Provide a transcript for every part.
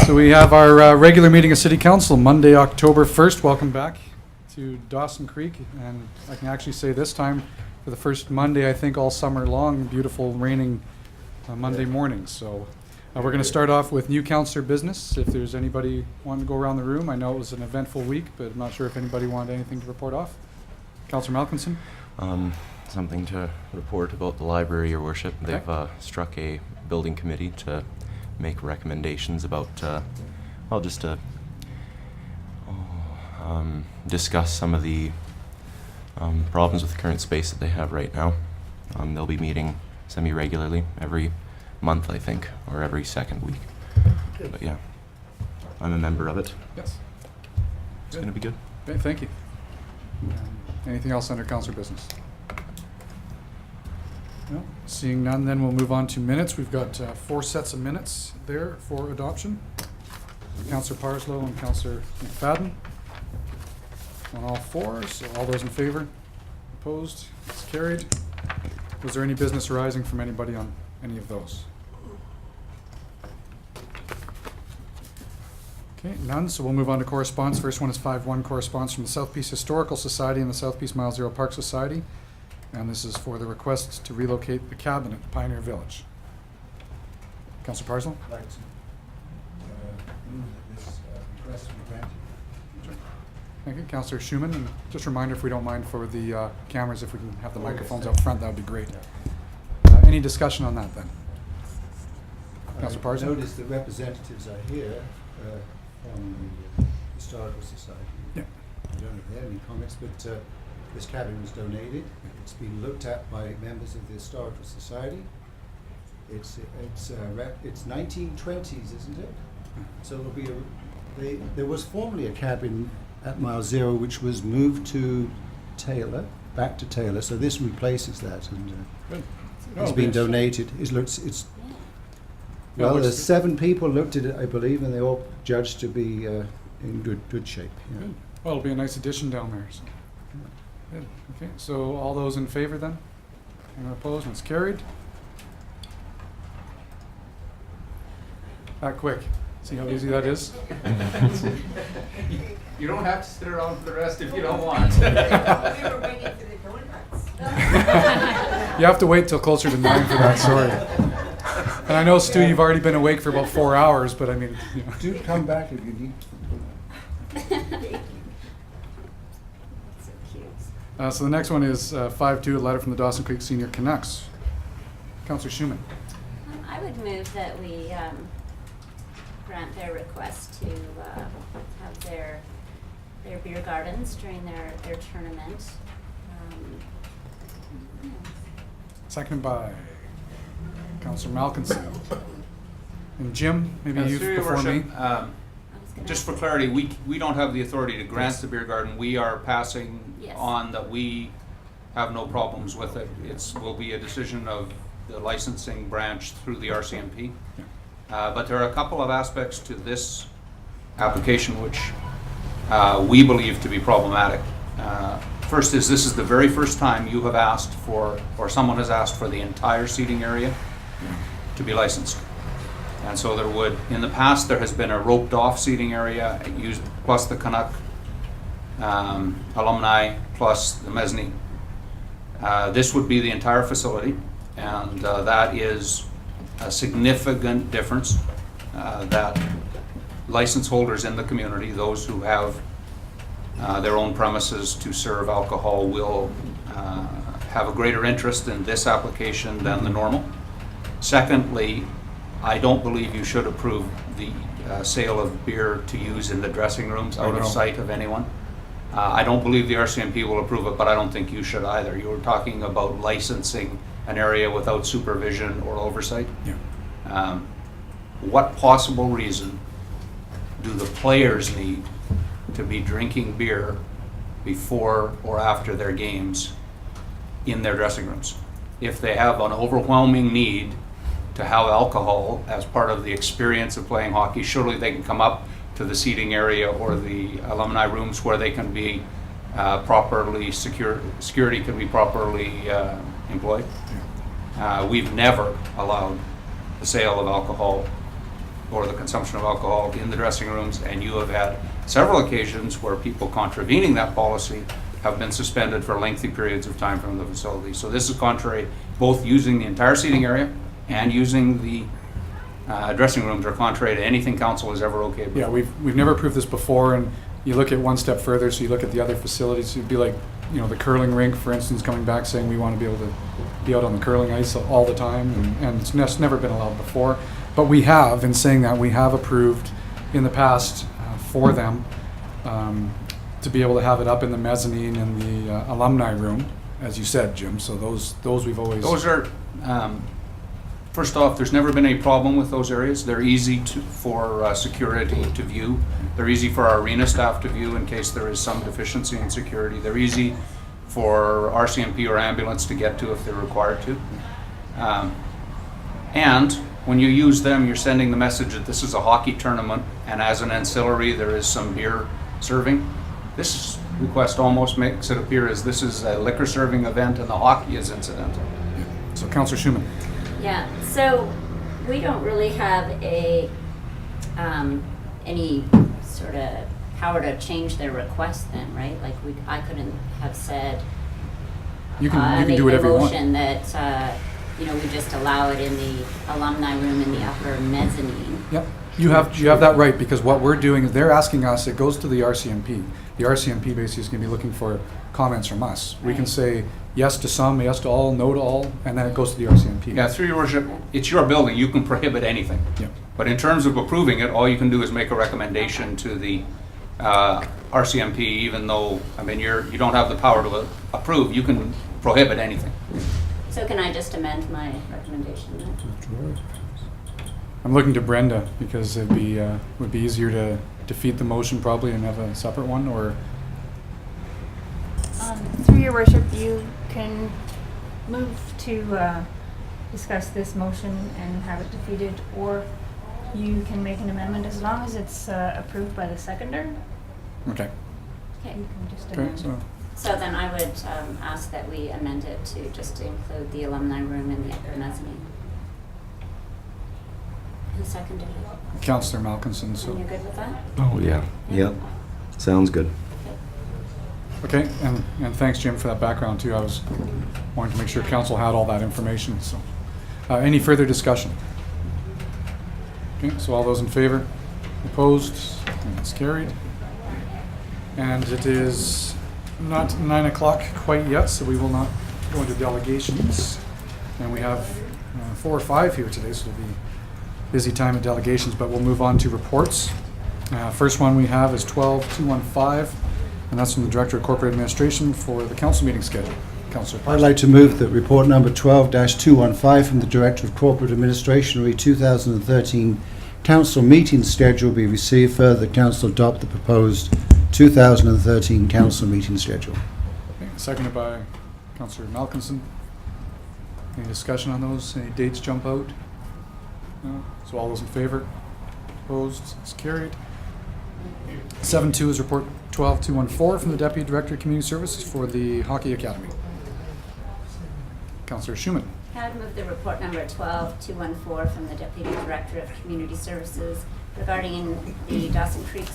So we have our regular meeting of City Council, Monday, October 1st. Welcome back to Dawson Creek. And I can actually say this time, for the first Monday, I think, all summer long, beautiful raining Monday morning. So we're going to start off with new councillor business. If there's anybody wanting to go around the room, I know it was an eventful week, but I'm not sure if anybody wanted anything to report off. Councillor Malkinson? Something to report about the library, Your Worship. Okay. They've struck a building committee to make recommendations about, just to discuss some of the problems with the current space that they have right now. They'll be meeting semi-regularly every month, I think, or every second week. Good. But yeah, I'm a member of it. Yes. It's going to be good. Okay, thank you. Anything else under councillor business? No, seeing none, then we'll move on to minutes. We've got 4 sets of minutes there for adoption. Councillor Parslow and Councillor McFadden on all 4. So all those in favor? Opposed? It's carried. Was there any business arising from anybody on any of those? Okay, none. So we'll move on to correspondence. First one is 5-1 correspondence from the South Peace Historical Society and the South Peace Mile Zero Park Society. And this is for the request to relocate the cabin at Pioneer Village. Councillor Parslow? I'd like to move that this request be granted. Sure. Thank you. Councillor Schumann. And just a reminder, if we don't mind, for the cameras, if we can have the microphones out front, that would be great. Any discussion on that then? Councillor Parslow? I notice the representatives are here from the Historical Society. Yeah. I don't know if they have any comments, but this cabin was donated. It's been looked at by members of the Historical Society. It's 1920s, isn't it? So it'll be there was formerly a cabin at Mile Zero which was moved to Taylor, back to Taylor. So this replaces that, and it's been donated. Well, there's 7 people looked at it, I believe, and they all judged to be in good shape. Yeah. Good. Well, it'll be a nice addition down there. So. Good. Okay, so all those in favor then? Anyone opposed? And it's carried. That quick. See how easy that is? You don't have to sit around for the rest if you don't want. We were waiting for the donuts. You have to wait till closer to 9 for that, sorry. And I know, Stu, you've already been awake for about 4 hours, but I mean, you know. Do come back if you need. So the next one is 5-2, a letter from the Dawson Creek Senior Canucks. Councillor Schumann. I would move that we grant their request to have their beer gardens during their tournament. Seconded by Councillor Malkinson. And Jim, maybe you Through your before me. worship, just for clarity, we don't have the authority to grant the beer garden. We are passing Yes. on that we have no problems with it. Will be a decision of the licensing branch through the RCMP. But there are a couple of aspects to this application which we believe to be problematic. First is this is the very first time you have asked for, or someone has asked for, the entire seating area to be licensed. And so there would, in the past, there has been a roped off seating area used, plus the Canuck alumni, plus the mezzanine. This would be the entire facility, and that is a significant difference that license holders in the community, those who have their own premises to serve alcohol, will have a greater interest in this application than the normal. Secondly, I don't believe you should approve the sale of beer to use in the dressing rooms out of sight of anyone. I don't believe the RCMP will approve it, but I don't think you should either. You were talking about licensing an area without supervision or oversight. Yeah. What possible reason do the players need to be drinking beer before or after their games in their dressing rooms? If they have an overwhelming need to have alcohol as part of the experience of playing hockey, surely they can come up to the seating area or the alumni rooms where they can be properly security can be properly employed. We've never allowed the sale of alcohol or the consumption of alcohol in the dressing rooms, and you have had several occasions where people contravening that policy have been suspended for lengthy periods of time from the facility. So this is contrary, both using the entire seating area and using the dressing rooms are contrary to anything council has ever okayed before. Yeah, we've never approved this before, and you look at one step further, so you look at the other facilities, it'd be like, you know, the curling rink, for instance, coming back saying we want to be able to be out on the curling ice all the time, and it's never been allowed before. But we have, in saying that, we have approved in the past for them to be able to have it up in the mezzanine in the alumni room, as you said, Jim. So those we've always... Those are, first off, there's never been any problem with those areas. They're easy for security to view. They're easy for our arena staff to view in case there is some deficiency in security. They're easy for RCMP or ambulance to get to if they're required to. And when you use them, you're sending the message that this is a hockey tournament, and as an ancillary, there is some beer serving. This request almost makes it appear as this is a liquor serving event and the hockey is incidental. So Councillor Schumann. Yeah, so we don't really have any sort of power to change their request then, right? Like I couldn't have said, You can do whatever you want. I made the motion that, we just allow it in the alumni room in the upper mezzanine. Yep, you have that right, because what we're doing is they're asking us, it goes to the RCMP. The RCMP basically is going to be looking for comments from us. We can Right. say yes to some, yes to all, no to all, and then it goes to the RCMP. Yeah, through your worship, it's your building. You can prohibit anything. Yeah. But in terms of approving it, all you can do is make a recommendation to the RCMP, even though, you don't have the power to approve, you can prohibit anything. So can I just amend my recommendation then? I'm looking to Brenda, because would be easier to defeat the motion probably and have a separate one, or... Through your worship, you can move to discuss this motion and have it defeated, or you can make an amendment as long as it's approved by the seconder. Okay. Okay. You can just Okay, amend. so, So then I would ask that we amend it to just to include the alumni room in the upper mezzanine. Who seconded it? Councillor Malkinson, And so... you're good with that? Oh, yeah. Yep. Sounds good. Okay, and thanks, Jim, for that background, too. I was wanting to make sure council had all that information, so... any further discussion? Okay, so all those in favor? Opposed? And it's carried. And it is not 9 o'clock quite yet, so we will not go into delegations. And we have 4 or 5 here today, so it'll be busy time at delegations, but we'll move on to reports. First one we have is 12215, and that's from the Director of Corporate Administration for the council meeting schedule. Councillor I'd Parsons. like to move that report number 12-215 from the Director of Corporate Administration, re 2013 council meeting schedule be received. Further, the council adopt the proposed 2013 council meeting schedule. Okay, seconded by Councillor Malkinson. Any discussion on those? Any dates jump out? No? So all those in favor? Opposed? It's carried. 7.2 is report 12214 from the Deputy Director of Community Services for the Hockey Academy. Councillor Schumann. I would move the report number 12214 from the Deputy Director of Community Services regarding the Dawson Creek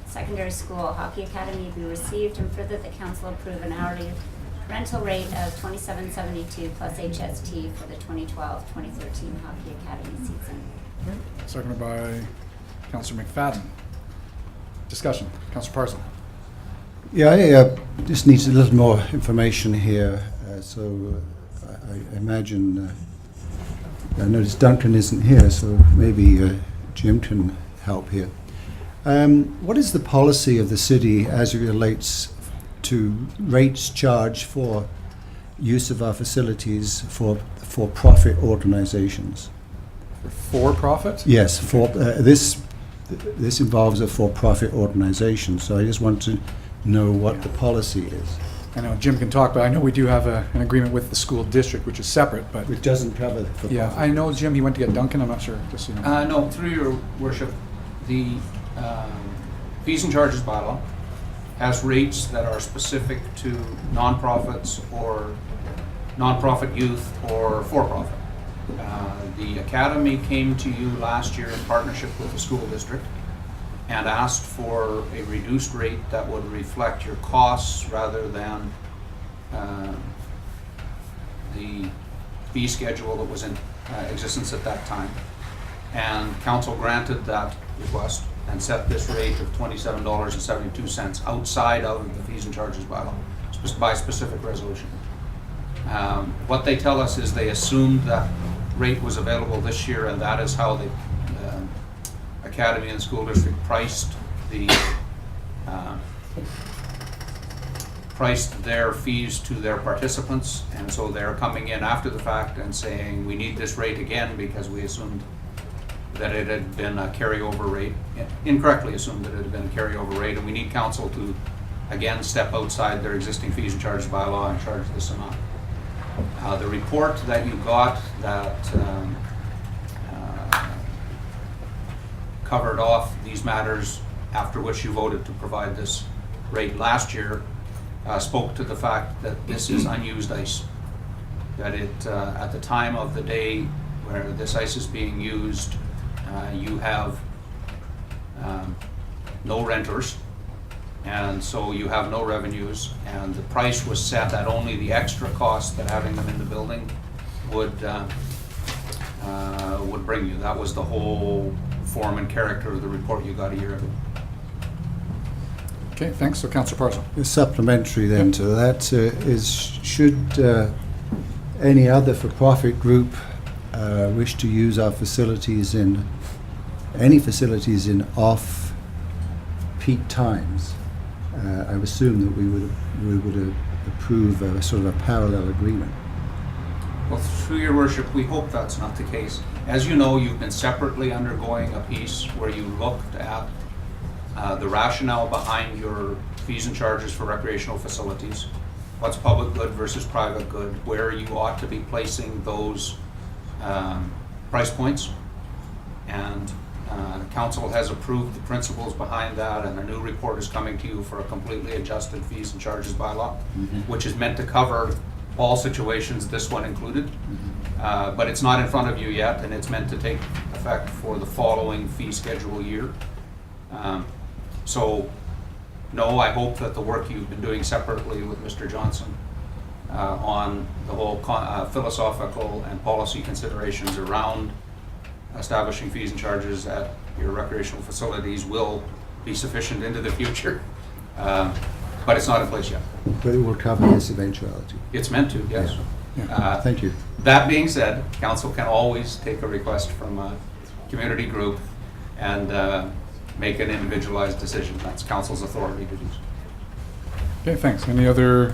Secondary School Hockey Academy be received, and further the council approve an hourly rental rate of $27.72 plus HST for the 2012-2013 Hockey Academy season. Seconded by Councillor McFadden. Discussion. Councillor Parson. Yeah, I just need a little more information here. I imagine, I notice Duncan isn't here, so maybe Jim can help here. What is the policy of the city as it relates to rates charged for use of our facilities for profit organizations? For profit? Yes, this involves a for-profit organization, so I just want to know what the policy is. I know Jim can talk, but I know we do have an agreement with the school district, which is separate, but... It doesn't cover the for-profit. Yeah, I know, Jim, he went to get Duncan, I'm not sure, just so you know. No, through your worship, the fees and charges bylaw has rates that are specific to nonprofits or nonprofit youth or for-profit. The academy came to you last year in partnership with the school district and asked for a reduced rate that would reflect your costs rather than the fee schedule that was in existence at that time. And council granted that request and set this rate of $27.72 outside of the fees and charges bylaw by specific resolution. What they tell us is they assumed that rate was available this year, and that is how the academy and the school district priced their fees to their participants. And so they're coming in after the fact and saying, we need this rate again because we assumed that it had been a carryover rate, incorrectly assumed that it had been a carryover rate, and we need council to again step outside their existing fees and charges bylaw and charge this amount. The report that you got that covered off these matters after which you voted to provide this rate last year spoke to the fact that this is unused ice. That it, at the time of the day where this ice is being used, you have no renters, and so you have no revenues, and the price was set at only the extra cost that having them in the building would bring you. That was the whole form and character of the report you got a year ago. Okay, thanks. So Councillor Parsons. Supplementary then to that is, should any other for-profit group wish to use our facilities in off-peak times, I would assume that we would approve a sort of a parallel agreement. Well, through your worship, we hope that's not the case. As you know, you've been separately undergoing a piece where you looked at the rationale behind your fees and charges for recreational facilities, what's public good versus private good, where you ought to be placing those price points, and council has approved the principles behind that, and a new report is coming to you for a completely adjusted fees and charges bylaw, which is meant to cover all situations, this one included. But it's not in front of you yet, and it's meant to take effect for the following fee schedule year. So, no, I hope that the work you've been doing separately with Mr. Johnson on the whole philosophical and policy considerations around establishing fees and charges at your recreational facilities will be sufficient into the future. But it's not in place yet. But it will cover this eventuality. It's meant to, yes. Thank you. That being said, council can always take a request from a community group and make an individualized decision. That's council's authority to do so. Okay, thanks. Any other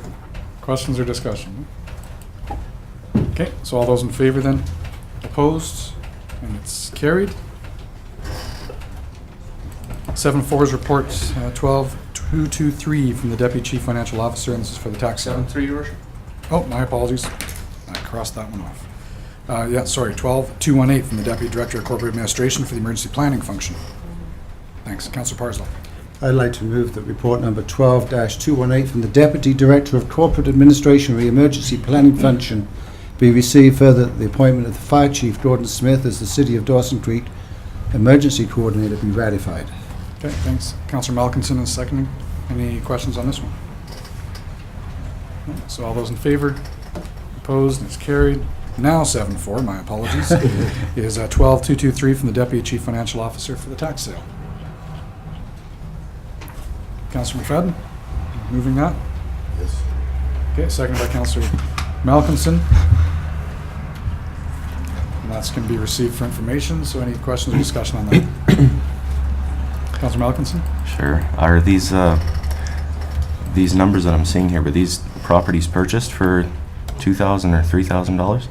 questions or discussion? Okay, so all those in favor then? Opposed? And it's carried. 7.4's report 12.223 from the Deputy Chief Financial Officer, and this is for the tax sale. 7-3, your worship. Oh, my apologies. I crossed that one off. 12.218 from the Deputy Director of Corporate Administration for the Emergency Planning Function. Thanks. Councillor Parslow. I'd like to move that report number 12-218 from the Deputy Director of Corporate Administration for the Emergency Planning Function be received. Further, that the appointment of the Fire Chief Gordon Smith as the City of Dawson Creek Emergency Coordinator be ratified. Okay, thanks. Councillor Malkinson is seconding. Any questions on this one? No. So all those in favor? Opposed? And it's carried. Now 7.4, my apologies, is 12.223 from the Deputy Chief Financial Officer for the tax sale. Councillor McFadden, moving that? Yes. Okay, seconded by Councillor Malkinson. And that's going to be received for information, so any questions or discussion on that? Councillor Malkinson? Sure. Are these numbers that I'm seeing here, were these properties purchased for $2,000 or $3,000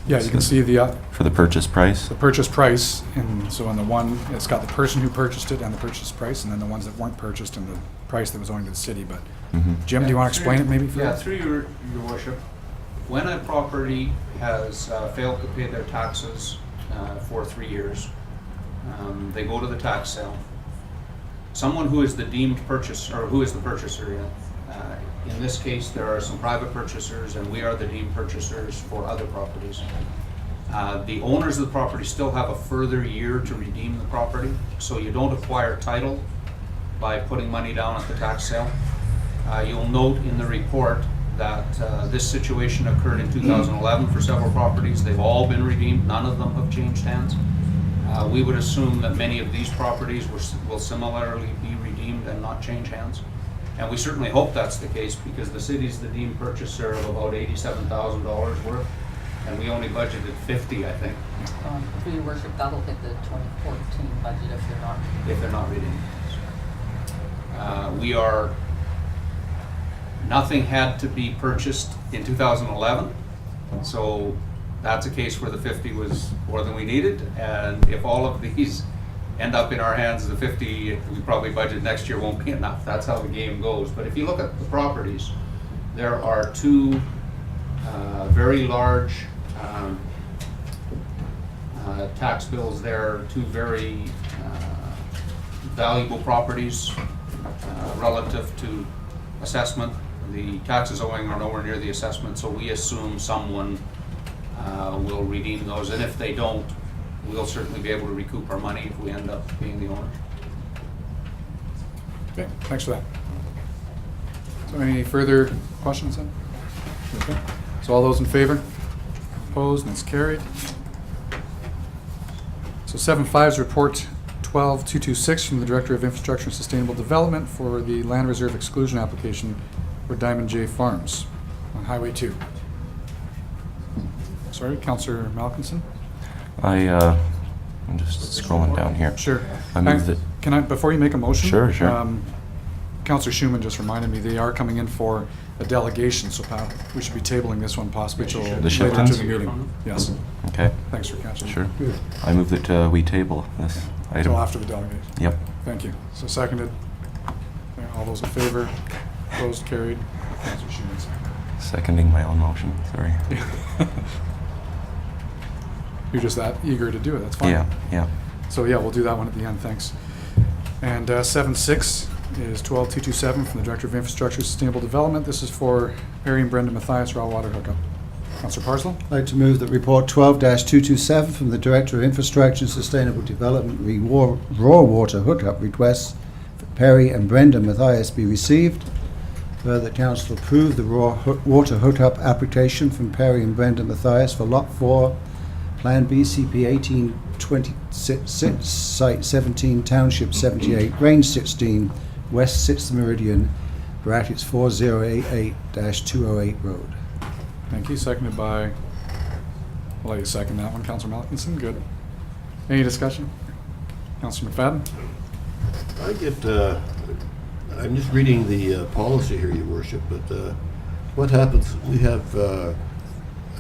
Yeah, you can see the for the purchase price? purchase price, and so on the one, it's got the person who purchased it and the purchase price, and then the ones that weren't purchased and the price that was owing to the city. But Jim, do you want to explain it maybe? Yeah, through your worship. When a property has failed to pay their taxes for 3 years, they go to the tax sale. Someone who is the deemed purchaser, or who is the purchaser, In this case, there are some private purchasers, and we are the deemed purchasers for other properties. The owners of the property still have a further year to redeem the property, so you don't acquire title by putting money down at the tax sale. You'll note in the report that this situation occurred in 2011 for several properties. They've all been redeemed. None of them have changed hands. We would assume that many of these properties will similarly be redeemed and not change hands. And we certainly hope that's the case, because the city's the deemed purchaser of about $87,000 worth, and we only budgeted 50, I think, Through your worship, that'll hit the 2014 budget if they're not redeemed. Nothing had to be purchased in 2011, so that's a case where the 50 was more than we needed, and if all of these end up in our hands, the 50 we probably budget next year won't be enough. That's how the game goes. But if you look at the properties, there are two very large tax bills there, two very valuable properties relative to assessment. The taxes owing are nowhere near the assessment, so we assume someone will redeem those, and if they don't, we'll certainly be able to recoup our money if we end up being the owner. Okay, thanks for that. So any further questions then? Okay. So all those in favor? Opposed, and it's carried. So 7.5 is report 12226 from the Director of Infrastructure and Sustainable Development for the Land Reserve Exclusion application for Diamond J Farms on Highway 2. Sorry, Councillor Malkinson? I'm just scrolling down here. Sure. I move that. Can I, before you make a motion? Sure. Councillor Schumann just reminded me they are coming in for a delegation, so Pat, we should be tabling this one possibly till The later Shiptons? to the meeting. Yes. Okay, Thanks for catching. sure. I move that we table this item. Until after the delegation. Yep. Thank you. So seconded. All those in favor? Opposed? Carried. Councillor Schumann. Seconding my own motion, sorry. You're just that eager to do it. That's fine. Yeah. So yeah, we'll do that one at the end. Thanks. And 7.6 is 12227 from the Director of Infrastructure and Sustainable Development. This is for Perry and Brenda Mathias raw water hookup. Councillor Parslow? I'd like to move that report 12-227 from the Director of Infrastructure and Sustainable Development raw water hookup requests for Perry and Brenda Mathias be received. Further, Council approve the raw water hookup application from Perry and Brenda Mathias for Lot 4, Plan BCP 1826, Site 17, Township 78, Range 16, West 6th Meridian, brackets 4088-208 Road. Thank you. Seconded by, I'll let you second that one, Councillor Malkinson. Good. Any discussion? Councillor McFadden? I'm just reading the policy here, Your Worship, but what happens, we have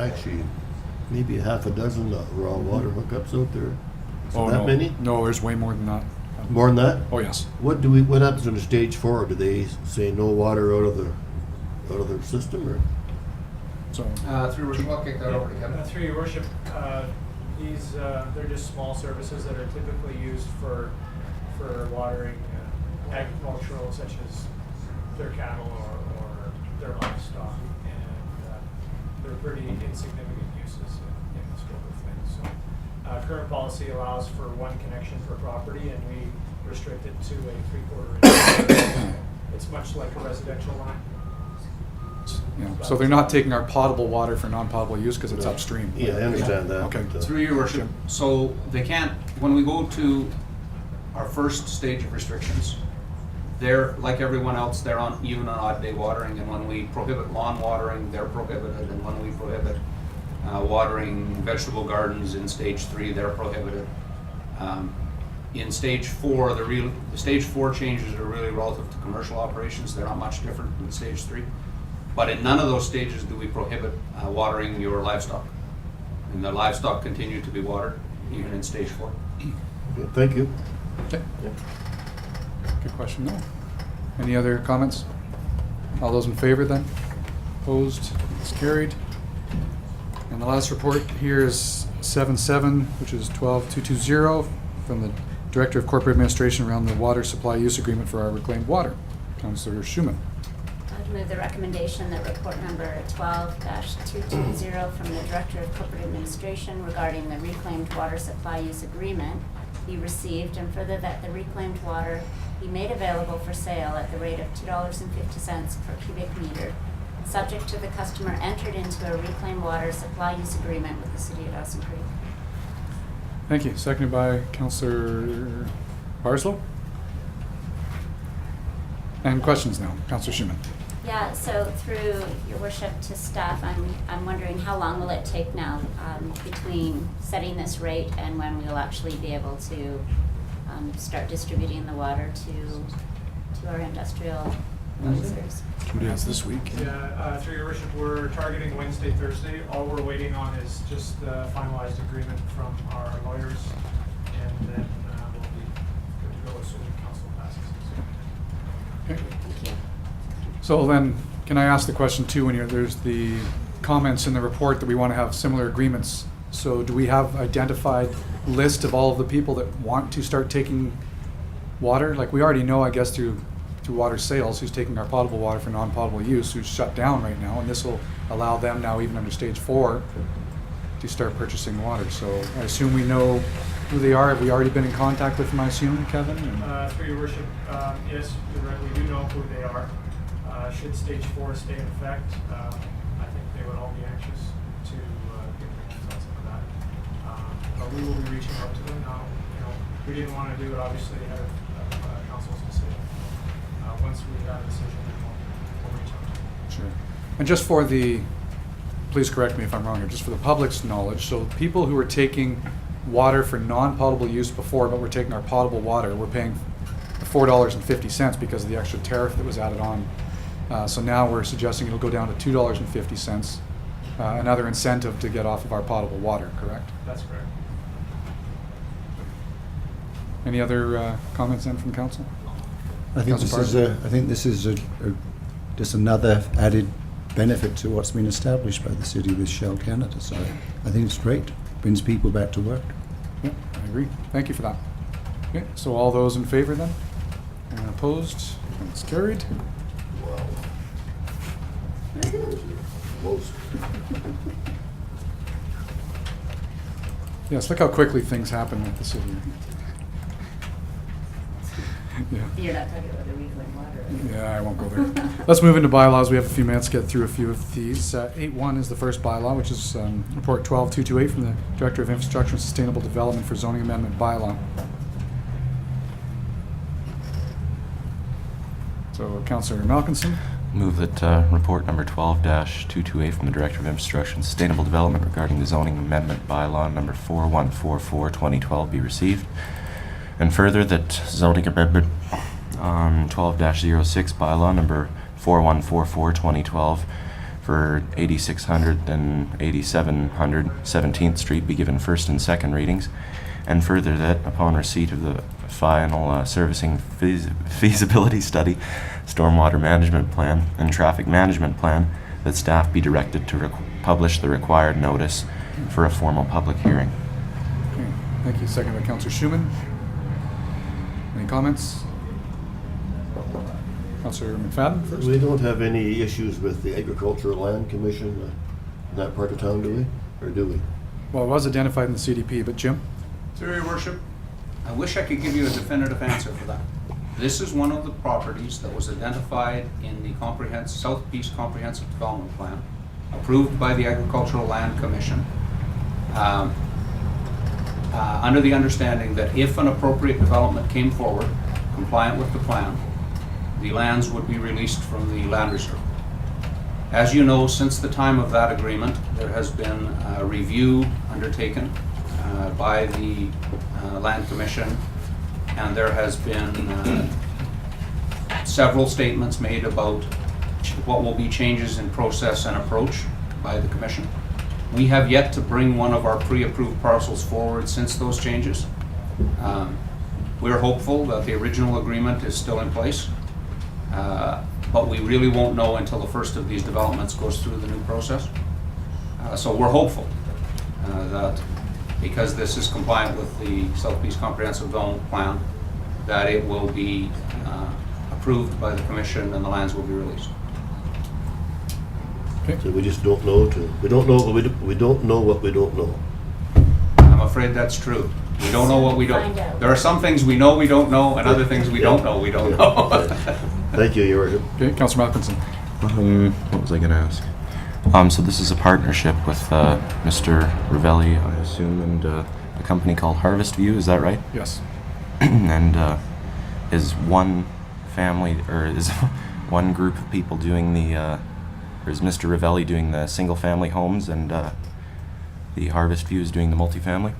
actually maybe half a dozen raw water hookups out there. Is Oh, that no. many? No, there's way more than that. More than that? Oh, yes. What happens in stage 4? Do they say no water out of their system, or? So, Through Worship, I'll kick that over to Kevin. Through your worship, they're just small services that are typically used for watering agricultural, such as their cattle or their livestock, and they're pretty insignificant uses in the scope of things. So, current policy allows for one connection per property, and we restrict it to a 3/4 inch. It's much like a residential line. yeah. So they're not taking our potable water for non-potable use because it's upstream. Yeah, I understand that. Okay. but, Through your worship, so they can't, when we go to our first stage of restrictions, they're, like everyone else, they're on even on odd day watering, and when we prohibit lawn watering, they're prohibited, and when we prohibit watering vegetable gardens in stage 3, they're prohibited. In stage 4, the stage 4 changes are really relative to commercial operations. They're not much different than stage 3. But in none of those stages do we prohibit watering your livestock. And the livestock continue to be watered, even in stage 4. okay, thank you. Okay. Good question, no. Any other comments? All those in favor then? Opposed? It's carried. And the last report here is 7.7, which is 12220 from the Director of Corporate Administration around the water supply use agreement for our reclaimed water. Councillor Schumann. I'd move the recommendation that report number 12-220 from the Director of Corporate Administration regarding the reclaimed water supply use agreement be received, and further that the reclaimed water be made available for sale at the rate of $2.50 per cubic meter, subject to the customer entered into a reclaimed water supply use agreement with the City of Dawson Creek. Thank you. Seconded by Councillor Barslow. And questions now. Councillor Schumann. Yeah, so through your worship to staff, I'm wondering how long will it take now between setting this rate and when we'll actually be able to start distributing the water to our industrial users? 2 days this week. Yeah, through your worship, we're targeting Wednesday, Thursday. All we're waiting on is just the finalized agreement from our lawyers, and then we'll be good to go as soon as council passes. Okay. Thank you. So then, can I ask the question too, when there's the comments in the report that we want to have similar agreements. So do we have identified list of all of the people that want to start taking water? Like we already know, I guess, through water sales, who's taking our potable water for non-potable use, who's shut down right now, and this will allow them now, even under stage 4, to start purchasing water. So I assume we know who they are. Have we already been in contact with them, I assume, Kevin? Through your worship, yes, you're right, we do know who they are. Should stage 4 stay in effect, I think they would all be anxious to get their hands on some of that. But we will be reaching out to them now. We didn't want to do it obviously ahead of council's decision. Once we have a decision, then we'll reach out to them. Sure. And just for the, please correct me if I'm wrong here, just for the public's knowledge, so people who were taking water for non-potable use before, but we're taking our potable water, we're paying $4.50 because of the extra tariff that was added on. So now we're suggesting it'll go down to $2.50, another incentive to get off of our potable water, correct? That's correct. Any other comments then from council? I think this is just another added benefit to what's been established by the city with Shell Canada. So I think it's great. Brings people back to work. Yeah, I agree. Thank you for that. Okay, so all those in favor then? And opposed? And it's carried. Wow. Close. Yes, look how quickly things happen with the city. Yeah. You're not talking about the reclaimed water, right? Yeah, I won't go there. Let's move into bylaws. We have a few minutes to get through a few of these. 8.1 is the first bylaw, which is report 12.228 from the Director of Infrastructure and Sustainable Development for zoning amendment bylaw. So, Councillor Malkinson. Move that report number 12-228 from the Director of Infrastructure and Sustainable Development regarding the zoning amendment bylaw number 4144/2012 be received. And further, that zoning amendment 12-06 bylaw number 4144/2012 for 8600 and 8700 17th Street be given first and second readings. And further, that upon receipt of the final servicing feasibility study, stormwater management plan, and traffic management plan, that staff be directed to publish the required notice for a formal public hearing. Okay, thank you. Second by Councillor Schumann. Any comments? Councillor McFadden first. We don't have any issues with the Agricultural Land Commission in that part of town, do we? Or do we? Well, it was identified in the CDP, but Jim? Through your worship, I wish I could give you a definitive answer for that. This is one of the properties that was identified in the South Peace Comprehensive Development Plan, approved by the Agricultural Land Commission, under the understanding that if an appropriate development came forward, compliant with the plan, the lands would be released from the land reserve. As you know, since the time of that agreement, there has been a review undertaken by the Land Commission, and there has been several statements made about what will be changes in process and approach by the Commission. We have yet to bring one of our pre-approved parcels forward since those changes. We're hopeful that the original agreement is still in place, but we really won't know until the first of these developments goes through the new process. So we're hopeful that because this is compliant with the South Peace Comprehensive Development Plan, that it will be approved by the Commission and the lands will be released. Okay. So we just don't know we don't know what we don't know what we don't know. I'm afraid that's true. We don't know what we don't. Find out. There are some things we know we don't know, and other things we don't know we don't know. Thank you, Your Worship. Okay, Councillor Matheson. What was I going to ask? So this is a partnership with Mr. Ravelli, I assume, and a company called Harvest View. Is that right? Yes. And is one family, or is one group of people doing the, or is Mr. Ravelli doing the single-family homes, and the Harvest View is doing the multifamily?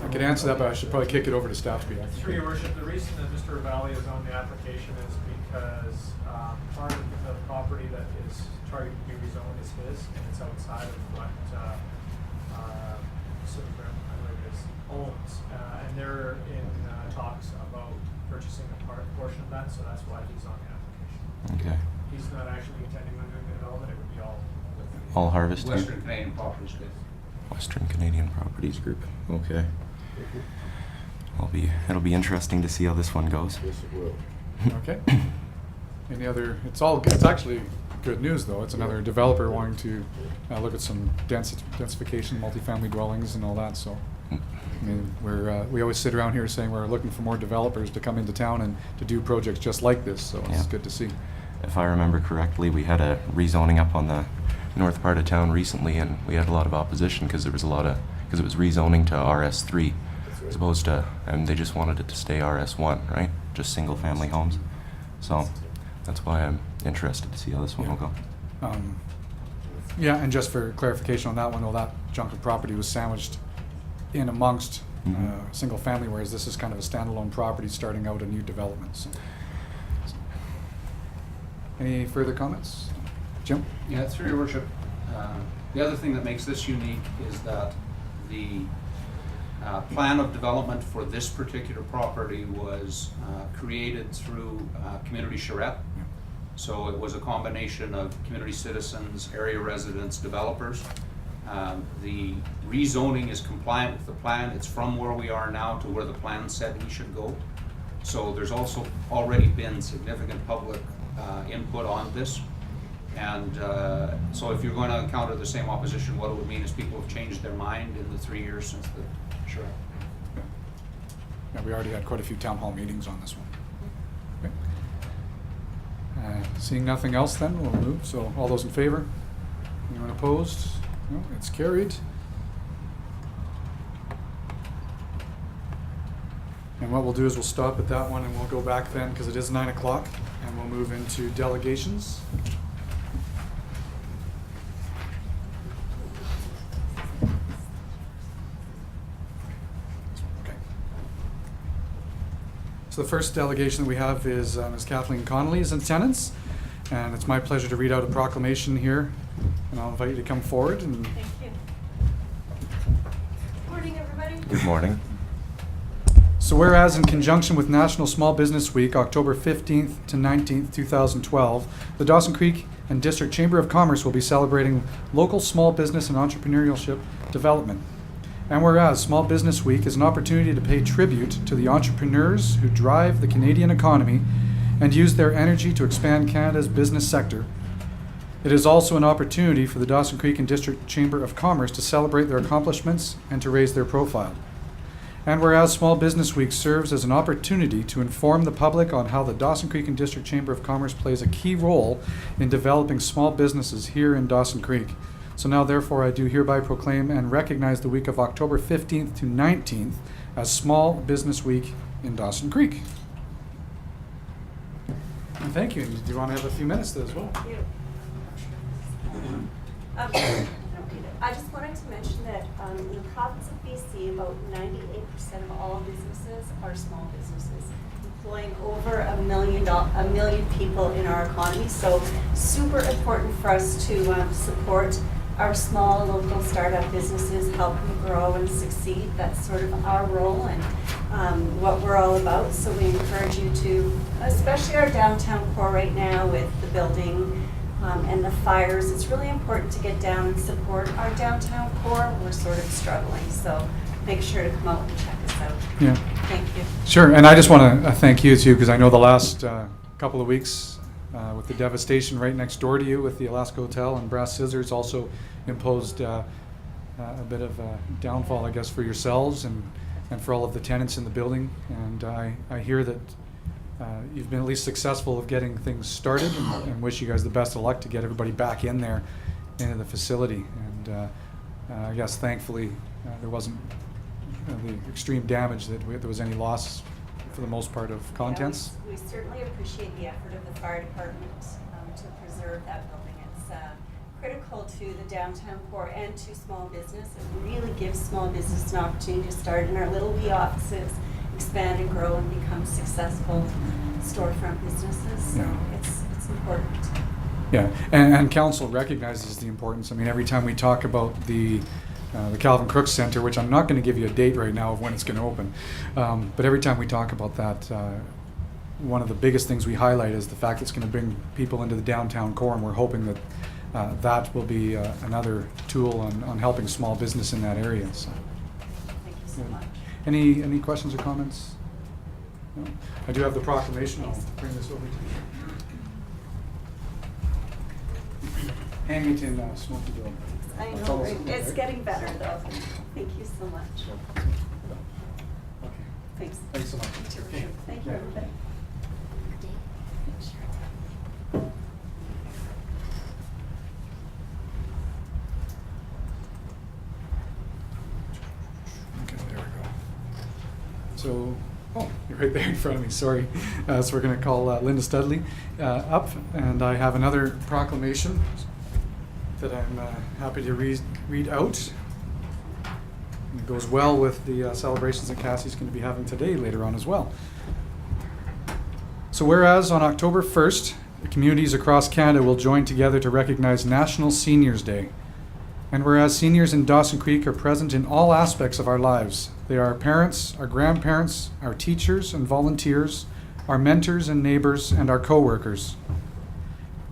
I could answer that, but I should probably kick it over to staff to be accurate. Through your worship, the reason that Mr. Ravalli is on the application is because part of the property that is targeted to be rezoned is his, and it's outside of what Silver, I believe it is, owns. And they're in talks about purchasing a portion of that, so that's why he's on the application. Okay. He's not actually intending on doing the development, it would be all with All Harvest View? Western Canadian Properties Group. Western Canadian Properties Group. Okay. It'll be interesting to see how this one goes. Yes, it will. Okay. Any other, it's actually good news, though. It's another developer wanting to look at some densification, multifamily dwellings and all that, so. I mean, we always sit around here saying we're looking for more developers to come into town and to do projects just like this, so it's Yeah. good to see. If I remember correctly, we had a rezoning up on the north part of town recently, and we had a lot of opposition because it was rezoning to RS3 as opposed to, and they just wanted it to stay RS1, right? Just single family homes. So that's why I'm interested to see how this one will go. Yeah, and just for clarification on that one, though, that chunk of property was sandwiched in amongst single family, whereas this is kind of a standalone property starting out a new development. So. Any further comments? Jim? Yeah, through your worship. The other thing that makes this unique is that the plan of development for this particular property was created through Community Charette. So it was a combination of community citizens, area residents, developers. The rezoning is compliant with the plan. It's from where we are now to where the plan said we should go. So there's also already been significant public input on this. And so if you're going to encounter the same opposition, what it would mean is people have changed their mind in the 3 years since the charrette. Yeah, we already had quite a few town hall meetings on this one. Okay. Seeing nothing else then, we'll move. So all those in favor? Anyone opposed? No, it's carried. And what we'll do is we'll stop at that one and we'll go back then because it is 9 o'clock and we'll move into delegations. Okay. So the first delegation that we have is Ms. Kathleen Connolly is in attendance. And it's my pleasure to read out a proclamation here. And I'll invite you to come forward. And Thank you. Morning, everybody. Good morning. so whereas in conjunction with National Small Business Week, October 15th to 19th, 2012, the Dawson Creek and District Chamber of Commerce will be celebrating local small business and entrepreneurship development. And whereas Small Business Week is an opportunity to pay tribute to the entrepreneurs who drive the Canadian economy and use their energy to expand Canada's business sector, it is also an opportunity for the Dawson Creek and District Chamber of Commerce to celebrate their accomplishments and to raise their profile. And whereas Small Business Week serves as an opportunity to inform the public on how the Dawson Creek and District Chamber of Commerce plays a key role in developing small businesses here in Dawson Creek. So now therefore I do hereby proclaim and recognize the week of October 15th to 19th as Small Business Week in Dawson Creek. And thank you. Do you want to have a few minutes as well? I just wanted to mention that in the province of BC, about 98% of all businesses are small businesses, employing over a million people in our economy. So super important for us to support our small local startup businesses, help them grow and succeed. That's sort of our role and what we're all about. So we encourage you to, especially our downtown core right now with the building and the fires, it's really important to get down and support our downtown core. We're sort of struggling, so make sure to come out and check us out. Yeah. Thank you. Sure, and I just want to thank you too, because I know the last couple of weeks with the devastation right next door to you with the Alaska Hotel and Brass Scissors also imposed a bit of a downfall, I guess, for yourselves and for all of the tenants in the building. And I hear that you've been at least successful of getting things started, and wish you guys the best of luck to get everybody back in there into the facility. And I guess thankfully there wasn't the extreme damage that there was any loss for the most part of contents. Yeah, we certainly appreciate the effort of the fire department to preserve that building. It's critical to the downtown core and to small business. It really gives small business an opportunity to start in our little wee offices, expand and grow and become successful storefront businesses. So Yeah. it's important. Yeah, and council recognizes the importance. I mean, every time we talk about the Calvin Crooks Center, which I'm not going to give you a date right now of when it's going to open, but every time we talk about that, one of the biggest things we highlight is the fact it's going to bring people into the downtown core, and we're hoping that that will be another tool on helping small business in that area. So, Thank you so much. any questions or comments? No? I do have the proclamation. I'll bring this over to you. Hang it in Smoky Bill. I That's know, all. it's getting better though. Thank you so much. Okay. Thanks. Thanks so much. Thank you, Yeah. everybody. Okay, there we go. So, oh, you're right there in front of me, sorry. So we're going to call Linda Studley up, and I have another proclamation that I'm happy to read out. And it goes well with the celebrations that Cassie's going to be having today later on as well. So whereas on October 1st, the communities across Canada will join together to recognize National Seniors Day. And whereas seniors in Dawson Creek are present in all aspects of our lives, they are our parents, our grandparents, our teachers and volunteers, our mentors and neighbors, and our co-workers.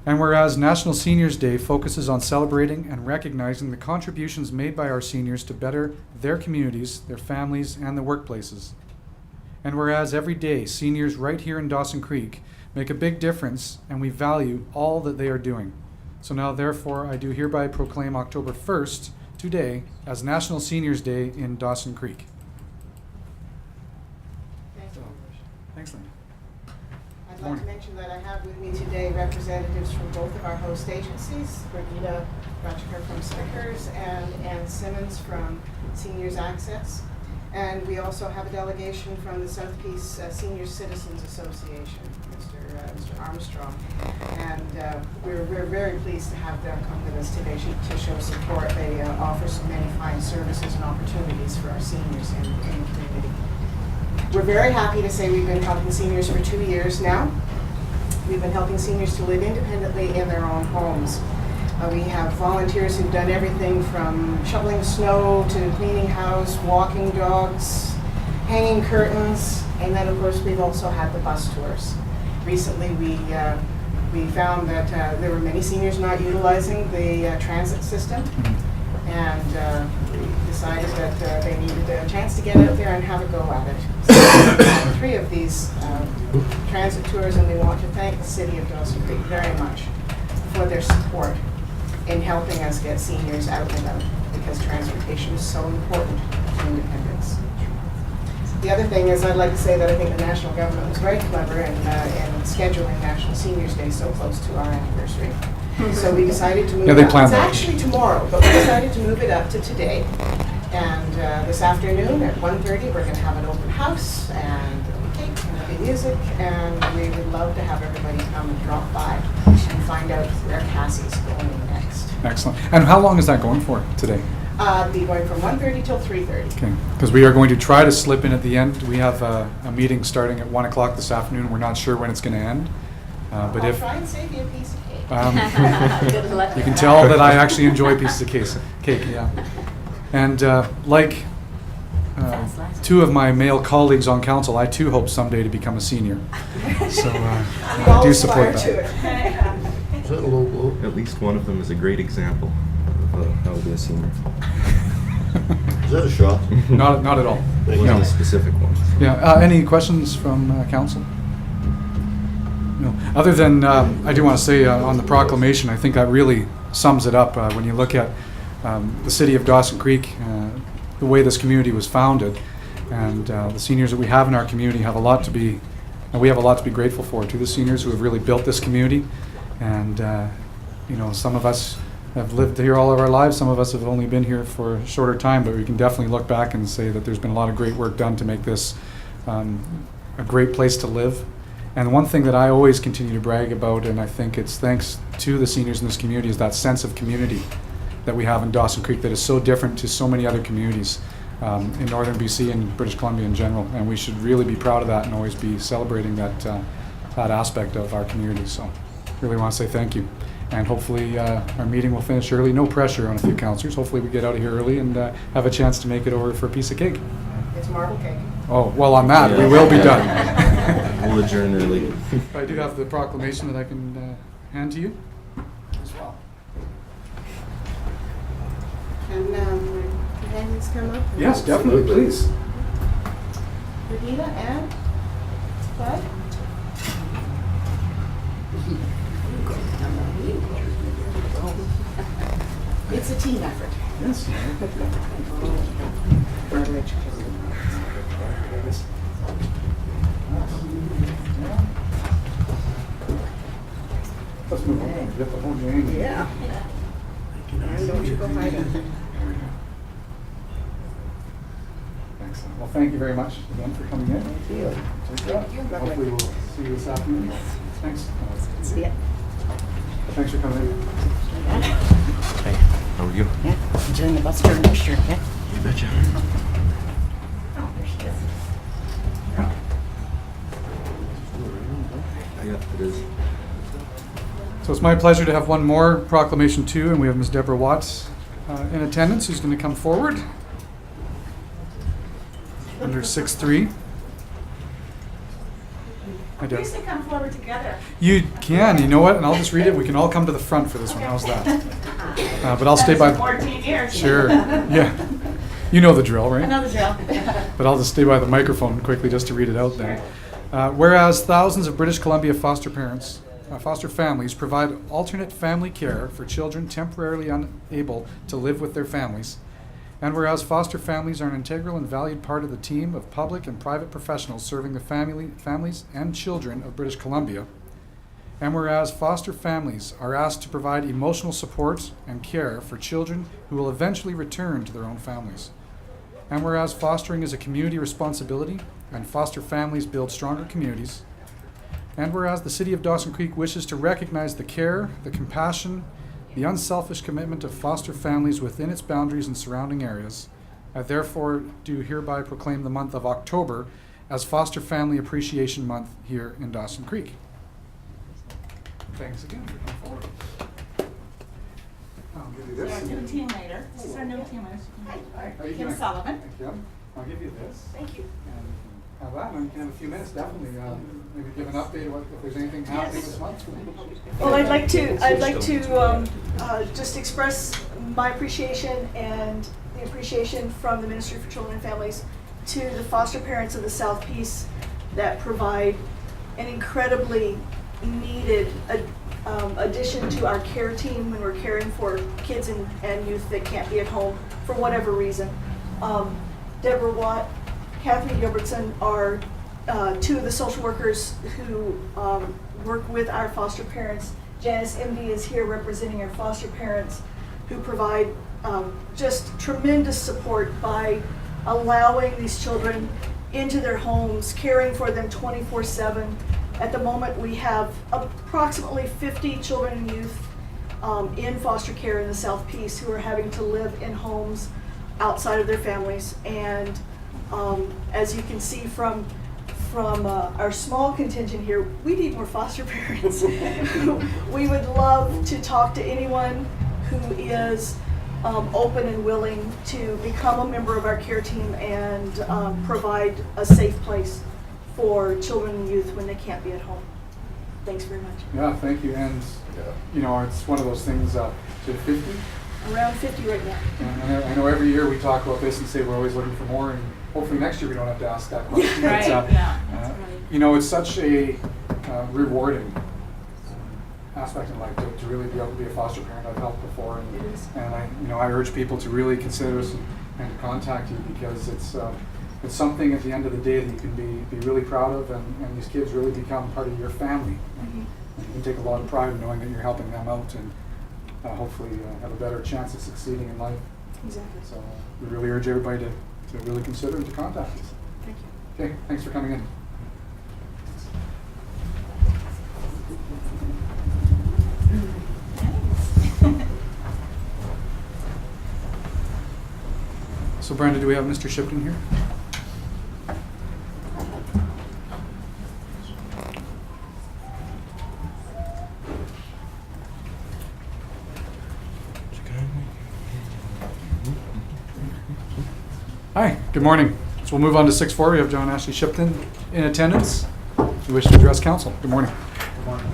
And whereas National Seniors Day focuses on celebrating and recognizing the contributions made by our seniors to better their communities, their families, and their workplaces. And whereas every day seniors right here in Dawson Creek make a big difference, and we value all that they are doing. So now therefore I do hereby proclaim October 1st, today, as National Seniors Day in Dawson Creek. Thank you. Thanks, Linda. I'd like to mention that I have with me today representatives from both of our host agencies, Brigitte Rutger from Snickers and Ann Simmons from Seniors Access. And we also have a delegation from the South Peace Senior Citizens Association, Mr. Armstrong. And we're very pleased to have them come with us today to show support. They offer so many fine services and opportunities for our seniors in the community. We're very happy to say we've been helping seniors for 2 years now. We've been helping seniors to live independently in their own homes. We have volunteers who've done everything from shoveling snow to cleaning house, walking dogs, hanging curtains, and then of course we've also had the bus tours. Recently we found that there were many seniors not utilizing the transit system, and we decided that they needed a chance to get out there and have a go at it. So we had 3 of these transit tours, and we want to thank the City of Dawson Creek very much for their support in helping us get seniors out and about, because transportation is so important to independence. The other thing is, I'd like to say that I think the national government was very clever in scheduling National Seniors Day so close to our anniversary. So we decided to move they it up. planned It's that. actually tomorrow, but we decided to move it up to today. And this afternoon at 1:30, we're going to have an open house, and there'll be cake, and there'll be music, and we would love to have everybody come and drop by and find out where Cassie's going next. Excellent. And how long is that going for today? Be going from 1:30 till 3:30. Okay, because we are going to try to slip in at the end. We have a meeting starting at 1 o'clock this afternoon. We're not sure when it's going to end. But I'll if try and save you a piece of cake. Good luck. you can tell that I actually enjoy pieces of cake, yeah. And like 2 of my male colleagues on council, I too hope someday to become a senior. So We I all do aspire support to that. it. Is that a low blow? At least one of them is a great example of how to be a senior. Is that a shot? Not at all. Thank One you. of the specific ones. Yeah. Any questions from council? No. Other than, I do want to say on the proclamation, I think that really sums it up. When you look at the city of Dawson Creek, the way this community was founded, and the seniors that we have in our community have a lot to be, and we have a lot to be grateful for to the seniors who have really built this community. And some of us have lived here all of our lives. Some of us have only been here for a shorter time, but we can definitely look back and say that there's been a lot of great work done to make this a great place to live. And one thing that I always continue to brag about, and I think it's thanks to the seniors in this community, is that sense of community that we have in Dawson Creek that is so different to so many other communities in northern BC and British Columbia in general. And we should really be proud of that and always be celebrating that aspect of our community. So really want to say thank you. And hopefully our meeting will finish early. No pressure on a few councillors. Hopefully we get out of here early and have a chance to make it over for a piece of cake. It's marble cake. Oh, well, on that, we will be done. We'll adjourn early. I do have the proclamation that I can hand to you as well. And Andy's come up. Yes, definitely, please. Regina and Bud? It's a team effort. Yes. Let's move on. Get the whole gang. Yeah. And don't you go hide it. Excellent. Well, thank you very much again for coming in. Thank you. Thank you. Hopefully we'll see you this afternoon. Thanks. See ya. Thanks for coming in. Hey, how are you? Yeah, enjoying the bus tour next year, yeah? You betcha. Oh, there she is. Yeah, it is. So it's my pleasure to have one more proclamation too, and we have Ms. Deborah Watts in attendance, who's going to come forward under 6.3. Hi, Deb. Please come forward together. You can, you know what, and I'll just read it. We can all come to the front for this one. How's that? But I'll stay by. 14 years. Sure. Yeah. You know the drill, right? Another drill. But I'll just stay by the microphone quickly just to read it out there. Whereas thousands of British Columbia foster families provide alternate family care for children temporarily unable to live with their families. And whereas foster families are an integral and valued part of the team of public and private professionals serving the families and children of British Columbia. And whereas foster families are asked to provide emotional support and care for children who will eventually return to their own families. And whereas fostering is a community responsibility and foster families build stronger communities. And whereas the City of Dawson Creek wishes to recognize the care, the compassion, the unselfish commitment of foster families within its boundaries and surrounding areas, I therefore do hereby proclaim the month of October as Foster Family Appreciation Month here in Dawson Creek. Thanks again for coming forward. I'll give you this. Our new team leader. This is our new team leader. How are you Kim doing? Sullivan. Thank you. I'll give you this. Thank you. And have that, and we can have a few minutes, definitely, maybe give an update of if there's anything happening this month. Well, I'd like to just express my appreciation and the appreciation from the Ministry for Children and Families to the foster parents of the South Peace that provide an incredibly needed addition to our care team when we're caring for kids and youth that can't be at home for whatever reason. Deborah Watt, Kathy Gilbertson are two of the social workers who work with our foster parents. Janice MD is here representing our foster parents who provide just tremendous support by allowing these children into their homes, caring for them 24/7. At the moment, we have approximately 50 children and youth in foster care in the South Peace who are having to live in homes outside of their families. And as you can see from our small contingent here, we need more foster parents. We would love to talk to anyone who is open and willing to become a member of our care team and provide a safe place for children and youth when they can't be at home. Thanks very much. Yeah, thank you. And, you know, it's one of those things, to 50? Around 50 right now. And I know every year we talk about this and say we're always looking for more, and hopefully next year we don't have to ask that question. Right, But, yeah. you know, it's such a rewarding aspect in life to really be able to be a foster parent. I've helped before, and I urge people to really consider us and to contact you, because it's something at the end of the day that you can be really proud of, and these kids really become part of your family. And you can take a lot of pride in knowing that you're helping them out, and hopefully have a better chance of succeeding in life. Exactly. So we really urge everybody to really consider and to contact us. Thank you. Okay, thanks for coming in. So Brenda, do we have Mr. Shipton here? Hi, good morning. So we'll move on to 6-4. We have John Ashley Shipton in attendance. We wish to address council. Good morning. Good morning.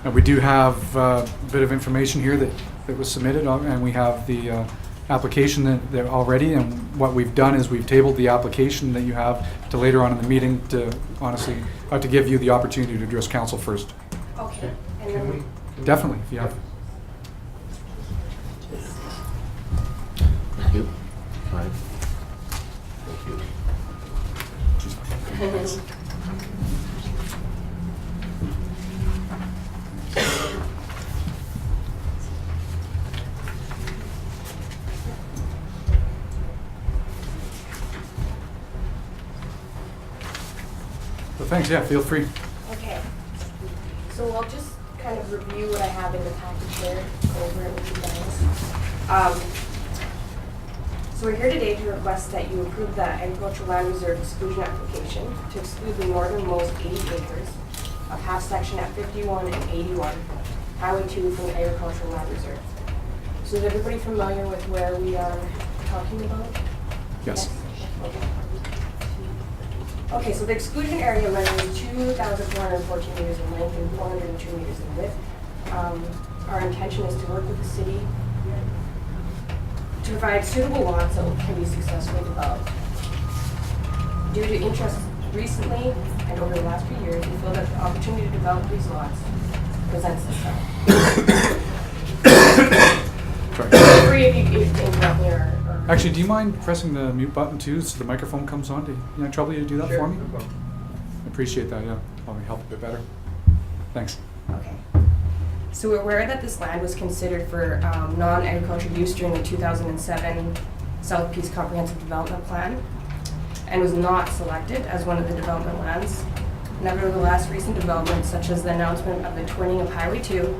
Now, we do have a bit of information here that was submitted, and we have the application that already, and what we've done is we've tabled the application that you have to later on in the meeting to honestly to give you the opportunity to address council first. Okay. And Can then we? Definitely, if you have. Thank you. Hi. Thank you. So thanks, yeah, feel free. Okay, so I'll just kind of review what I have in the package there, go over it with you guys. So we're here today to request that you approve the agricultural land reserve exclusion application to exclude the northernmost 80 acres of half section at 51 and 81, Highway 2 from the agricultural land reserve. So is everybody familiar with where we are talking about? Yes. Okay. Okay, so the exclusion area measures 2,414 meters in length and 402 meters in width. Our intention is to work with the city to provide suitable lots that can be successfully developed. Due to interest recently and over the last few years, we feel that the opportunity to develop these lots presents itself. Sorry. Free if you interrupt me or Actually, do you mind pressing the mute button too, so the microphone comes on? Do you have trouble you to do that for me? I appreciate that, yeah. Probably help a bit better. Thanks. Okay. So we're aware that this land was considered for non-agricultural use during the 2007 South Peace Comprehensive Development Plan and was not selected as one of the development lands. Nevertheless, recent developments such as the announcement of the twinning of Highway 2,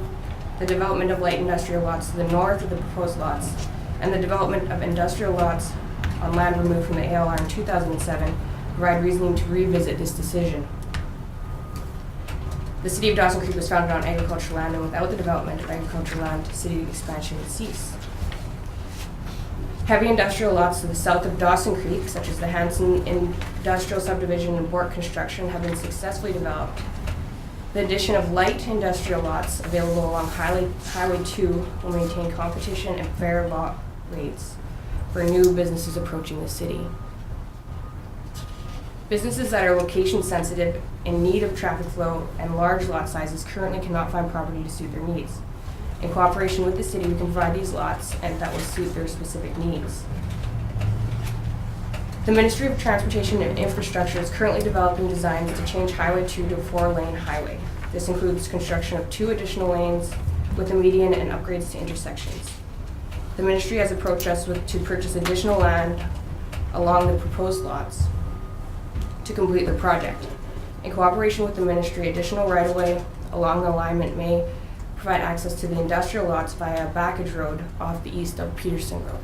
the development of light industrial lots to the north of the proposed lots, and the development of industrial lots on land removed from the ALR in 2007 provide reasoning to revisit this decision. The city of Dawson Creek was founded on agricultural land, and without the development of agricultural land, city expansion would cease. Heavy industrial lots to the south of Dawson Creek, such as the Hanson Industrial Subdivision and Bork Construction, have been successfully developed. The addition of light industrial lots available along Highway 2 will maintain competition and fair lot rates for new businesses approaching the city. Businesses that are location sensitive, in need of traffic flow, and large lot sizes currently cannot find property to suit their needs. In cooperation with the city, we can provide these lots and that will suit their specific needs. The Ministry of Transportation and Infrastructure is currently developing designs to change Highway 2 to a 4-lane highway. This includes construction of 2 additional lanes with a median and upgrades to intersections. The ministry has approached us to purchase additional land along the proposed lots to complete the project. In cooperation with the ministry, additional right-of-way along the alignment may provide access to the industrial lots via a backage road off the east of Peterson Road.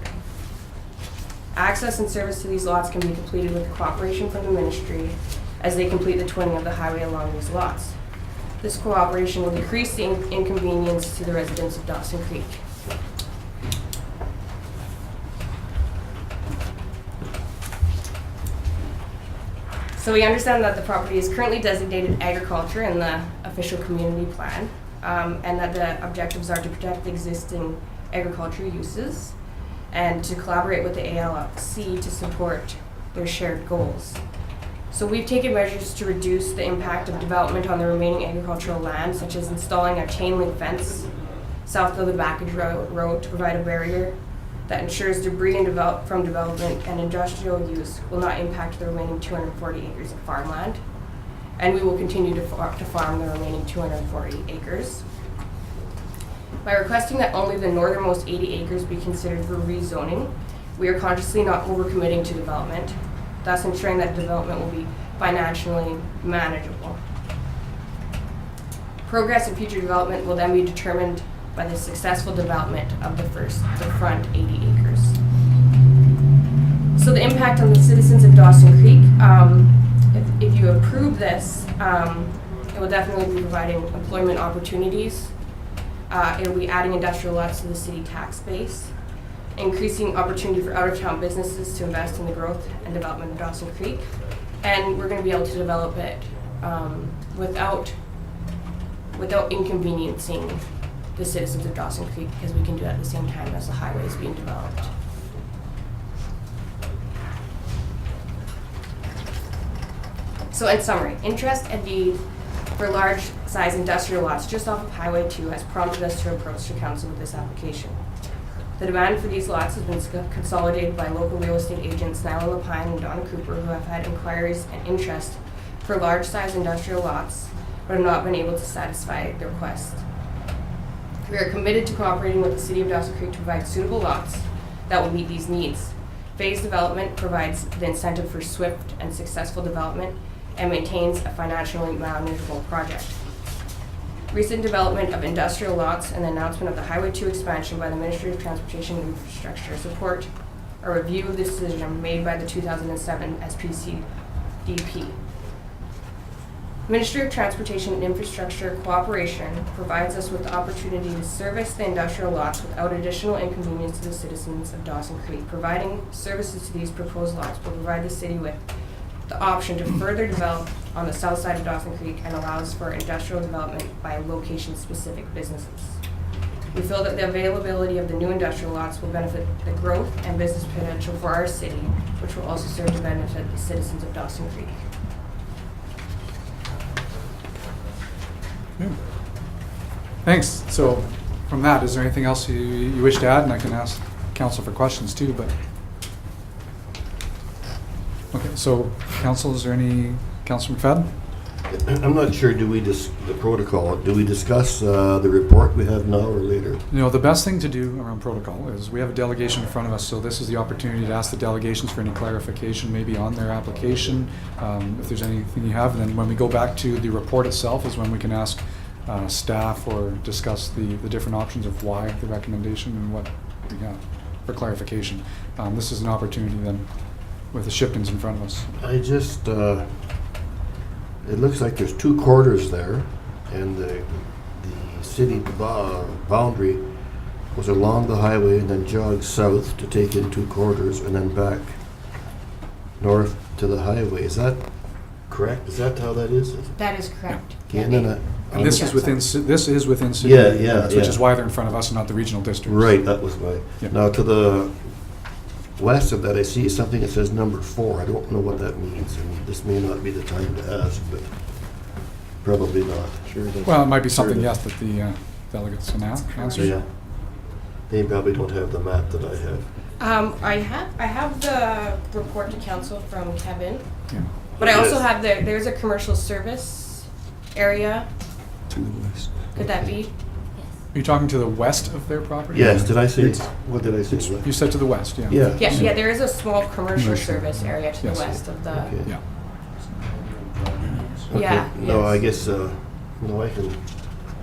Access and service to these lots can be completed with cooperation from the ministry as they complete the twinning of the highway along these lots. This cooperation will decrease the inconvenience to the residents of Dawson Creek. So we understand that the property is currently designated agriculture in the official community plan, and that the objectives are to protect the existing agriculture uses and to collaborate with the ALC to support their shared goals. So we've taken measures to reduce the impact of development on the remaining agricultural land, such as installing a chain link fence south of the backage road to provide a barrier that ensures debris from development and industrial use will not impact the remaining 240 acres of farmland. And we will continue to farm the remaining 240 acres. By requesting that only the northernmost 80 acres be considered for rezoning, we are consciously not overcommitting to development, thus ensuring that development will be financially manageable. Progress in future development will then be determined by the successful development of the front 80 acres. So the impact on the citizens of Dawson Creek, if you approve this, it will definitely be providing employment opportunities. It will be adding industrial lots to the city tax base, increasing opportunity for out-of-town businesses to invest in the growth and development of Dawson Creek, and we're going to be able to develop it without inconveniencing the citizens of Dawson Creek, because we can do it at the same time as the highway is being developed. So in summary, interest and need for large size industrial lots just off of Highway 2 has prompted us to approach the council with this application. The demand for these lots has been consolidated by local real estate agents Nyla Lapine and Donna Cooper, who have had inquiries and interest for large size industrial lots but have not been able to satisfy their request. We are committed to cooperating with the City of Dawson Creek to provide suitable lots that will meet these needs. Phased development provides the incentive for swift and successful development and maintains a financially manageable project. Recent development of industrial lots and the announcement of the Highway 2 expansion by the Ministry of Transportation and Infrastructure support a review of the decision made by the 2007 SPCDP. Ministry of Transportation and Infrastructure cooperation provides us with the opportunity to service the industrial lots without additional inconvenience to the citizens of Dawson Creek. Providing services to these proposed lots will provide the city with the option to further develop on the south side of Dawson Creek and allows for industrial development by location-specific businesses. We feel that the availability of the new industrial lots will benefit the growth and business potential for our city, which will also serve to benefit the citizens of Dawson Creek. Good. Thanks. So from that, is there anything else you wish to add? And I can ask council for questions too, but. Okay, so council, is there any, Councilor McFadden? I'm not sure, the protocol, do we discuss the report we have now or later? You know, the best thing to do around protocol is we have a delegation in front of us, so this is the opportunity to ask the delegations for any clarification maybe on their application. If there's anything you have, then when we go back to the report itself is when we can ask staff or discuss the different options of why the recommendation and what we have for clarification. This is an opportunity then with the Shiptons in front of us. I just, it looks like there's two quarters there, and the city boundary goes along the highway and then jogs south to take in two quarters and then back north to the highway. Is that correct? Is that how that is? That is correct. Okay, and then And this is within city Yeah, limits, which yeah. is why they're in front of us and not the regional districts. Right, that was why. Yeah. Now to the west of that, I see something that says number 4. I don't know what that means. I mean, this may not be the time to ask, but probably not. Sure it is. Well, it might be something, Sure. yes, that the delegates can answer. So, yeah. They probably don't have the map that I have. I have the report to council from Kevin, Yeah. but I also Yes. have there's a commercial service area. To the west. Could that be? Are you talking to the west of their property? Yes, did I say, It's- what did I say? You said to the west, yeah. Yeah. Yeah, there is a small commercial Commercial. service area to Yes. the west of the. Okay. Yeah. Okay. Yeah, No, I yes. guess,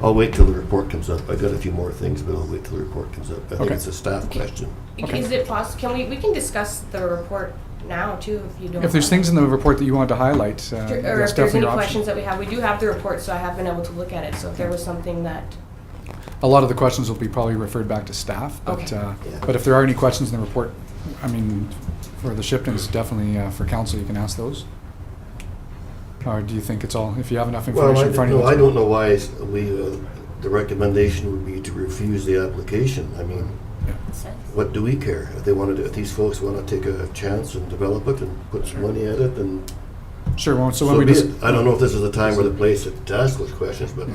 I'll wait till the report comes up. I've got a few more things, but I'll wait till the report comes up. I think Okay. it's a staff question. Okay. Is it possible? We can discuss the report now too if you don't. If there's mind. things in the report that you want to highlight, Or that's if there's definitely any an option. questions that we have, we do have the report, so I have been able to look at it. So if there was something that. A lot of the questions will be probably referred back to staff, but Okay. but if there are any questions in the report, I mean, for the Shiptons, definitely for council, you can ask those. Or do you think it's all, if you have enough Well, information in front of you? I don't know why the recommendation would be to refuse the application. I mean, what do we care? If these folks want to take a chance and develop it and put some money at it, then Sure, well, so when So we be just, it. I don't know if this is the time or the place to ask those questions, but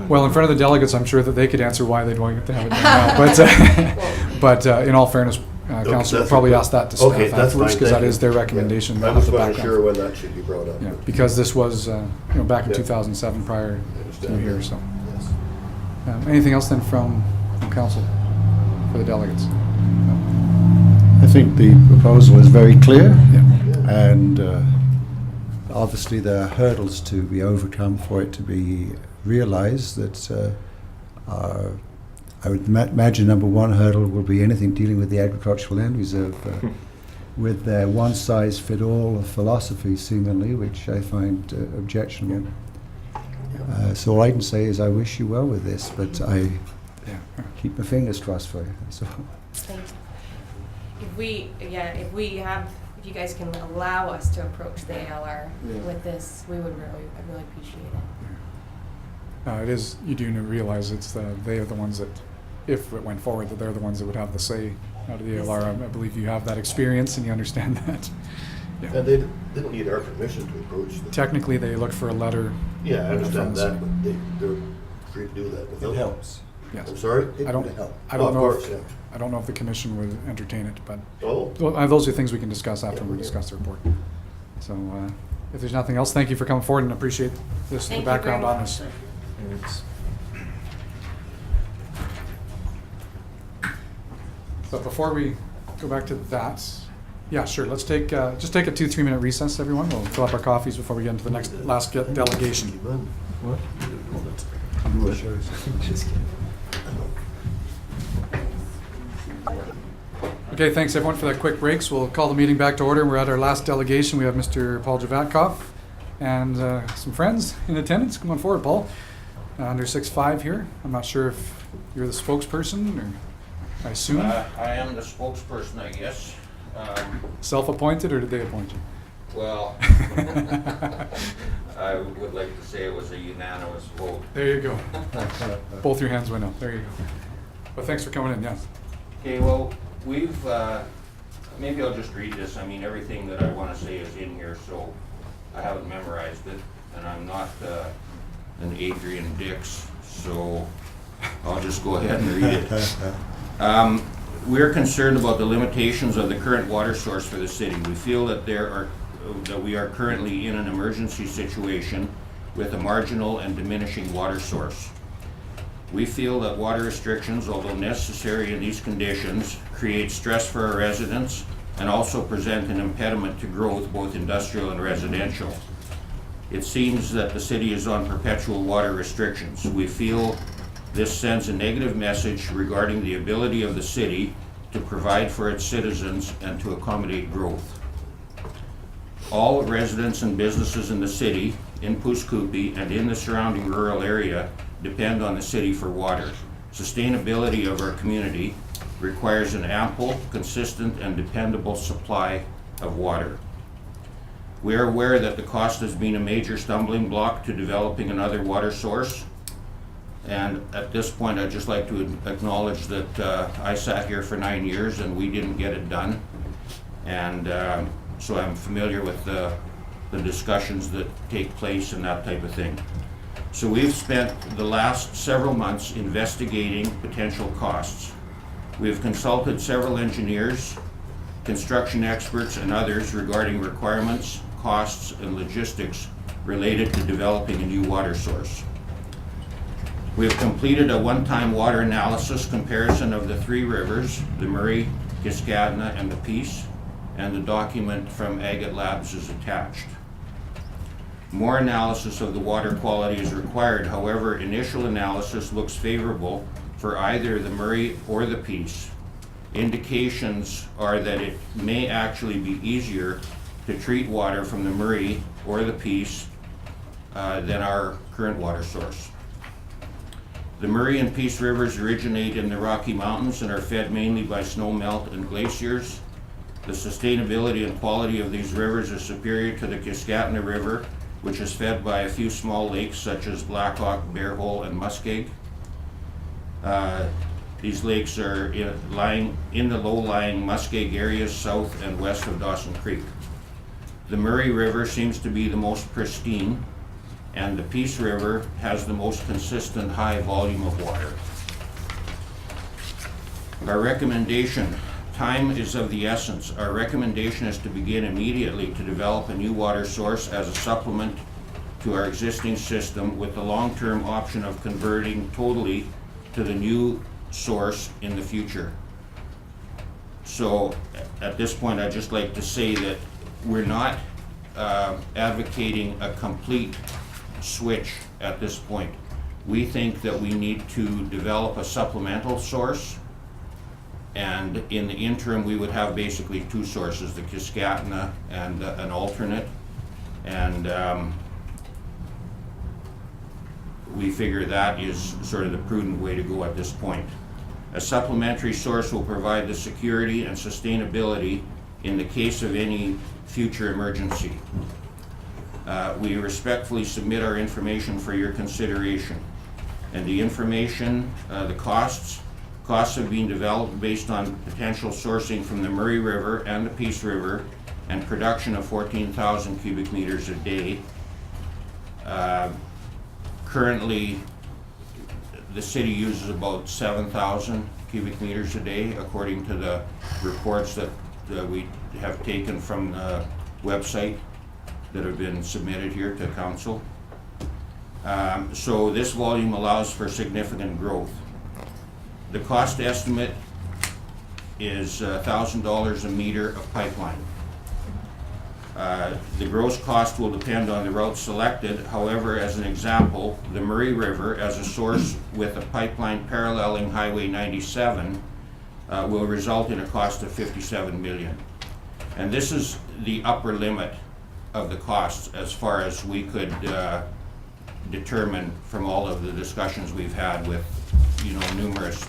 well, in front of the delegates, I'm sure that they could answer why they'd want to have it done now. But in all fairness, council will that's probably a- ask that to staff okay, that's afterwards, fine, because that thank is you. their Yeah. recommendation. I They'll was have the wasn't background. sure when that should be brought up. Yeah, because this was, back in Yeah. 2007 prior I to understand here, that. so. Yes. Anything else then from council for the delegates? I think the proposal is very clear, Yeah. and obviously there are hurdles to be overcome for it to be realized. That I would imagine number one hurdle will be anything dealing with the agricultural land reserve, with their one-size-fit-all philosophy, seemingly, which I find objectionable. So all I can say is I wish you well with this, but I keep my fingers crossed for you. So. Thank you. If you guys can allow us to approach the ALR with this, I'd really appreciate it. It is, you do realize they are the ones that, if it went forward, that they're the ones that would have the say out of the ALR. I believe you have that experience and you understand that. Yeah. And they didn't need our permission to approach them. Technically, they look for a letter. Yeah, I from understand the that, city. but they're free to do that without. It helps. Yes. I'm sorry? It I don't- would help. I don't Of know course, if- yeah. I don't know if the commission would entertain it, but Oh, those are things we can discuss after Yeah, we yeah. discuss the report. So if there's nothing else, thank you for coming forward and appreciate this, the Thank you background very on much. this. But before we go back to that, yeah, sure, let's take, just take a 2-3 minute recess, everyone. We'll fill up our coffees before we get into the last delegation. What? Okay, thanks everyone for that quick break. So we'll call the meeting back to order. We're at our last delegation. We have Mr. Paul Javatkov and some friends in attendance. Come on forward, Paul. Under 6'5" here. I'm not sure if you're the spokesperson, or I assume I am the spokesperson, I guess. self-appointed, or did they appoint you? Well, I would like to say it was a unanimous vote. There you go. Both your hands went up. There you go. But thanks for coming in. Yes. Okay, well, we've, maybe I'll just read this. I mean, everything that I want to say is in here, so I haven't memorized it, and I'm not an Adrian Dix, so I'll just go ahead and read it. We're concerned about the limitations of the current water source for the city. We feel that we are currently in an emergency situation with a marginal and diminishing water source. We feel that water restrictions, although necessary in these conditions, create stress for our residents and also present an impediment to growth, both industrial and residential. It seems that the city is on perpetual water restrictions. We feel this sends a negative message regarding the ability of the city to provide for its citizens and to accommodate growth. All residents and businesses in the city, in Puskupi and in the surrounding rural area, depend on the city for water. Sustainability of our community requires an ample, consistent, and dependable supply of water. We are aware that the cost has been a major stumbling block to developing another water source. And at this point, I'd just like to acknowledge that I sat here for 9 years and we didn't get it done. And so I'm familiar with the discussions that take place and that type of thing. So we've spent the last several months investigating potential costs. We have consulted several engineers, construction experts, and others regarding requirements, costs, and logistics related to developing a new water source. We have completed a one-time water analysis comparison of the three rivers, the Murray, Kiskadna, and the Peace, and the document from Agate Labs is attached. More analysis of the water quality is required. However, initial analysis looks favorable for either the Murray or the Peace. Indications are that it may actually be easier to treat water from the Murray or the Peace than our current water source. The Murray and Peace rivers originate in the Rocky Mountains and are fed mainly by snow melt and glaciers. The sustainability and quality of these rivers is superior to the Kiskatna River, which is fed by a few small lakes such as Blackhawk, Bearhole, and Muskeg. These lakes are lying in the low-lying Muskeg areas south and west of Dawson Creek. The Murray River seems to be the most pristine, and the Peace River has the most consistent high volume of water. Our recommendation, time is of the essence. Our recommendation is to begin immediately to develop a new water source as a supplement to our existing system, with the long-term option of converting totally to the new source in the future. So at this point, I'd just like to say that we're not advocating a complete switch at this point. We think that we need to develop a supplemental source, and in the interim we would have basically two sources, the Kiskatna and an alternate, and we figure that is sort of the prudent way to go at this point. A supplementary source will provide the security and sustainability in the case of any future emergency. We respectfully submit our information for your consideration. And the information, the costs have been developed based on potential sourcing from the Murray River and the Peace River, and production of 14,000 cubic meters a day. Currently, the city uses about 7,000 cubic meters a day, according to the reports that we have taken from the website that have been submitted here to council. So this volume allows for significant growth. The cost estimate is $1,000 a meter of pipeline. The gross cost will depend on the route selected. However, as an example, the Murray River as a source with a pipeline paralleling Highway 97 will result in a cost of $57 million. And this is the upper limit of the costs as far as we could determine from all of the discussions we've had with, numerous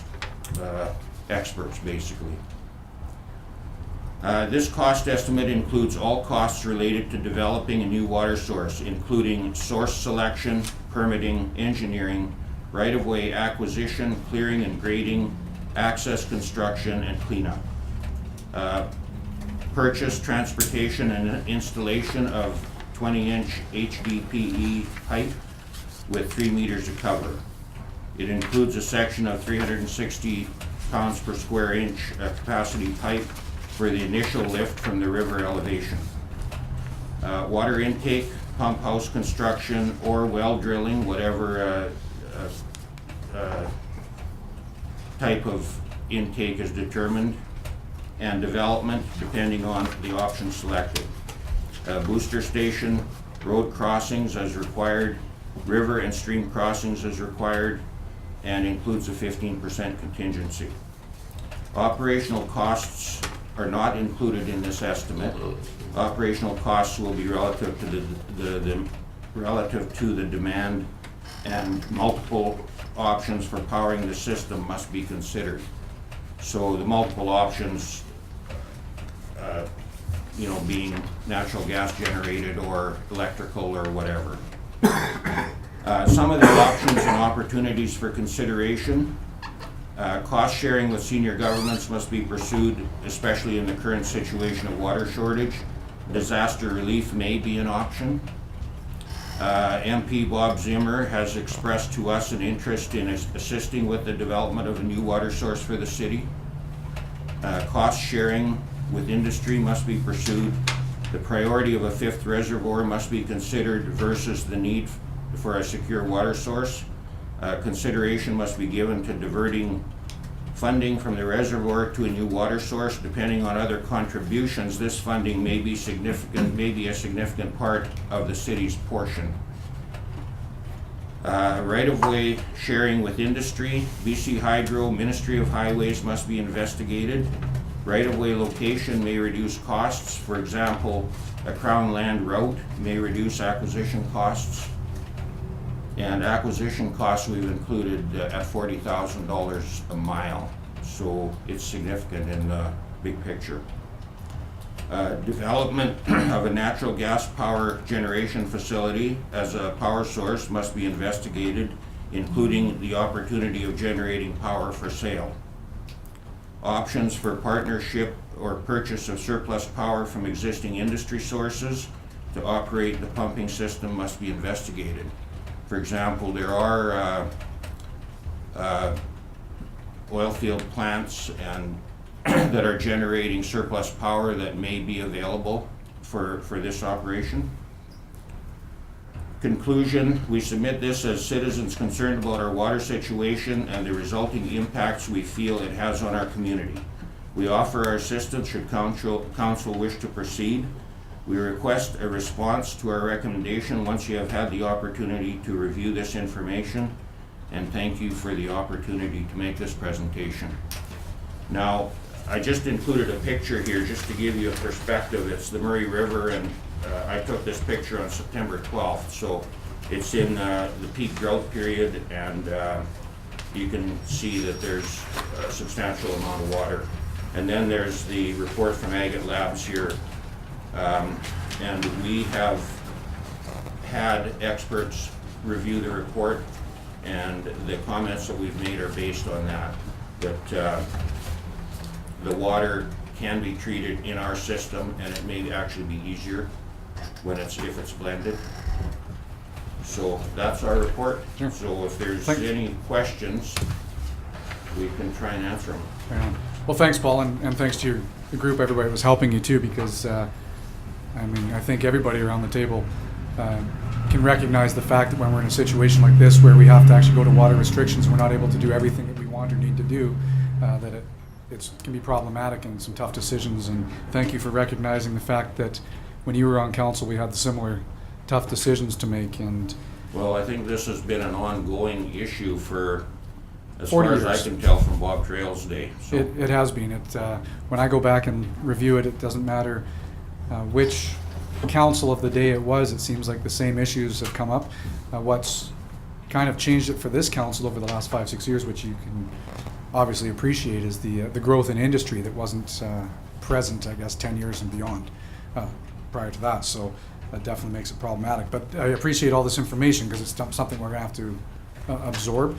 experts, basically. This cost estimate includes all costs related to developing a new water source, including source selection, permitting, engineering, right-of-way acquisition, clearing and grading, access construction, and cleanup. Purchase, transportation, and installation of 20-inch HDPE pipe with 3 meters of cover. It includes a section of 360 pounds per square inch capacity pipe for the initial lift from the river elevation. Water intake, pump house construction, or well drilling, whatever type of intake is determined, and development depending on the option selected. Booster station, road crossings as required, river and stream crossings as required, and includes a 15% contingency. Operational costs are not included in this estimate. Operational costs will be relative to the demand, and multiple options for powering the system must be considered. So the multiple options, being natural gas generated or electrical or whatever. Some of the options and opportunities for consideration. Cost sharing with senior governments must be pursued, especially in the current situation of water shortage. Disaster relief may be an option. MP Bob Zimmer has expressed to us an interest in assisting with the development of a new water source for the city. Cost sharing with industry must be pursued. The priority of a 5th reservoir must be considered versus the need for a secure water source. Consideration must be given to diverting funding from the reservoir to a new water source. Depending on other contributions, this funding may be a significant part of the city's portion. Right-of-way sharing with industry, BC Hydro, Ministry of Highways must be investigated. Right-of-way location may reduce costs. For example, a Crown land route may reduce acquisition costs. And acquisition costs we've included at $40,000 a mile. So it's significant in the big picture. Development of a natural gas power generation facility as a power source must be investigated, including the opportunity of generating power for sale. Options for partnership or purchase of surplus power from existing industry sources to operate the pumping system must be investigated. For example, there are oil field plants and that are generating surplus power that may be available for this operation. Conclusion, we submit this as citizens concerned about our water situation and the resulting impacts we feel it has on our community. We offer our assistance should council wish to proceed. We request a response to our recommendation once you have had the opportunity to review this information, and thank you for the opportunity to make this presentation. Now, I just included a picture here just to give you a perspective. It's the Murray River, and I took this picture on September 12th, so it's in the peak drought period, and you can see that there's a substantial amount of water. And then there's the report from Agate Labs here, and we have had experts review the report, and the comments that we've made are based on that the water can be treated in our system, and it may actually be easier if it's blended. So that's our report. Sure. So if there's Thanks. any questions, we can try and answer them. Yeah. Well, thanks, Paul, and thanks to the group, everybody that was helping you too, because I think everybody around the table can recognize the fact that when we're in a situation like this where we have to actually go to water restrictions, we're not able to do everything that we want or need to do, that it can be problematic and some tough decisions. And thank you for recognizing the fact that when you were on council, we had similar tough decisions to make. And Well, I think this has been an ongoing issue for, as 40 far as years. I can tell from Bob Trail's day. So it has been. When I go back and review it, it doesn't matter which council of the day it was. It seems like the same issues have come up. What's kind of changed it for this council over the last 5-6 years, which you can obviously appreciate, is the growth in industry that wasn't present, I guess, 10 years and beyond prior to that. So that definitely makes it problematic. But I appreciate all this information because it's something we're going to have to absorb.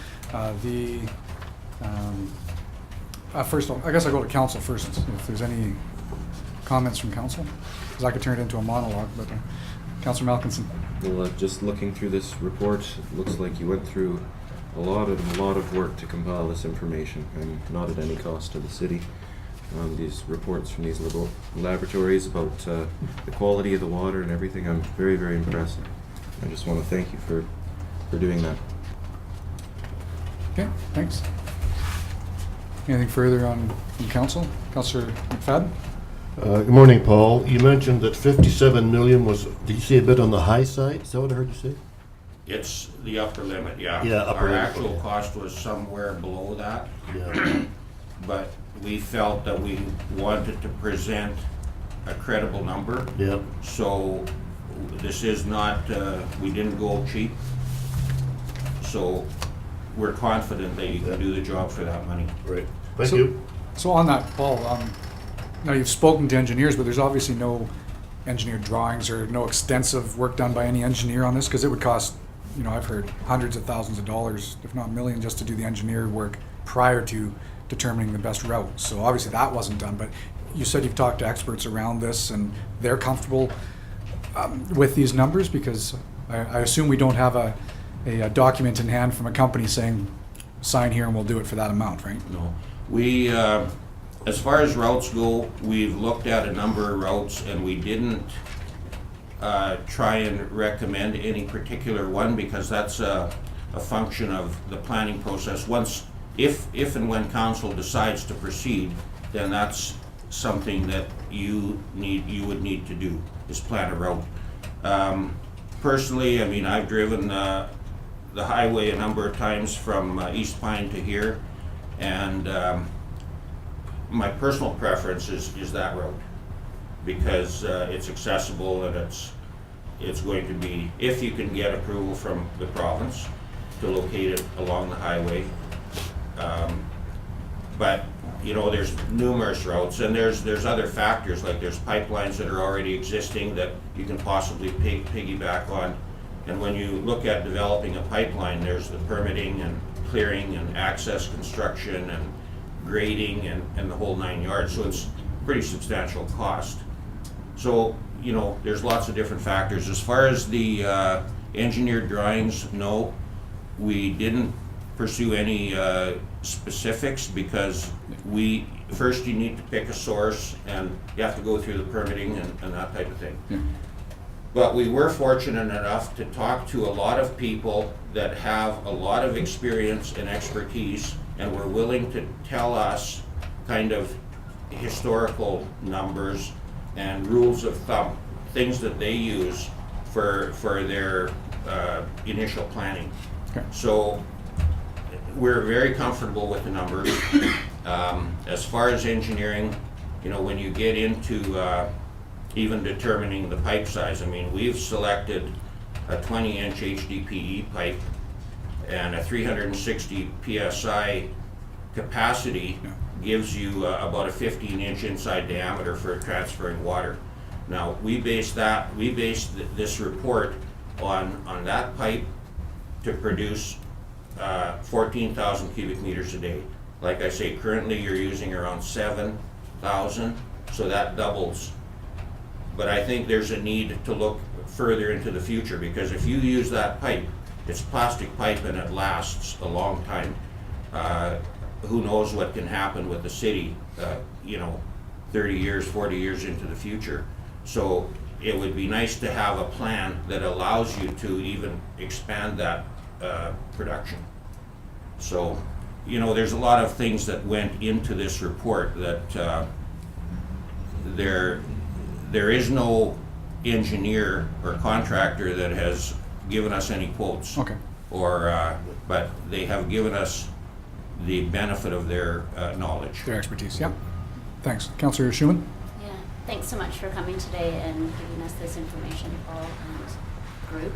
First, I guess I'll go to council first, if there's any comments from council, because I could turn it into a monologue. But Councillor Malkinson. Well, just looking through this report, it looks like you went through a lot of work to compile this information, and not at any cost to the city. These reports from these little laboratories about the quality of the water and everything, I'm very, very impressed. I just want to thank you for doing that. Okay, thanks. Anything further from council? Councillor McFadden? Good morning, Paul. You mentioned that 57 million was, did you say a bit on the high side? Is that what I heard you say? it's the upper limit, yeah. Yeah, upper Our limit, actual okay. cost was somewhere below that, Yeah. but we felt that we wanted to present a credible number. Yep. So this is not, we didn't go cheap. So we're confident that you can do the job for that money. Great. Thank you. So on that, Paul, now you've spoken to engineers, but there's obviously no engineered drawings or no extensive work done by any engineer on this, because it would cost, I've heard hundreds of thousands of dollars, if not millions, just to do the engineer work prior to determining the best route. So obviously that wasn't done, but you said you've talked to experts around this and they're comfortable with these numbers, because I assume we don't have a document in hand from a company saying, sign here and we'll do it for that amount, right? No. We, as far as routes go, we've looked at a number of routes and we didn't try and recommend any particular one, because that's a function of the planning process. Once, if and when council decides to proceed, then that's something that you would need to do, is plan a route. Personally, I've driven the highway a number of times from East Pine to here, and my personal preference is that route, because it's accessible and it's going to be, if you can get approval from the province to locate it along the highway. But there's numerous routes, and there's other factors, like there's pipelines that are already existing that you can possibly piggyback on. And when you look at developing a pipeline, there's the permitting and clearing and access construction and grading and the whole 9 yards, so it's pretty substantial cost. So, you know, there's lots of different factors. As far as the engineered drawings, no, we didn't pursue any specifics because first you need to pick a source and you have to go through the permitting and that type of thing. Yeah. But we were fortunate enough to talk to a lot of people that have a lot of experience and expertise and were willing to tell us kind of historical numbers and rules of thumb, things that they use for their initial planning. Okay. So we're very comfortable with the numbers. As far as engineering, you know, when you get into even determining the pipe size, I mean, we've selected a 20-inch HDPE pipe and a 360 PSI capacity gives you about a 15-inch inside diameter for transferring water. Now, we based this report on that pipe to produce 14,000 cubic meters a day. Like I say, currently you're using around 7,000, so that doubles. But I think there's a need to look further into the future, because if you use that pipe, it's plastic pipe and it lasts a long time. Who knows what can happen with the city, you know, 30 years, 40 years into the future. So it would be nice to have a plan that allows you to even expand that production. So, you know, there's a lot of things that went into this report that there is no engineer or contractor that has given us any quotes. Okay. Or, but they have given us the benefit of their knowledge. Their expertise, yeah. Thanks. Councillor Schumann? Yeah, thanks so much for coming today and giving us this information, Paul and group.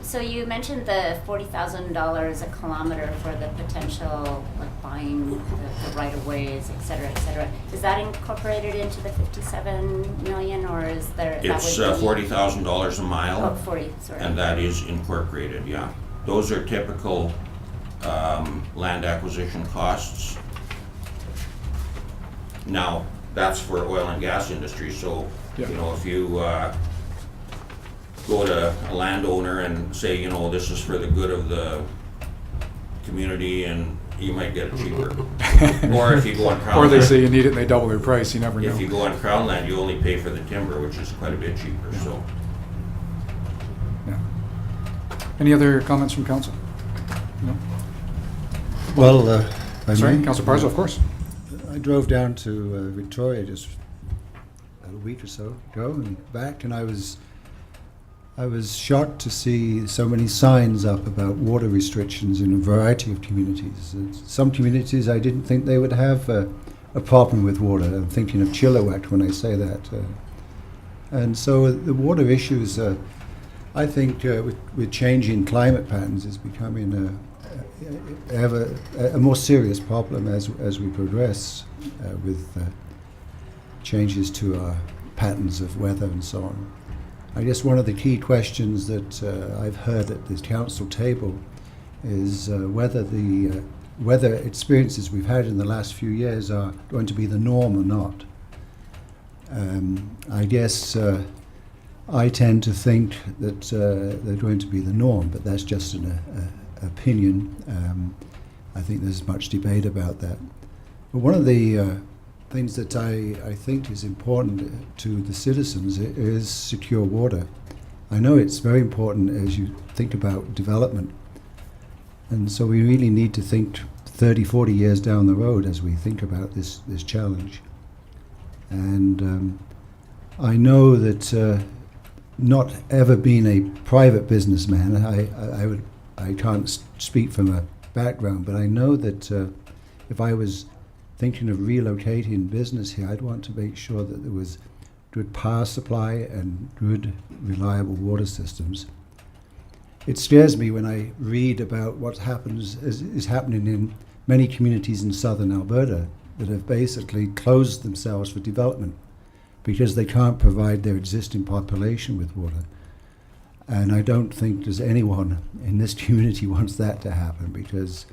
So you mentioned the $40,000 a kilometer for the potential, like buying the right-of-ways, et cetera, et cetera. Is that incorporated into the 57 million, or is there? It's $40,000 a mile. Oh, 40, sorry. And that is incorporated, yeah. Those are typical land acquisition costs. Now, that's for oil and gas industry, so, Yeah. you know, if you go to a landowner and say, you know, this is for the good of the community, and you might get it cheaper. Or if you go on Crown Or they land, say you need it and they double their price, you never know. if you go on Crown land, you only pay for the timber, which is quite a bit cheaper, so. Yeah. Any other comments from council? No? Well, I Sorry, may- Councillor Parzo, of course. I drove down to Victoria just about a week or so ago and back, and I was shocked to see so many signs up about water restrictions in a variety of communities. Some communities I didn't think they would have a problem with water. I'm thinking of Chilliwack when I say that. And so the water issues, I think, with changing climate patterns, is becoming a more serious problem as we progress with changes to our patterns of weather and so on. I guess one of the key questions that I've heard at the council table is whether the weather experiences we've had in the last few years are going to be the norm or not. I guess I tend to think that they're going to be the norm, but that's just an opinion. I think there's much debate about that. But one of the things that I think is important to the citizens is secure water. I know it's very important as you think about development. And so we really need to think 30, 40 years down the road as we think about this challenge. And I know that not ever being a private businessman, I can't speak from a background, but I know that if I was thinking of relocating business here, I'd want to make sure that there was good power supply and good, reliable water systems. It scares me when I read about what is happening in many communities in southern Alberta that have basically closed themselves for development because they can't provide their existing population with water. And I don't think there's anyone in this community wants that to happen, because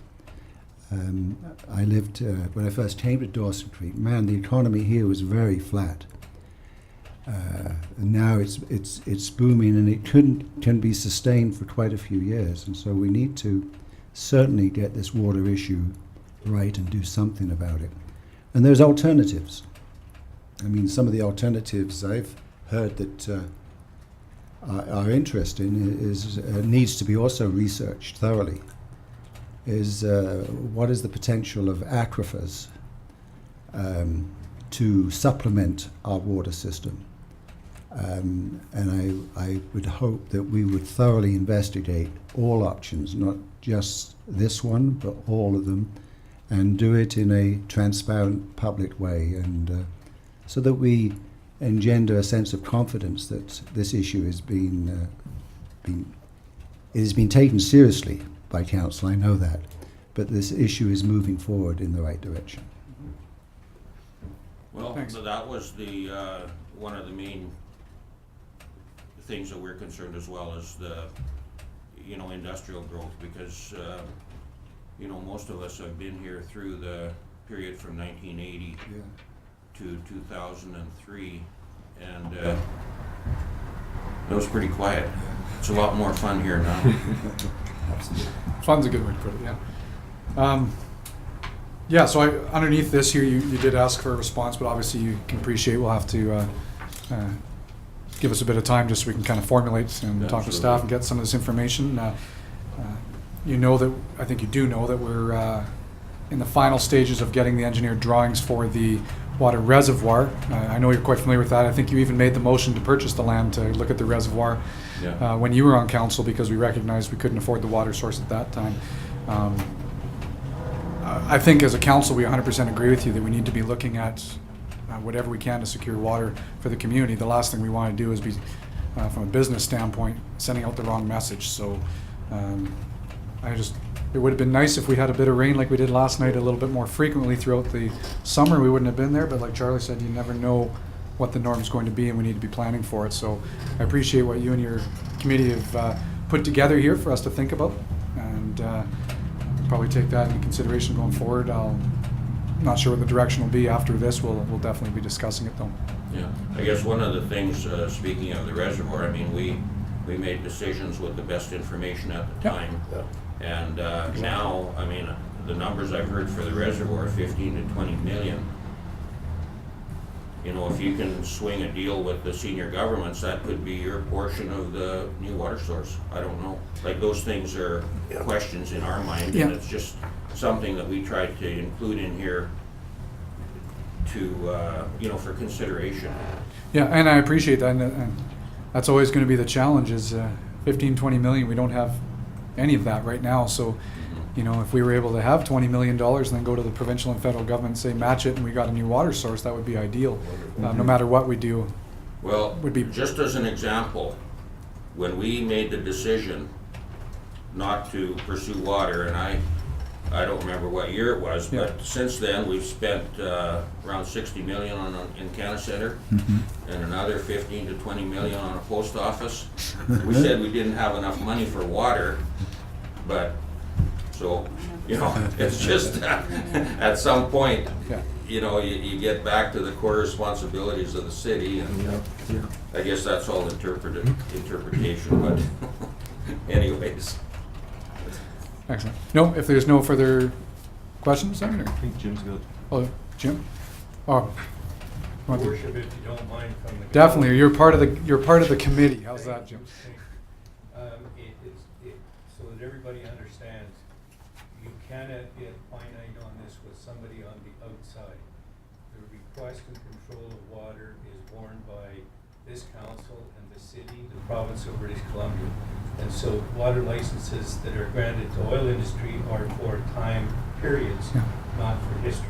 I lived, when I first came to Dawson Creek, man, the economy here was very flat. And now it's booming, and it can be sustained for quite a few years. And so we need to certainly get this water issue right and do something about it. And there's alternatives. I mean, some of the alternatives I've heard that are interesting is needs to be also researched thoroughly. Is what is the potential of aquifers to supplement our water system? And I would hope that we would thoroughly investigate all options, not just this one, but all of them, and do it in a transparent, public way, and so that we engender a sense of confidence that this issue is being taken seriously by council. I know that, but this issue is moving forward in the right direction. Well, Thanks. so that was the, one of the main things that we're concerned as well as the, industrial growth, because, most of us have been here through the period from 1980 to 2003, and it was pretty quiet. It's a lot more fun here now. Absolutely. Fun's a good way to put it, yeah. Yeah, so underneath this here, you did ask for a response, but obviously you can appreciate we'll have to give us a bit of time just so we can kind of formulate and talk with staff and get some of this information. I think you do know that we're in the final stages of getting the engineered drawings for the water reservoir. I know you're quite familiar with that. I think you even made the motion to purchase the land to look at the reservoir when you were on council, because we recognized we couldn't afford the water source at that time. I think as a council, we 100% agree with you that we need to be looking at whatever we can to secure water for the community. The last thing we want to do is be, from a business standpoint, sending out the wrong message. So it would have been nice if we had a bit of rain like we did last night a little bit more frequently throughout the summer. We wouldn't have been there, but like Charlie said, you never know what the norm is going to be, and we need to be planning for it. So I appreciate what you and your committee have put together here for us to think about, and probably take that into consideration going forward. I'm not sure what the direction will be after this. We'll definitely be discussing it though. Yeah, I guess one of the things, speaking of the reservoir, I mean, we made decisions with the best information at the time. And now, I mean, the numbers I've heard for the reservoir, 15 to 20 million. If you can swing a deal with the senior governments, that could be your portion of the new water source. I don't know. Like, those things are questions in our mind, and it's just something that we tried to include in here to, for consideration. Yeah, and I appreciate that, and that's always going to be the challenge is 15, 20 million. We don't have any of that right now, so if we were able to have $20 million and then go to the provincial and federal government and say match it and we got a new water source, that would be ideal. No matter what we do. Well, just as an example, when we made the decision not to pursue water, and I don't remember what year it was, but since then we've spent around 60 million in Canna Center, and another 15 to 20 million on a post office. We said we didn't have enough money for water, but so, it's just at some point, you get back to the core responsibilities of the city, and I guess that's all interpretation, but anyways. Excellent. No, if there's no further questions, then, or? I think Jim's good. Oh, Jim? Oh. Worship, if you don't mind, from the. Definitely, you're part of the committee. How's that, Jim? So that everybody understands, you cannot get finite on this with somebody on the outside. The request and control of water is borne by this council and the city, the province of British Columbia. And so water licenses that are granted to oil industry are for time periods, not for history.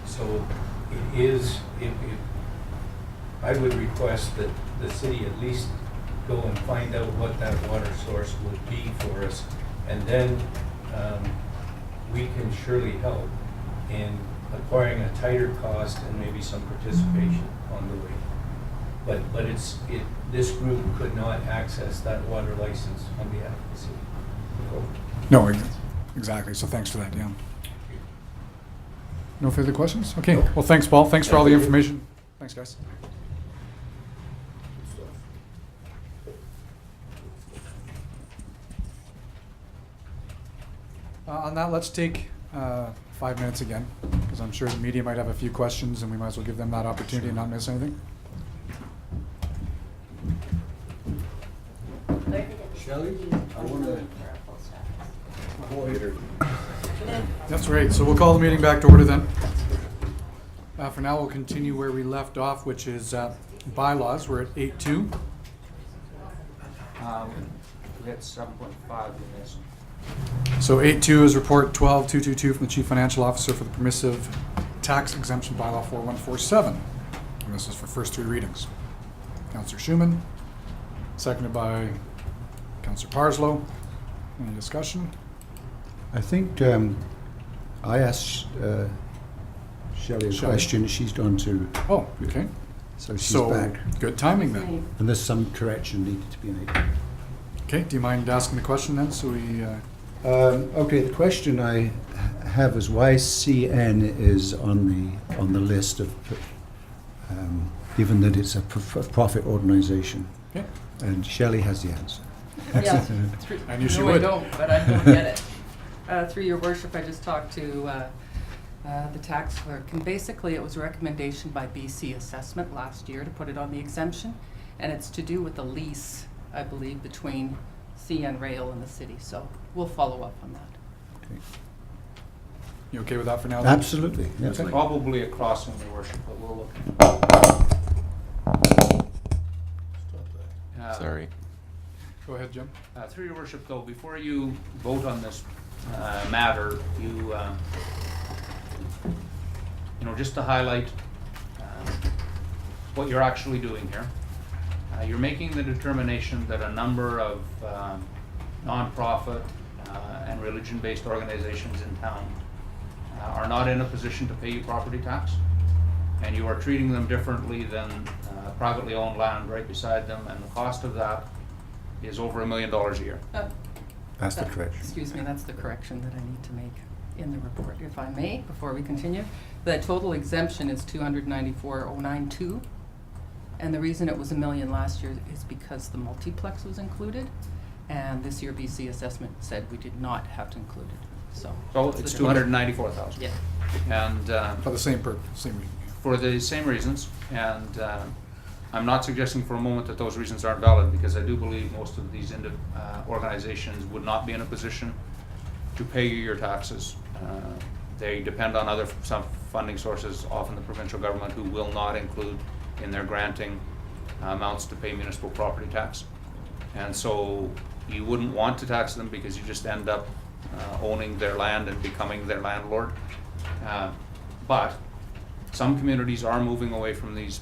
So it is, I would request that the city at least go and find out what that water source would be for us, and then we can surely help in acquiring a tighter cost and maybe some participation on the way. But this group could not access that water license on behalf of the city. No, exactly. So thanks for that, yeah. No further questions? Okay, well, thanks, Paul. Thanks for all the information. Thanks, guys. On that, let's take 5 minutes again, because I'm sure the media might have a few questions, and we might as well give them that opportunity and not miss anything. Shelley, I want to That's right. So we'll call the meeting back to order then. For now, we'll continue where we left off, which is bylaws. We're at 8.2. We had 7.5 in this. So 8.2 is report 12.222 from the Chief Financial Officer for the permissive tax exemption bylaw 4147. And this is for first 3 readings. Councillor Schumann, seconded by Councillor Parslow. Any discussion? I think I asked Shelley a question. She's gone to. Oh, okay. So she's back. Good timing then. And there's some correction needed to be made. Okay, do you mind asking the question then? So we. Okay, the question I have is why CN is on the list of, given that it's a profit organisation. Okay. And Shelley has the answer. Yeah. I knew she No, would. I don't, but I don't get it. Through your worship, I just talked to the tax clerk, and basically it was a recommendation by BC Assessment last year to put it on the exemption, and it's to do with the lease, I believe, between CN Rail and the city, so we'll follow up on that. Okay. You okay with that for now? Then? Absolutely. Yeah. Okay. Probably a crossing, your worship, but we'll look. Sorry. Go ahead, Jim. Through your worship, though, before you vote on this matter, you just to highlight what you're actually doing here. You're making the determination that a number of nonprofit and religion-based organizations in town are not in a position to pay you property tax, and you are treating them differently than privately owned land right beside them, and the cost of that is over $1 million a year. That's the correction. Excuse me, that's the correction that I need to make in the report, if I may, before we continue. The total exemption is $294,092, and the reason it was $1 million last year is because the multiplex was included, and this year BC Assessment said we did not have to include it. So it's $294,000. Yeah. And For the same purpose, same reason. for the same reasons, and I'm not suggesting for a moment that those reasons aren't valid, because I do believe most of these organizations would not be in a position to pay you your taxes. They depend on some funding sources, often the provincial government, who will not include in their granting amounts to pay municipal property tax. And so you wouldn't want to tax them because you just end up owning their land and becoming their landlord. But some communities are moving away from these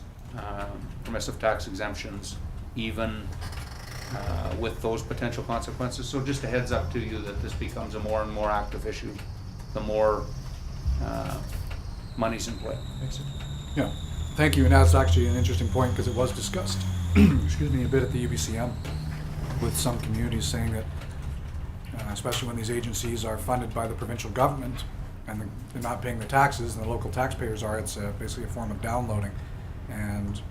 permissive tax exemptions, even with those potential consequences. So just a heads up to you that this becomes a more and more active issue, the more money's in play, basically. Yeah, thank you. And that's actually an interesting point because it was discussed, excuse me, a bit at the UBCM with some communities saying that, especially when these agencies are funded by the provincial government and they're not paying the taxes and the local taxpayers are, it's basically a form of downloading. And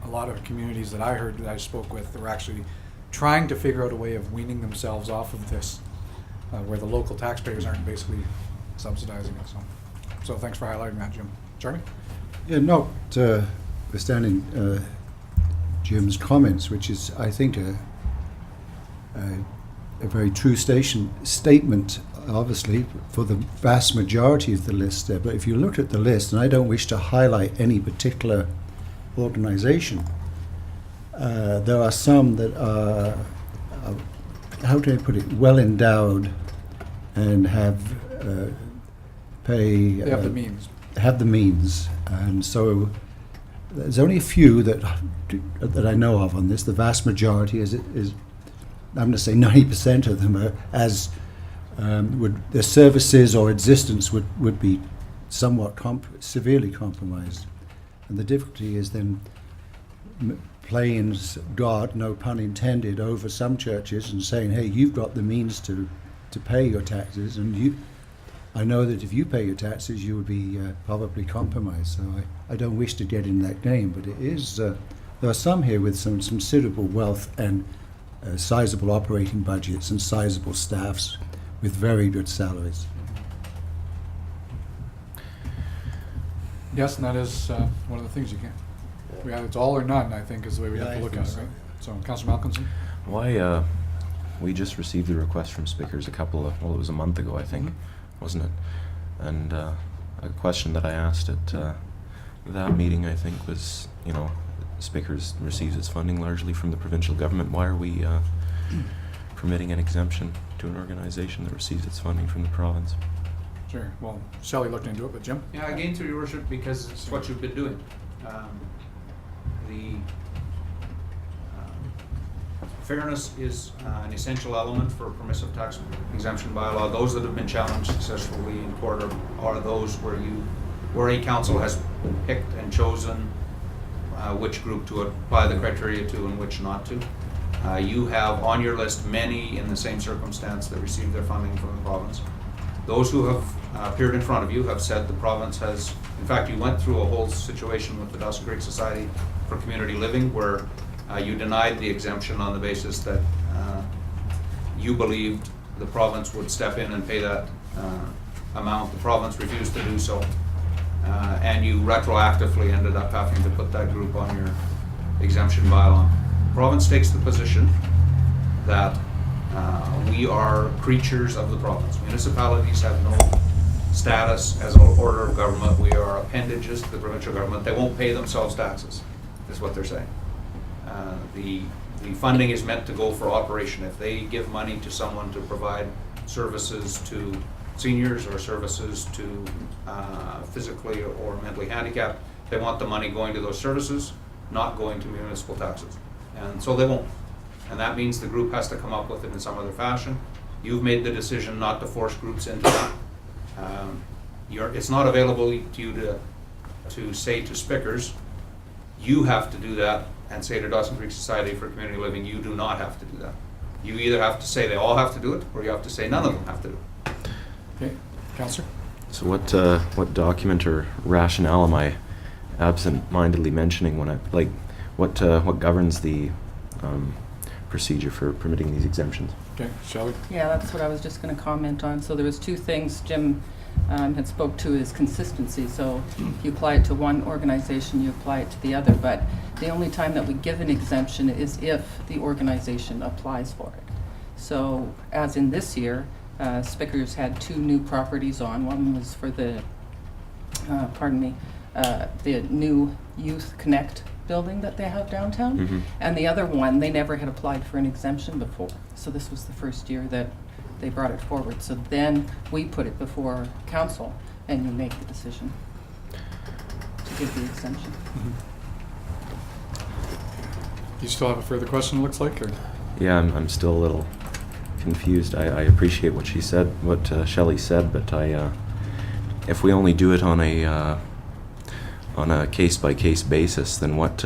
a lot of communities that I heard, that I spoke with, are actually trying to figure out a way of weaning themselves off of this, where the local taxpayers aren't basically subsidizing it. So thanks for highlighting that, Jim. Jeremy? Yeah, notwithstanding Jim's comments, which is, I think, a very true statement, obviously, for the vast majority of the list there. But if you look at the list, and I don't wish to highlight any particular organization, there are some that are, how do I put it, well endowed and have They have the means. Have the means, and so there's only a few that I know of on this. The vast majority is I'm going to say 90% of them are their services or existence would be somewhat severely compromised, and the difficulty is then playing God, no pun intended, over some churches and saying, hey, you've got the means to to pay your taxes, and I know that if you pay your taxes, you would be probably compromised. So I don't wish to get in that game, but it is. There are some here with some considerable wealth and sizable operating budgets and sizable staffs with very good salaries. Yes, and that is one of the things you can't. It's all or none, I think, is the way we have to look at it, right? So, Councillor Malcolmson? Why, we just received a request from Spickers it was a month ago, I think, wasn't it? And a question that I asked at that meeting, I think, was, Spickers receives its funding largely from the provincial government. Why are we permitting an exemption to an organization that receives its funding from the province? Sure. Well, Shelley looked into it, but Jim? Yeah, again, through your worship, because it's what you've been doing. Fairness is an essential element for permissive tax exemption bylaw. Those that have been challenged successfully in court are those where a council has picked and chosen which group to apply the criteria to and which not to. You have on your list many in the same circumstance that receive their funding from the province. Those who have appeared in front of you have said the province has, in fact, you went through a whole situation with the Dawson Creek Society for Community Living where you denied the exemption on the basis that you believed the province would step in and pay that amount. The province refused to do so. And you retroactively ended up having to put that group on your exemption bylaw. The province takes the position that we are creatures of the province. Municipalities have no status as an order of government. We are appendages to the provincial government. They won't pay themselves taxes, is what they're saying. The funding is meant to go for operation. If they give money to someone to provide services to seniors or services to physically or mentally handicapped, they want the money going to those services, not going to municipal taxes. And so they won't. And that means the group has to come up with it in some other fashion. You've made the decision not to force groups into that. It's not available to you to say to Spickers, you have to do that, and say to Dawson Creek Society for Community Living, you do not have to do that. You either have to say they all have to do it, or you have to say none of them have to do it. Okay, Councillor? So what document or rationale am I absent-mindedly mentioning when what governs the procedure for permitting these exemptions? Okay, Shelley? Yeah, that's what I was just going to comment on. So there was two things Jim had spoke to is consistency. So if you apply it to one organization, you apply it to the other. But the only time that we give an exemption is if the organization applies for it. So as in this year, Spickers had 2 new properties on. One was for the new Youth Connect building that they have downtown. And the other one, they never had applied for an exemption before. So this was the first year that they brought it forward. So then we put it before council and you make the decision to give the exemption. You still have a further question, it looks like? Or? Yeah, I'm still a little confused. I appreciate what she said, what Shelley said, but if we only do it on a case-by-case basis, then what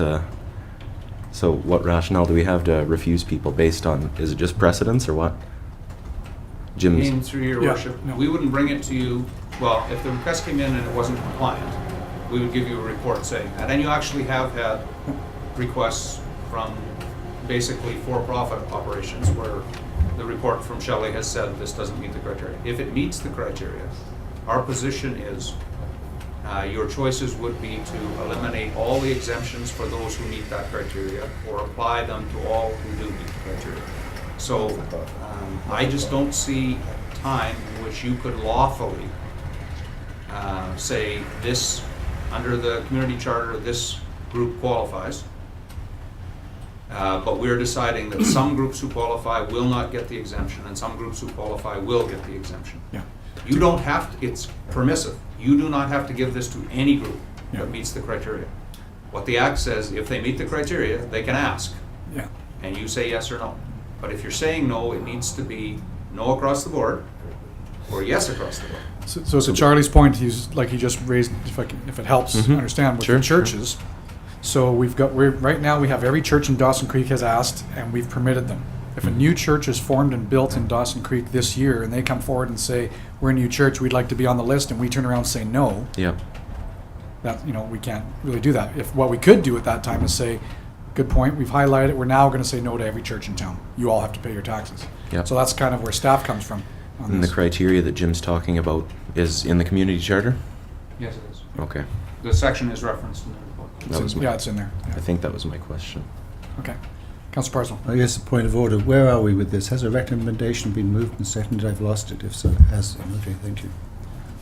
rationale do we have to refuse people based on? Is it just precedence or what? Jim's. Came through your worship. No. We wouldn't bring it to you. Well, if the request came in and it wasn't compliant, we would give you a report saying that. And you actually have had requests from basically for-profit operations where the report from Shelley has said this doesn't meet the criteria. If it meets the criteria, our position is your choices would be to eliminate all the exemptions for those who meet that criteria or apply them to all who do meet the criteria. So I just don't see a time in which you could lawfully say this, under the community charter, this group qualifies, but we're deciding that some groups who qualify will not get the exemption and some groups who qualify will get the exemption. Yeah. You don't have to, it's permissive. You do not have to give this to any group that meets the criteria. What the Act says, if they meet the criteria, they can ask. Yeah. And you say yes or no. But if you're saying no, it needs to be no across the board or yes across the board. So to Charlie's point, he just raised, if it helps understand, with the churches. So right now we have every church in Dawson Creek has asked, and we've permitted them. If a new church is formed and built in Dawson Creek this year, and they come forward and say, we're a new church, we'd like to be on the list, and we turn around and say no, Yep. that, we can't really do that. If what we could do at that time is say, good point, we've highlighted it, we're now going to say no to every church in town. You all have to pay your taxes. Yep. So that's kind of where staff comes from on And the this. criteria that Jim's talking about is in the community charter? Yes, it is. Okay. The section is referenced in the report. That was my, Yeah, it's in there. I think that was my question. Okay. Councillor Parsons. I guess a point of order. Where are we with this? Has a recommendation been moved and seconded? I've lost it. If so, it has. Okay, thank you.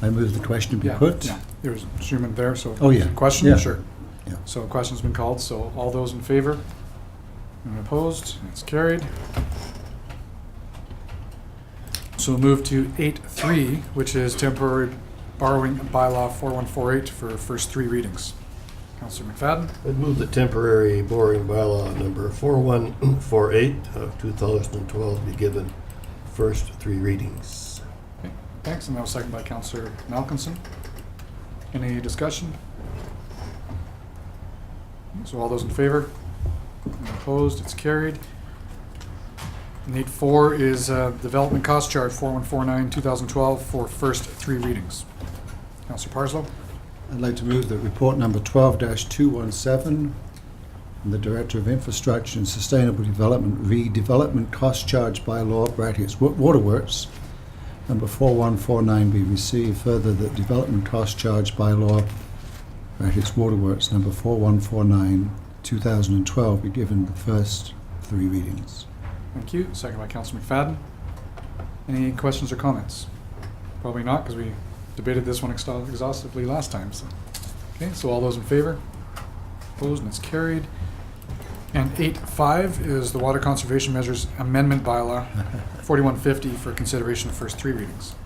I move the question be put. Yeah, there was Schumann there, so. Oh, yeah. Question? Yeah. Sure. Yeah. So a question's been called, so all those in favor? And opposed? It's carried. So we'll move to 8.3, which is temporary borrowing bylaw 4148 for first 3 readings. Councillor McFadden? I'd move the temporary borrowing bylaw number 4148 of 2012 be given first 3 readings. Okay, thanks, and that was seconded by Councillor Malcolmson. Any discussion? So all those in favor? And opposed? It's carried. And 8.4 is development cost charge 4149 2012 for first 3 readings. Councillor Parslow? I'd like to move that report number 12-217 from the Director of Infrastructure and Sustainable Development, Development Cost Charge Bylaw, brackets, Waterworks, number 4149 be received. Further, that Development Cost Charge Bylaw, brackets, Waterworks, number 4149, 2012 be given the first 3 readings. Thank you. Second by Councillor McFadden. Any questions or comments? Probably not, because we debated this one exhaustively last time. So, okay, so all those in favor? Opposed, and it's carried. And 8.5 is the Water Conservation Measures Amendment Bylaw 4150 for consideration of first 3 readings.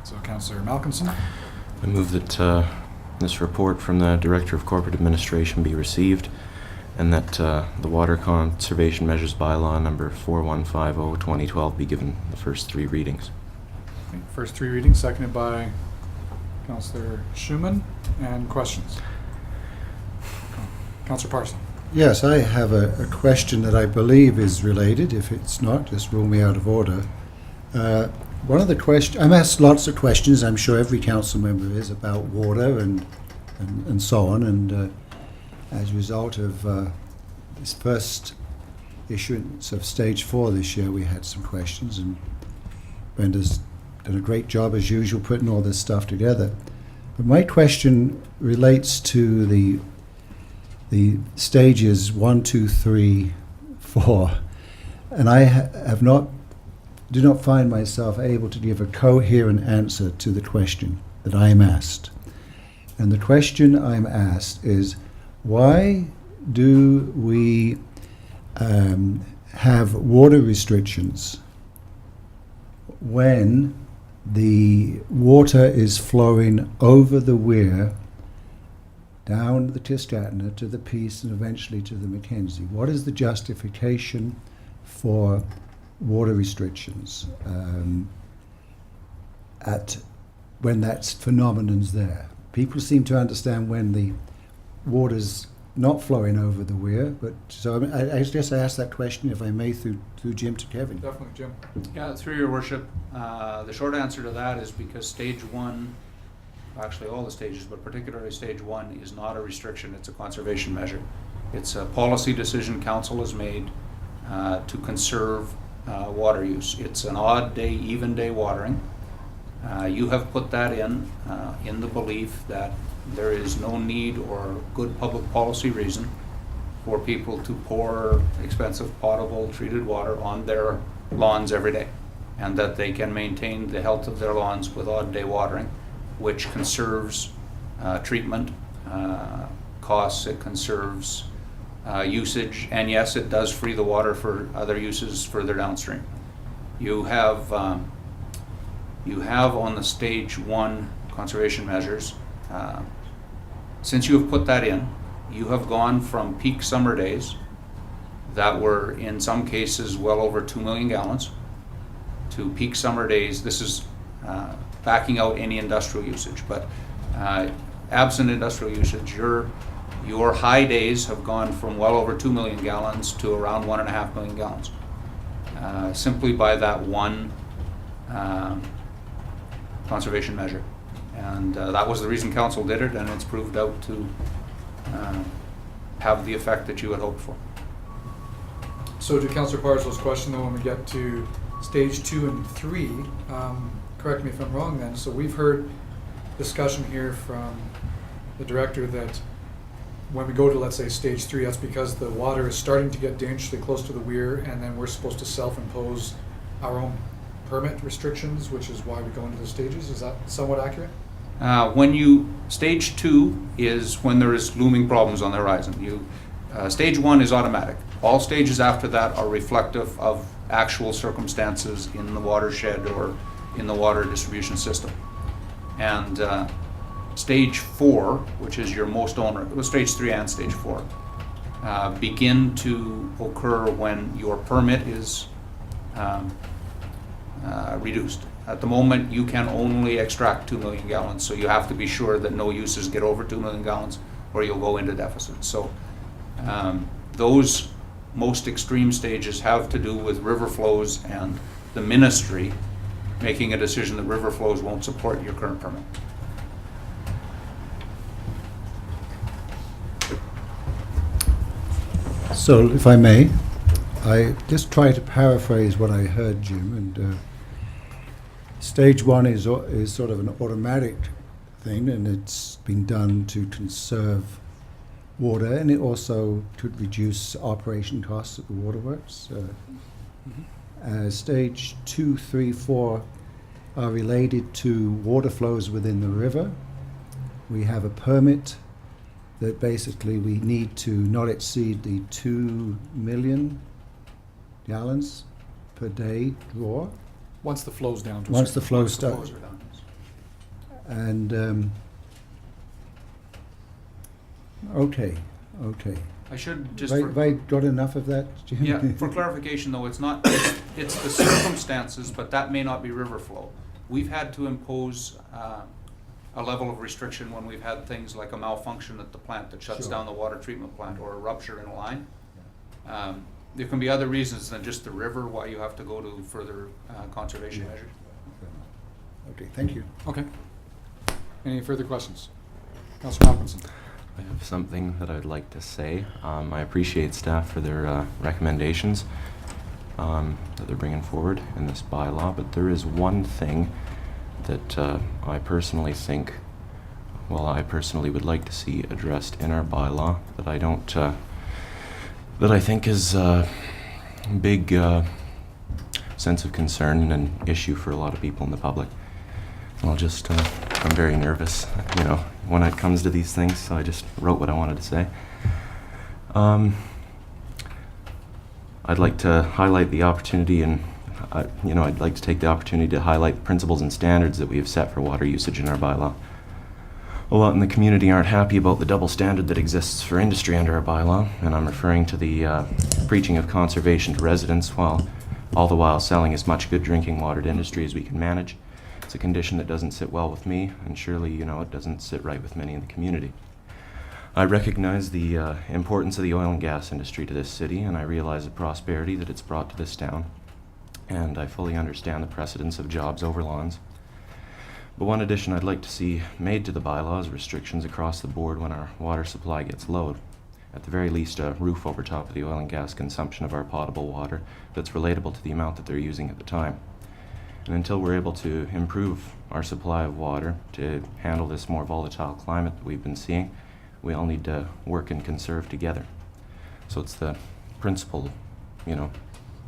So, Councillor Malcolmson. I move that this report from the Director of Corporate Administration be received, and that the Water Conservation Measures Bylaw number 4150/2012 be given the first 3 readings. Okay, first 3 readings, seconded by Councillor Schumann. And questions? Councillor Parson. Yes, I have a question that I believe is related. If it's not, just rule me out of order. One of the questions, I'm asked lots of questions, I'm sure every council member is, about water and so on, and as a result of this first issuance of stage 4 this year, we had some questions, and Brenda's done a great job as usual putting all this stuff together. But my question relates to the stages 1, 2, 3, 4, and I do not find myself able to give a coherent answer to the question that I am asked. And the question I'm asked is, why do we have water restrictions when the water is flowing over the weir down the Tiskatna to the Peace and eventually to the Mackenzie? What is the justification for water restrictions when that phenomenon's there? People seem to understand when the water's not flowing over the weir, but so I guess I asked that question, if I may, through Jim to Kevin. Definitely, Jim. Yeah, through your worship, the short answer to that is because stage 1, actually all the stages, but particularly stage 1 is not a restriction, it's a conservation measure. It's a policy decision council has made to conserve water use. It's an odd day, even day watering. You have put that in the belief that there is no need or good public policy reason for people to pour expensive potable treated water on their lawns every day, and that they can maintain the health of their lawns with odd day watering, which conserves treatment costs, it conserves usage, and yes, it does free the water for other uses further downstream. You have on the stage 1 conservation measures, since you have put that in, you have gone from peak summer days that were in some cases well over 2 million gallons to peak summer days. This is backing out any industrial usage, but absent industrial usage, your high days have gone from well over 2 million gallons to around 1.5 million gallons. Simply by that one conservation measure. And that was the reason council did it, and it's proved out to have the effect that you had hoped for. So to Councillor Parslow's question, though, when we get to stage 2 and 3, correct me if I'm wrong then, so we've heard discussion here from the director that when we go to, let's say, stage 3, that's because the water is starting to get dangerously close to the weir, and then we're supposed to self-impose our own permit restrictions, which is why we go into the stages. Is that somewhat accurate? Stage 2 is when there is looming problems on the horizon. Stage 1 is automatic. All stages after that are reflective of actual circumstances in the watershed or in the water distribution system. And stage 4, which is your most stage 3 and stage 4, begin to occur when your permit is reduced. At the moment, you can only extract 2 million gallons, so you have to be sure that no uses get over 2 million gallons or you'll go into deficit. So those most extreme stages have to do with river flows and the ministry making a decision that river flows won't support your current permit. So, if I may, I just try to paraphrase what I heard, Jim, and stage 1 is sort of an automatic thing, and it's been done to conserve water, and it also could reduce operation costs at the waterworks. Stage 2, 3, 4 are related to water flows within the river. We have a permit that basically we need to not exceed the 2 million gallons per day draw. Once the flow's down to Once the flows Flows start. are down. And okay. I should just Have I got enough of that, Jim? Yeah, for clarification though, it's not, it's the circumstances, but that may not be river flow. We've had to impose a level of restriction when we've had things like a malfunction at the plant that shuts Sure. down the water treatment plant or a rupture in a line. There can be other reasons than just the river why you have to go to further conservation Yeah. measures. Okay, thank you. Okay. Any further questions? Councillor Hopkinson. I have something that I'd like to say. I appreciate staff for their recommendations that they're bringing forward in this bylaw, but there is one thing that I personally think, well, I personally would like to see addressed in our bylaw that I don't, that I think is a big sense of concern and an issue for a lot of people in the public. I'll just, I'm very nervous, you know, when it comes to these things, so I just wrote what I wanted to say. I'd like to highlight the opportunity and, you know, I'd like to take the opportunity to highlight the principles and standards that we have set for water usage in our bylaw. A lot in the community aren't happy about the double standard that exists for industry under our bylaw, and I'm referring to the preaching of conservation to residents while all the while selling as much good drinking water to industry as we can manage. It's a condition that doesn't sit well with me, and surely, you know, it doesn't sit right with many in the community. I recognize the importance of the oil and gas industry to this city, and I realize the prosperity that it's brought to this town. And I fully understand the precedence of jobs over lawns. But one addition I'd like to see made to the bylaws, restrictions across the board when our water supply gets low. At the very least, a roof over top of the oil and gas consumption of our potable water that's relatable to the amount that they're using at the time. And until we're able to improve our supply of water to handle this more volatile climate that we've been seeing, we all need to work and conserve together. So it's the principle, you know,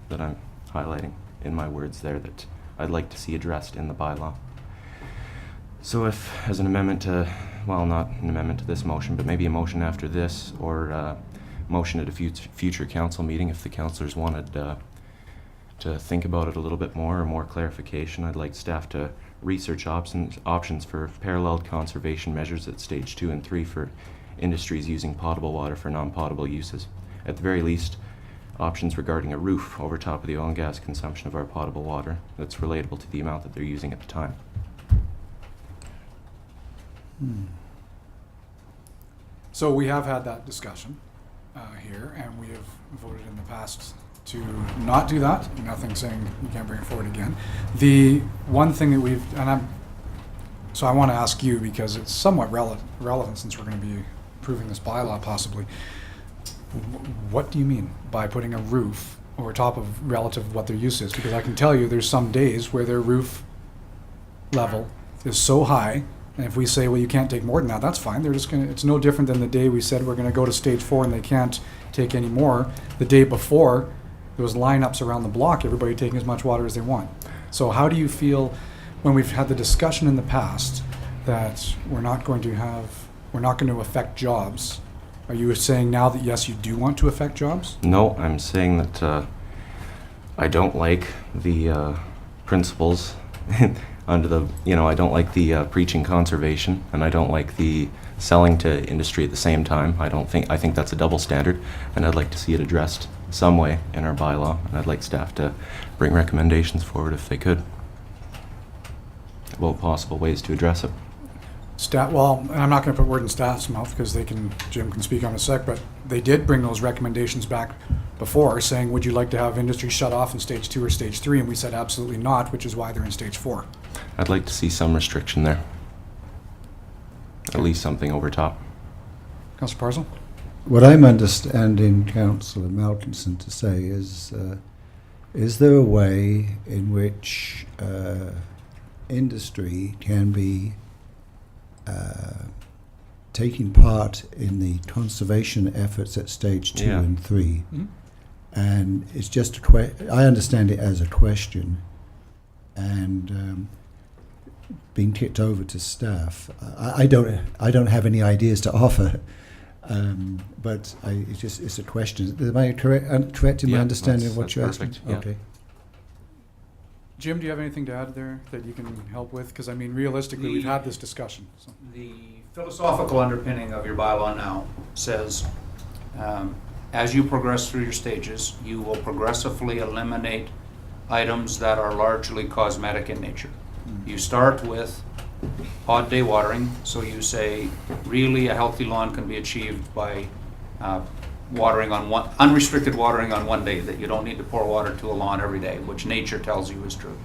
that I'm highlighting in my words there that I'd like to see addressed in the bylaw. So if, as an amendment to, well, not an amendment to this motion, but maybe a motion after this, or a motion at a future council meeting, if the councillors wanted to think about it a little bit more or more clarification, I'd like staff to research options for paralleled conservation measures at stage 2 and 3 for industries using potable water for non-potable uses. At the very least, options regarding a roof over top of the oil and gas consumption of our potable water that's relatable to the amount that they're using at the time. So we have had that discussion here, and we have voted in the past to not do that. Nothing saying you can't bring it forward again. The one thing that so I want to ask you, because it's somewhat relevant since we're going to be approving this bylaw possibly. What do you mean by putting a roof over top of relative what their use is? Because I can tell you there's some days where their roof level is so high, and if we say, well, you can't take more than that, that's fine. They're just going to, it's no different than the day we said we're going to go to stage 4 and they can't take any more. The day before, there was lineups around the block, everybody taking as much water as they want. So how do you feel when we've had the discussion in the past that we're not going to affect jobs? Are you saying now that yes, you do want to affect jobs? No, I'm saying that I don't like the principles under the, I don't like the preaching conservation, and I don't like the selling to industry at the same time. I think that's a double standard, and I'd like to see it addressed some way in our bylaw, and I'd like staff to bring recommendations forward if they could about possible ways to address it. Well, and I'm not going to put word in staff's mouth because Jim can speak on a sec, but they did bring those recommendations back before saying, would you like to have industry shut off in stage 2 or stage 3? And we said absolutely not, which is why they're in stage 4. I'd like to see some restriction there. At least something over top. Councillor Parcel? What I'm understanding Councillor Malkinson to say is there a way in which industry can be taking part in the conservation efforts at stage 2 and 3? Mm-hmm. And it's just I understand it as a question, and being kicked over to staff. I don't have any ideas to offer, but it's a question. Am I correct in my understanding of what you're asking? Yeah. Okay. Jim, do you have anything to add there that you can help with? Because I mean, realistically, we've had this discussion. So. The philosophical underpinning of your bylaw now says, as you progress through your stages, you will progressively eliminate items that are largely cosmetic in nature. You start with odd day watering, so you say really a healthy lawn can be achieved by watering on unrestricted watering on one day, that you don't need to pour water to a lawn every day, which nature tells you is true.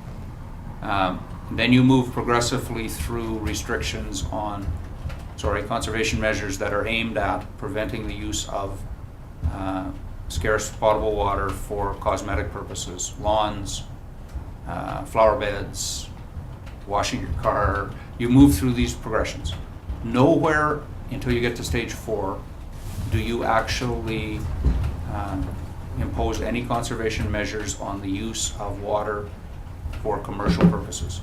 Then you move progressively through restrictions on, conservation measures that are aimed at preventing the use of scarce potable water for cosmetic purposes, lawns, flower beds, washing your car. You move through these progressions. Nowhere until you get to stage 4 do you actually impose any conservation measures on the use of water for commercial purposes.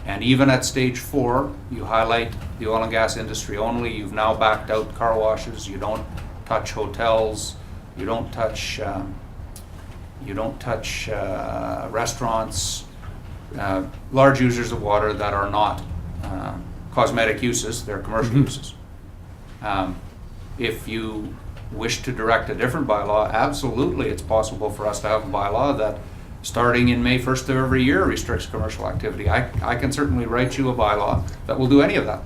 And even at stage 4, you highlight the oil and gas industry only. You've now backed out car washes. You don't touch hotels. You don't touch restaurants. Large users of water that are not cosmetic uses, they're commercial uses. If you wish to direct a different bylaw, absolutely it's possible for us to have a bylaw that starting in May 1st of every year restricts commercial activity. I can certainly write you a bylaw that will do any of that,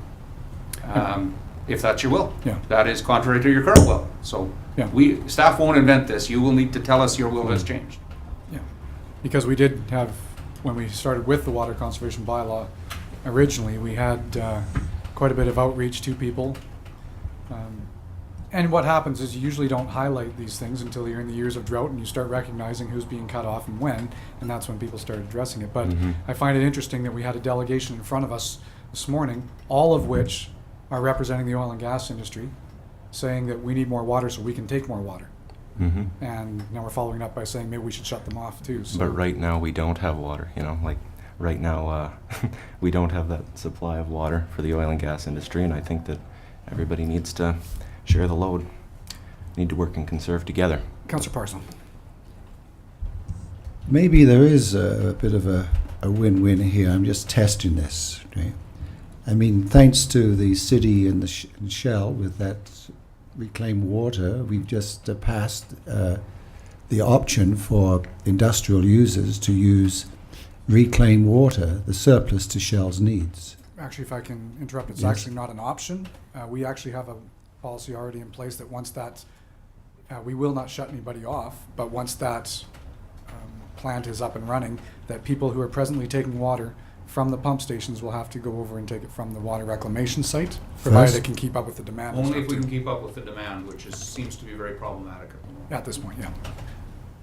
if that's your will. Yeah. That is contrary to your current will. So staff won't invent this. You will need to tell us your will has changed. Yeah, because we did have, when we started with the water conservation bylaw originally, we had quite a bit of outreach to people. And what happens is you usually don't highlight these things until you're in the years of drought and you start recognizing who's being cut off and when, and that's when people start addressing it. But I find it interesting that we had a delegation in front of us this morning, all of which are representing the oil and gas industry, saying that we need more water so we can take more water. And now we're following up by saying maybe we should shut them off too. So. But right now we don't have water, right now we don't have that supply of water for the oil and gas industry, and I think that everybody needs to share the load, need to work and conserve together. Councillor Parson. Maybe there is a bit of a win-win here. I'm just testing this. Okay? I mean, thanks to the city and the and Shell with that reclaimed water, we've just passed the option for industrial users to use reclaimed water, the surplus to Shell's needs. Actually, if I can interrupt, it's Yes. actually not an option. We actually have policy already in place that once that, we will not shut anybody off, but once that plant is up and running, that people who are presently taking water from the pump stations will have to go over and take it from the water reclamation site, provided it can keep up with the demand. and Only stuff if we too. can keep up with the demand, which seems to be very problematic at the moment. At this point, yeah.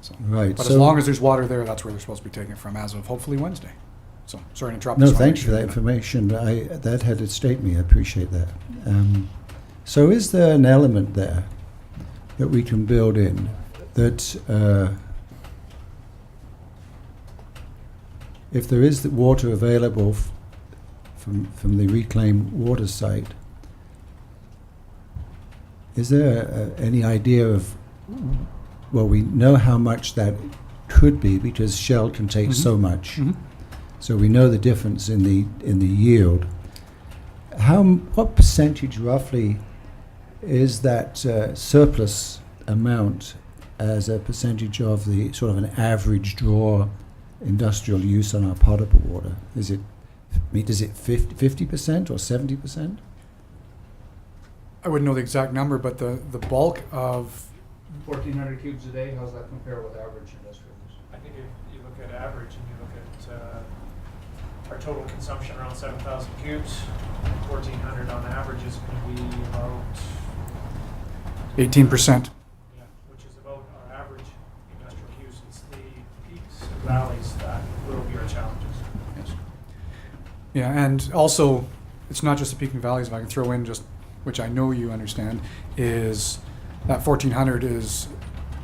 So, Right, but so- as long as there's water there, that's where they're supposed to be taking it from as of hopefully Wednesday. So, sorry to interrupt. No, just wanna thanks make for sure that information. That had escaped me. I appreciate that. So is there an element there that we can build in that if there is the water available from the reclaimed water site, is there any idea of, well, we know how much that could be because Shell can take so much. Mhm. So we know the difference in the yield. What percentage roughly is that surplus amount as a percentage of the sort of an average draw industrial use on our potable water? Is it 50% or 70%? I wouldn't know the exact number, but the bulk of 1,400 cubes a day, how's that compare with average industrial use? I think if you look at average and you look at our total consumption around 7,000 cubes, 1,400 on average is going to be about, 18%. yeah, which is about our average industrial use. It's the peaks and valleys that will be our challenges. Yes. Yeah, and also, it's not just the peak and valleys, if I can throw in just, which I know you understand, is that 1,400 is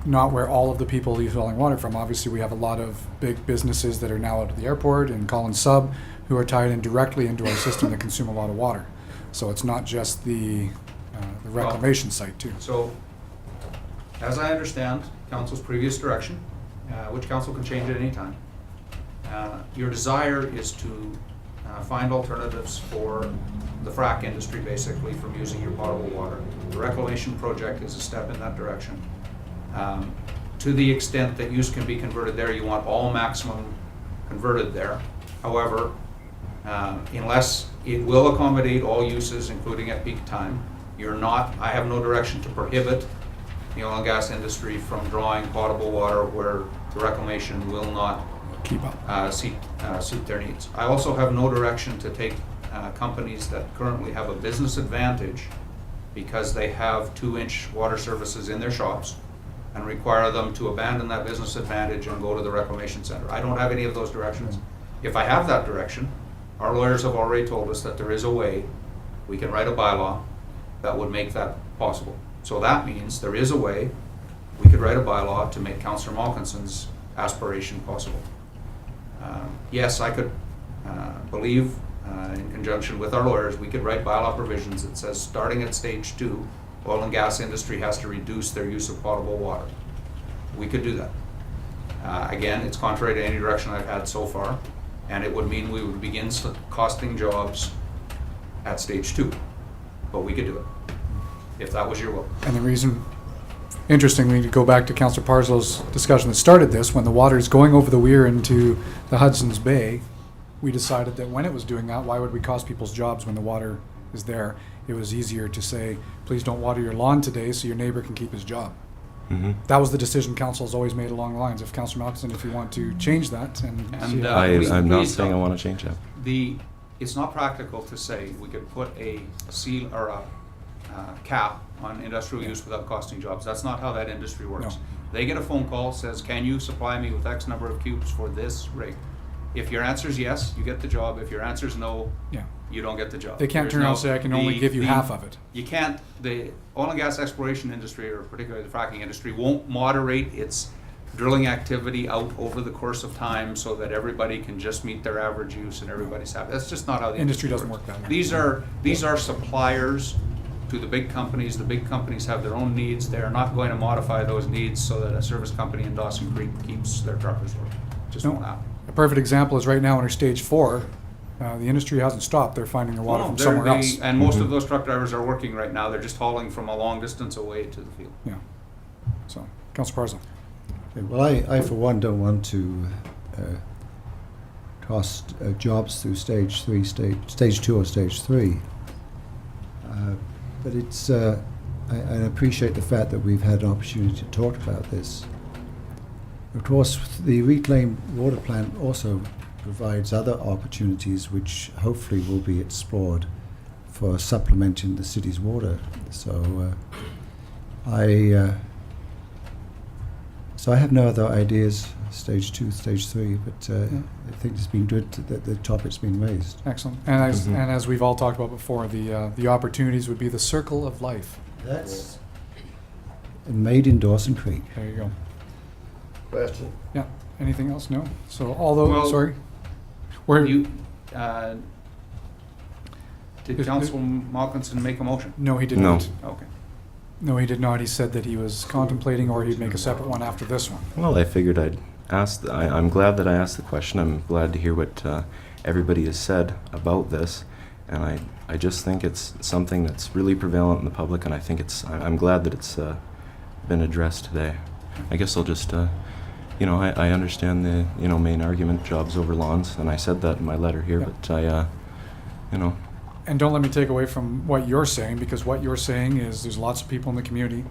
not where all of the people leave hauling water from. Obviously, we have a lot of big businesses that are now out at the airport and Collins Sub who are tied in directly into our system that consume a lot of water. So it's not just the reclamation site too. So, as I understand council's previous direction, which council can change at any time, your desire is to find alternatives for the frack industry, basically, from using your potable water. The reclamation project is a step in that direction. To the extent that use can be converted there, you want all maximum converted there. However, unless it will accommodate all uses, including at peak time, I have no direction to prohibit the oil and gas industry from drawing potable water where the reclamation will not Keep up. suit their needs. I also have no direction to take companies that currently have a business advantage because they have 2-inch water services in their shops and require them to abandon that business advantage and go to the reclamation center. I don't have any of those directions. If I have that direction, our lawyers have already told us that there is a way we can write a bylaw that would make that possible. So that means there is a way we could write a bylaw to make Councillor Malkinson's aspiration possible. Yes, I could believe, in conjunction with our lawyers, we could write bylaw provisions that says starting at stage 2, oil and gas industry has to reduce their use of potable water. We could do that. Again, it's contrary to any direction I've had so far, and it would mean we would begin costing jobs at stage 2. But we could do it, if that was your will. And the reason, interestingly, to go back to Councillor Parslo's discussion that started this, when the water is going over the weir into the Hudson's Bay, we decided that when it was doing that, why would we cost people's jobs when the water is there? It was easier to say, please don't water your lawn today so your neighbor can keep his job. Mm-hmm. That was the decision council has always made along the lines. If Councillor Malkinson, if you want to change that and see how- I'm not saying I want to change that. It's not practical to say we could put a seal or a cap on industrial use without costing jobs. That's not how that industry works. No. They get a phone call, says, can you supply me with X number of cubes for this rig? If your answer is yes, you get the job. If your answer is no, Yeah. you don't get the job. They can't There's turn around and say, I can only give you half of it. You can't, the oil and gas exploration industry, or particularly the fracking industry, won't moderate its drilling activity out over the course of time so that everybody can just meet their average use and everybody's happy. That's just not how the Industry industry doesn't works. work that way. These are suppliers to the big companies. The big companies have their own needs. They are not going to modify those needs so that a service company in Dawson Creek keeps their truckers working. Just won't happen. A perfect example is right now in our stage 4, the industry hasn't stopped. They're finding their water from somewhere else. And most of those truck drivers are working right now. They're just hauling from a long distance away to the field. Yeah. So, Councillor Parslow. Okay, well, I for one don't want to cost jobs through stage 2 or stage 3. But it's I appreciate the fact that we've had an opportunity to talk about this. Of course, the reclaimed water plant also provides other opportunities which hopefully will be explored for supplementing the city's water. So I have no other ideas, stage 2, stage 3, but I think it's been good that the topic's been raised. Excellent. And as we've all talked about before, the opportunities would be the circle of life. That's made in Dawson Creek. There you go. Question? Yeah. Anything else? No? So all those, Well, sorry. Where You, did Councilman Malkinson make a motion? No, he did No. not. Okay. No, he did not. He said that he was contemplating, or he'd make a separate one after this one. Well, I figured I'd ask. I'm glad that I asked the question. I'm glad to hear what everybody has said about this, and I just think it's something that's really prevalent in the public, and I think I'm glad that it's been addressed today. I guess I'll just, I understand the main argument, jobs over lawns, and I said that in my letter here, Yeah. but And don't let me take away from what you're saying, because what you're saying is there's lots of people in the community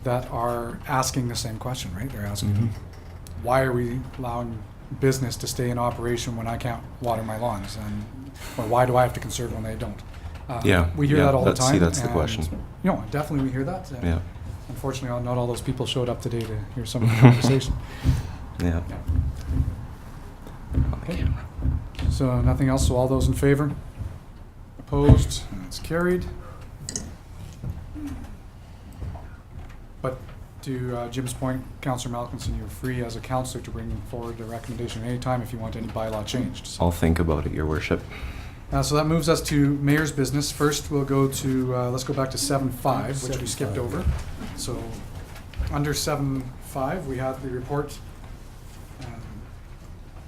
that are asking the same question, right? They're asking, why are we allowing business to stay in operation when I can't water my lawns? Or why do I have to conserve when they don't? We hear that all the time. That's the question. Definitely we hear that. Yeah. Unfortunately, not all those people showed up today to hear some of the conversation. Yeah. Okay. So nothing else, so all those in favor? Opposed? It's carried. But to Jim's point, Councillor Malkinson, you're free as a councillor to bring forward a recommendation anytime if you want any bylaw changed. So, I'll think about it, Your Worship. so that moves us to mayor's business. First, we'll go to, let's go back to 7.5, which we skipped 7.5, over. So under 7.5, we have the report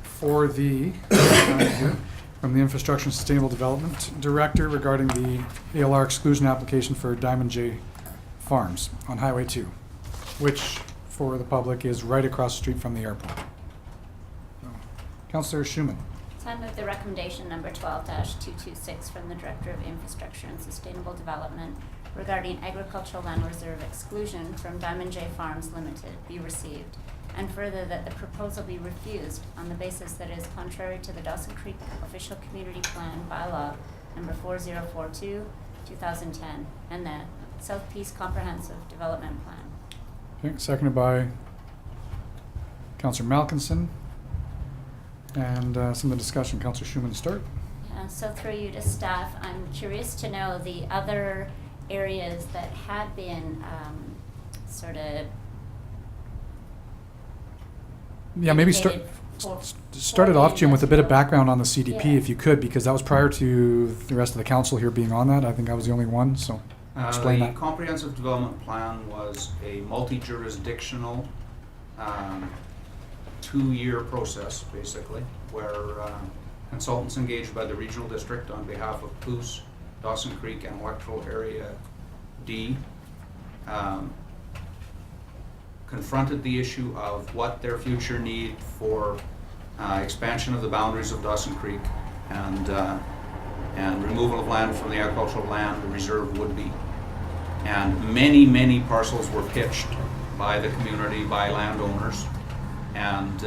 for the, from the Infrastructure and Sustainable Development Director regarding the ALR exclusion application for Diamond J Farms on Highway 2, which for the public is right across the street from the airport. So, Councillor Schumann. So I move the recommendation number 12-226 from the Director of Infrastructure and Sustainable Development regarding agricultural land reserve exclusion from Diamond J Farms Limited be received, and further that the proposal be refused on the basis that it is contrary to the Dawson Creek Official Community Plan bylaw number 4042, 2010, and the South Peace Comprehensive Development Plan. Okay, seconded by Councillor Malkinson. And some of the discussion, Councillor Schumann to start. So through you to staff, I'm curious to know the other areas that had been sort of Yeah, maybe start it off, Jim, with a bit of background on the CDP, Yeah. if you could, because that was prior to the rest of the council here being on that. I think I was the only one, so explain The that. comprehensive development plan was a multi-jurisdictional 2-year process, basically, where consultants engaged by the regional district on behalf of Poos, Dawson Creek, and Electoral Area D confronted the issue of what their future need for expansion of the boundaries of Dawson Creek and removal of land from the agricultural land reserve would be. And many, many parcels were pitched by the community, by landowners. And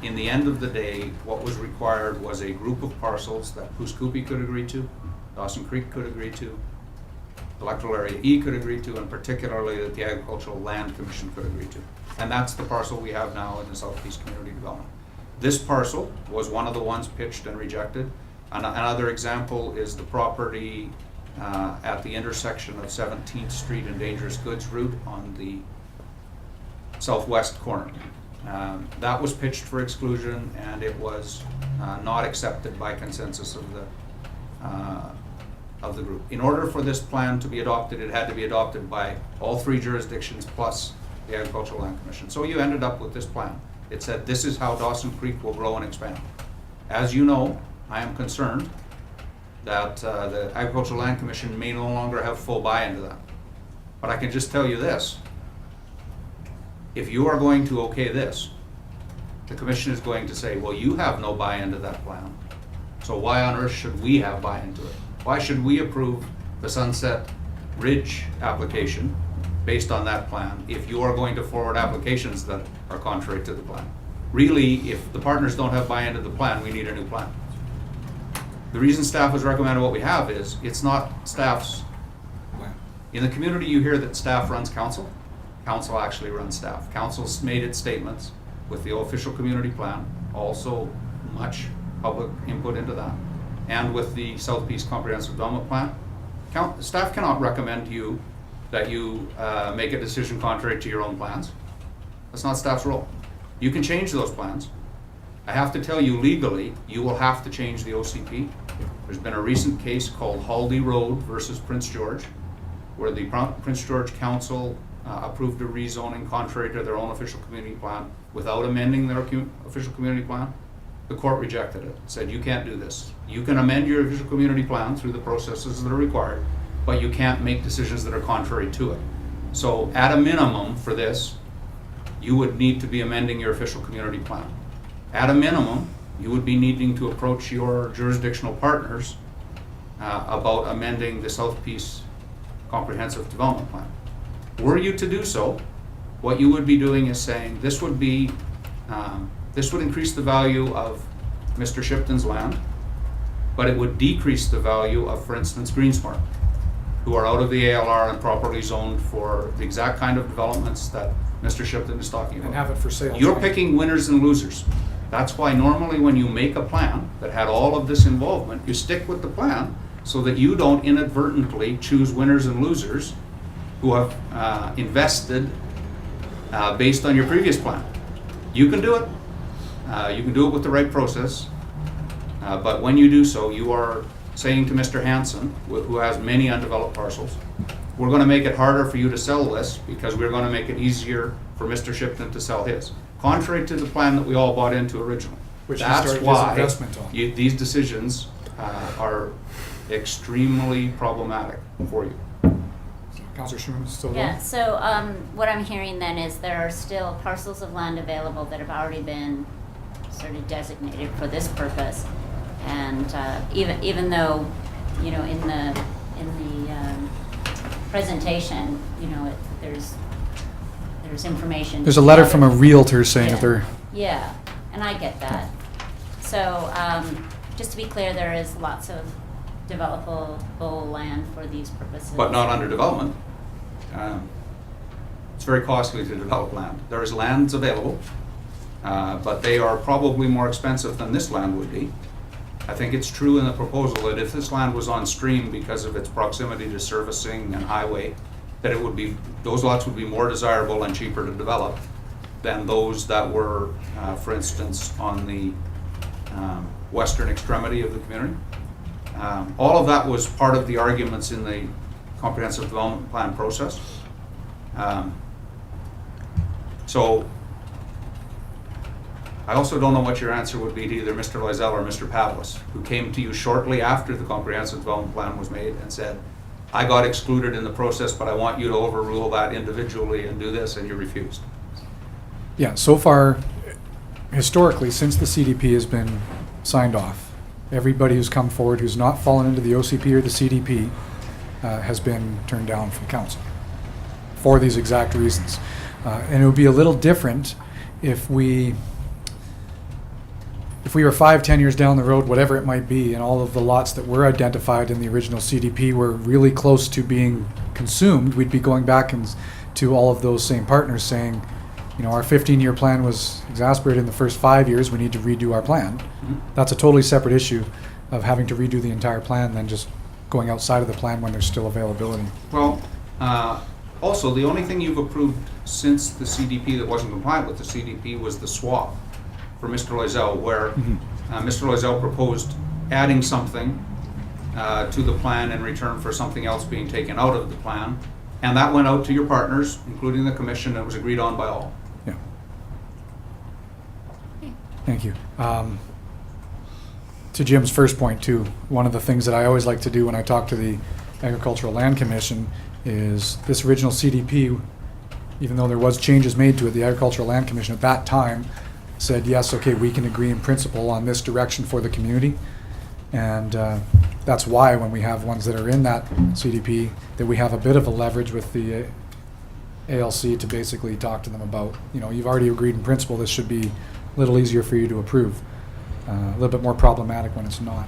in the end of the day, what was required was a group of parcels that Poos-Kupi could agree to, Dawson Creek could agree to, Electoral Area E could agree to, and particularly that the Agricultural Land Commission could agree to. And that's the parcel we have now in the Southeast Community Development. This parcel was one of the ones pitched and rejected. Another example is the property at the intersection of 17th Street and Dangerous Goods route on the southwest corner. That was pitched for exclusion, and it was not accepted by consensus of the group. In order for this plan to be adopted, it had to be adopted by all 3 jurisdictions plus the Agricultural Land Commission. So you ended up with this plan. It said this is how Dawson Creek will grow and expand. As you know, I am concerned that the Agricultural Land Commission may no longer have full buy-in to that. But I can just tell you this. If you are going to okay this, the commission is going to say, well, you have no buy-in to that plan. So why on earth should we have buy-in to it? Why should we approve the Sunset Ridge application based on that plan if you are going to forward applications that are contrary to the plan. Really, if the partners don't have buy-in to the plan, we need a new plan. The reason staff has recommended what we have is, it's not staff's plan. In the community, you hear that staff runs council. Council actually runs staff. Council's made its statements with the official community plan, also much public input into that, and with the South Peace Comprehensive Development Plan. Staff cannot recommend to you that you make a decision contrary to your own plans. That's not staff's role. You can change those plans. I have to tell you legally, you will have to change the OCP. There's been a recent case called Haldy Road versus Prince George, where the Prince George Council approved a rezoning contrary to their own official community plan without amending their official community plan. The court rejected it, said you can't do this. You can amend your official community plan through the processes that are required, but you can't make decisions that are contrary to it. So at a minimum for this, you would need to be amending your official community plan. At a minimum, you would be needing to approach your jurisdictional partners about amending the South Peace Comprehensive Development Plan. Were you to do so, what you would be doing is saying this would be, this would increase the value of Mr. Shipton's land, but it would decrease the value of, for instance, Greensmore, who are out of the ALR and properly zoned for the exact kind of developments that Mr. Shipton is talking about. And have it for sale. You're picking winners and losers. That's why normally when you make a plan that had all of this involvement, you stick with the plan so that you don't inadvertently choose winners and losers who have invested based on your previous plan. You can do it. You can do it with the right process. But when you do so, you are saying to Mr. Hanson, who has many undeveloped parcels, we're going to make it harder for you to sell this because we're going to make it easier for Mr. Shipton to sell his. Contrary to the plan that we all bought into originally. Which he That's started his why investment on. these decisions are extremely problematic for you. Councillor Schumann is still there? Yeah, so what I'm hearing then is there are still parcels of land available that have already been sort of designated for this purpose. And even though, you know, in the presentation, you know, there's information. There's a letter from a realtor saying that they're... Yeah, and I get that. So just to be clear, there is lots of developable land for these purposes. But not under development. It's very costly to develop land. There is lands available, but they are probably more expensive than this land would be. I think it's true in the proposal that if this land was on stream because of its proximity to servicing and highway, that it would be, those lots would be more desirable and cheaper to develop than those that were, for instance, on the western extremity of the community. All of that was part of the arguments in the comprehensive development plan process. So I also don't know what your answer would be to either Mr. Loisel or Mr. Pavlis, who came to you shortly after the comprehensive development plan was made and said, I got excluded in the process, but I want you to overrule that individually and do this, and you refused. Yeah, so far, historically, since the CDP has been signed off, everybody who's come forward who's not fallen into the OCP or the CDP has been turned down from council for these exact reasons. And it would be a little different if we were 5-10 years down the road, whatever it might be, and all of the lots that were identified in the original CDP were really close to being consumed, we'd be going back to all of those same partners saying, you know, our 15-year plan was exasperated in the first 5 years, we need to redo our plan. Mm-hmm. That's a totally separate issue of having to redo the entire plan than just going outside of the plan when there's still availability. Well, also, the only thing you've approved since the CDP that wasn't compliant with the CDP was the swap for Mr. Loisel, where Mr. Loisel proposed adding something to the plan in return for something else being taken out of the plan. And that went out to your partners, including the commission, and it was agreed on by all. Yeah. Thank you. To Jim's first point too, one of the things that I always like to do when I talk to the Agricultural Land Commission is this original CDP, even though there was changes made to it, the Agricultural Land Commission at that time said, yes, okay, we can agree in principle on this direction for the community. And that's why when we have ones that are in that CDP, that we have a bit of a leverage with the ALC to basically talk to them about, you've already agreed in principle, this should be a little easier for you to approve. A little bit more problematic when it's not.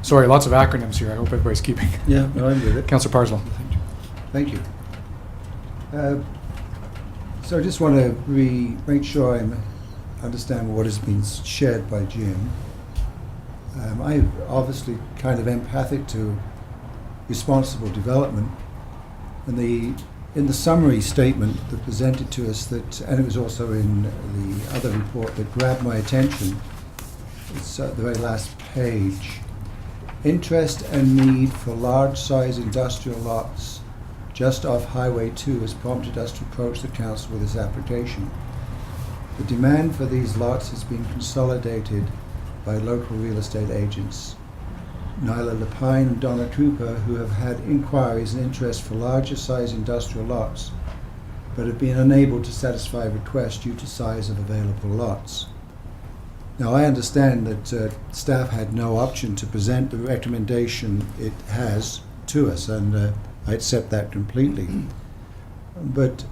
Sorry, lots of acronyms here. I hope everybody's keeping. Yeah, no, I'm with it. Councillor Parslow. Thank you. So I just want to make sure I understand what has been shared by Jim. I'm obviously kind of empathic to responsible development, and in the summary statement that presented to us, and it was also in the other report that grabbed my attention, it's at the very last page. Interest and need for large-size industrial lots just off Highway 2 has prompted us to approach the council with this application. The demand for these lots has been consolidated by local real estate agents, Nyla Lapine and Donna Trooper, who have had inquiries and interest for larger size industrial lots, but have been unable to satisfy requests due to size of available lots. Now, I understand that staff had no option to present the recommendation it has to us, and I accept that completely. But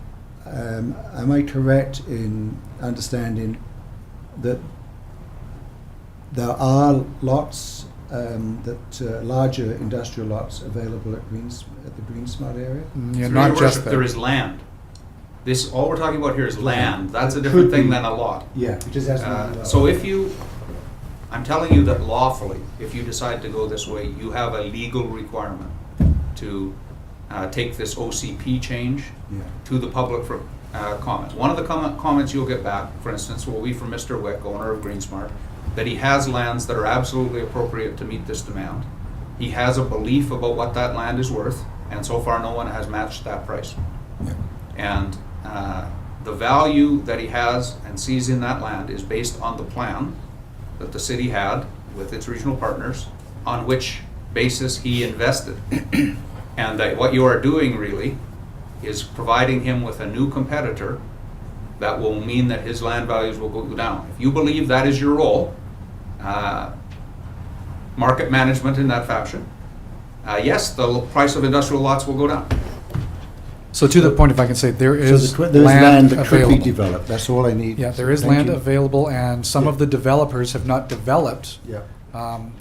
am I correct in understanding that there are lots, larger industrial lots available at the Greensmart area? Yeah, Through not your just worship, that. there is land. All we're talking about here is land. That's a different thing than a lot. Yeah, because that's not So I'm telling you that lawfully, if you decide to go this way, you have a legal requirement to take this OCP change to the public for comment. One of the comments you'll get back, for instance, will be from Mr. Wick, owner of Greensmart, that he has lands that are absolutely appropriate to meet this demand. He has a belief about what that land is worth, and so far no one has matched that price. Yeah. And the value that he has and sees in that land is based on the plan that the city had with its regional partners, on which basis he invested. And that what you are doing really is providing him with a new competitor that will mean that his land values will go down. If you believe that is your role, market management in that fashion, yes, the price of industrial lots will go down. So to the point, if I can say, there is there is land that could be available. developed. That's all I need. Yeah, there is Thank land you. available, and some of the developers have not developed. Yeah.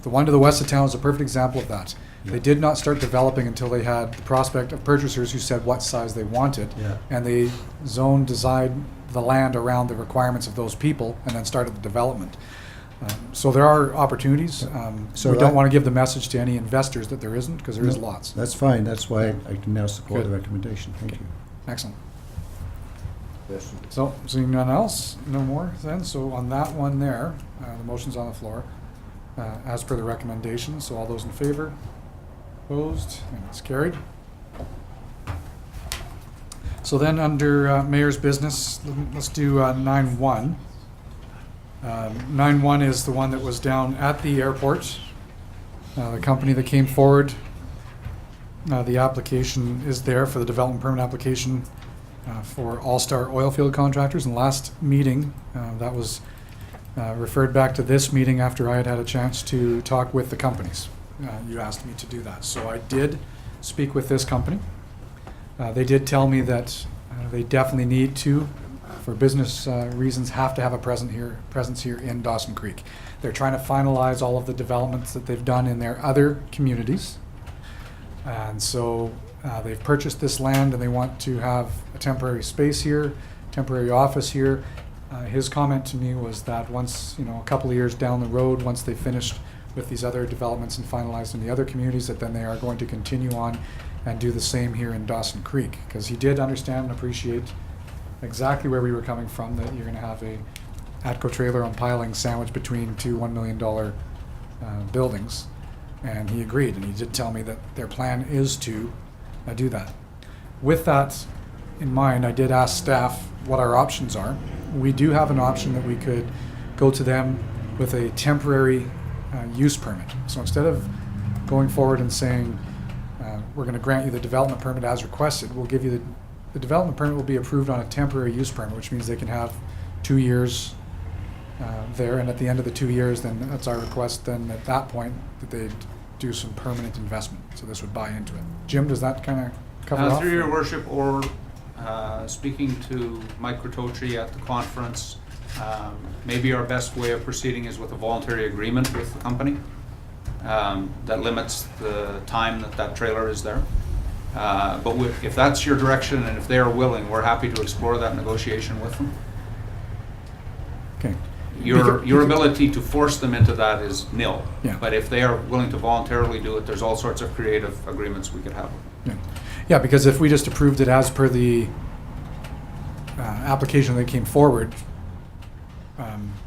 The one to the west of town is a perfect example of that. They did not start developing until they had the prospect of purchasers who said what size they wanted, Yeah. and they designed the land around the requirements of those people, and then started the development. So there are opportunities. So we don't I- want to give the message to any investors that there isn't, because there is lots. That's fine. That's why I can now support Good. the recommendation. Thank you. Excellent. So, seeing none else, no more then, so on that one there, the motion's on the floor, as per the recommendation, so all those in favor? Opposed? And it's carried. So then, under Mayor's business, let's do 9-1. 9-1 is the one that was down at the airport. The company that came forward, the application is there for the development permit application for All-Star Oilfield Contractors. In the last meeting, that was referred back to this meeting after I had had a chance to talk with the companies. You asked me to do that. So I did speak with this company. They did tell me that they definitely need to, for business reasons, have to have a presence here in Dawson Creek. They're trying to finalize all of the developments that they've done in their other communities. And so they've purchased this land and they want to have a temporary space here, temporary office here. His comment to me was that once, a couple of years down the road, once they finished with these other developments and finalized in the other communities, that then they are going to continue on and do the same here in Dawson Creek. Because he did understand and appreciate exactly where we were coming from, that you're going to have a Atco trailer on piling sandwiched between two $1 million buildings. And he agreed, and he did tell me that their plan is to do that. With that in mind, I did ask staff what our options are. We do have an option that we could go to them with a temporary use permit. So instead of going forward and saying, we're going to grant you the development permit as requested, we'll give you the development permit will be approved on a temporary use permit, which means they can have 2 years there, and at the end of the 2 years, then that's our request, then at that point, that they do some permanent investment. So this would buy into it. Jim, does that kind of cover off? Through your worship, or speaking to Mike Rotocci at the conference, maybe our best way of proceeding is with a voluntary agreement with the company that limits the time that that trailer is there. But if that's your direction and if they are willing, we're happy to explore that negotiation with them. Okay. Your ability to force them into that is nil. Yeah. But if they are willing to voluntarily do it, there's all sorts of creative agreements we could have. Yeah. Yeah, because if we just approved it as per the application that came forward,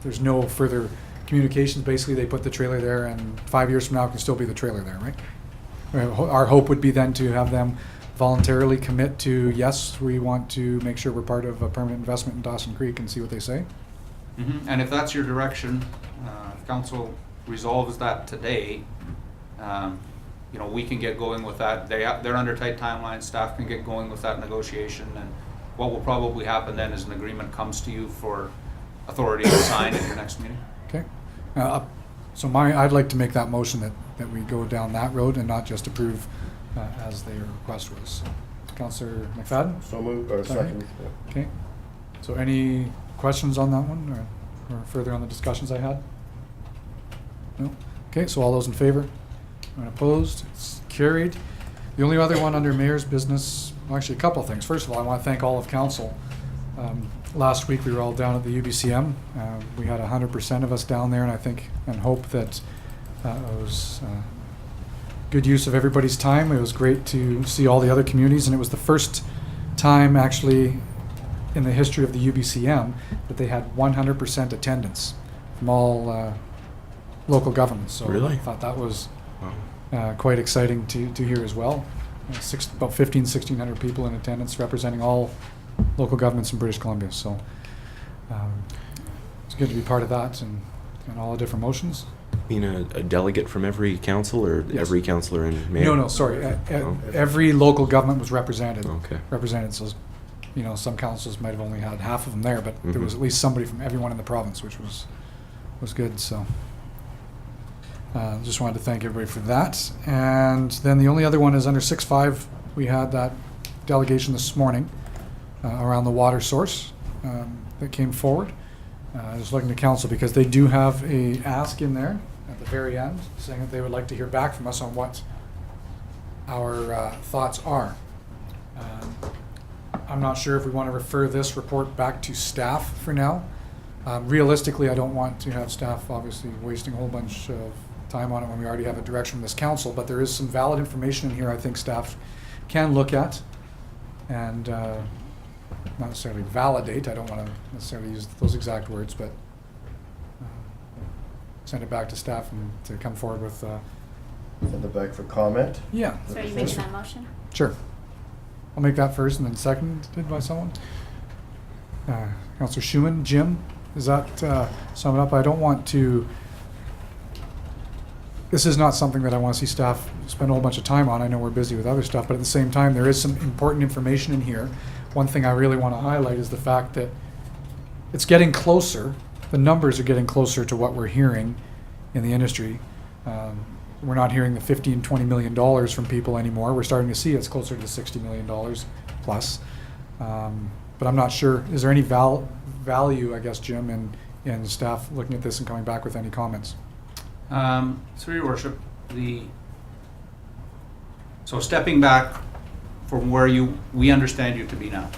there's no further communications. Basically, they put the trailer there, and 5 years from now, it can still be the trailer there, right? Our hope would be then to have them voluntarily commit to, yes, we want to make sure we're part of a permanent investment in Dawson Creek, and see what they say. Mm-hmm. And if that's your direction, if council resolves that today, we can get going with that. They're under tight timelines. Staff can get going with that negotiation, and what will probably happen then is an agreement comes to you for authority to sign at your next meeting. Okay. So I'd like to make that motion that we go down that road and not just approve as their request was. Councillor McFadden? So moved, or second. Okay. So any questions on that one, or further on the discussions I had? No? Okay, so all those in favor? And opposed? It's carried. The only other one under mayor's business, well, actually a couple of things. First of all, I want to thank all of council. Last week we were all down at the UBCM. We had 100% of us down there, and I think and hope that it was good use of everybody's time. It was great to see all the other communities, and it was the first time actually in the history of the UBCM that they had 100% attendance from all local governments. So Really? I thought that was quite exciting to hear as well. About 1,600 people in attendance representing all local governments in British Columbia. So it's good to be part of that and all the different motions. You mean a delegate from every council, or Yes. every councillor in mayor? No, sorry. Oh. Every local government was represented. Okay. So, some councils might have only had half of them there, but there was Mhm. at least somebody from everyone in the province, which was good. So, just wanted to thank everybody for that. And then the only other one is under 6.5. We had that delegation this morning around the water source that came forward. I was looking to council because they do have a ask in there at the very end, saying that they would like to hear back from us on what our thoughts are. I'm not sure if we want to refer this report back to staff for now. Realistically, I don't want to have staff obviously wasting a whole bunch of time on it when we already have a direction from this council, but there is some valid information in here I think staff can look at and not necessarily validate. I don't want to necessarily use those exact words, but send it back to staff and to come forward with. Send it back for comment. Yeah. So are you making that motion? Sure. I'll make that first and then seconded by someone. Councillor Schumann, Jim, does that sum it up? I don't want to. This is not something that I want to see staff spend a whole bunch of time on. I know we're busy with other stuff, but at the same time, there is some important information in here. One thing I really want to highlight is the fact that it's getting closer. The numbers are getting closer to what we're hearing in the industry. We're not hearing the $50 and $20 million from people anymore. We're starting to see it's closer to $60 million plus. But I'm not sure. Is there any value, I guess, Jim, in staff looking at this and coming back with any comments? Through your worship, so stepping back from where we understand you to be now,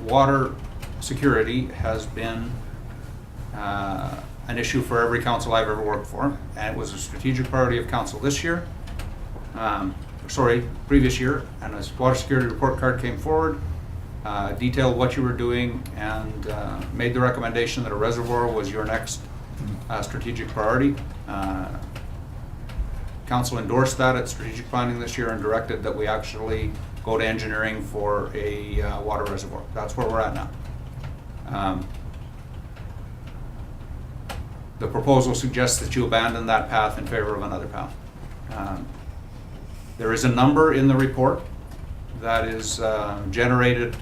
water security has been an issue for every council I've ever worked for, and it was a strategic priority of council this year. Previous year, and a water security report card came forward, detailed what you were doing, and made the recommendation that a reservoir was your next strategic priority. Council endorsed that at strategic planning this year and directed that we actually go to engineering for a water reservoir. That's where we're at now. The proposal suggests that you abandon that path in favor of another path. There is a number in the report that is generated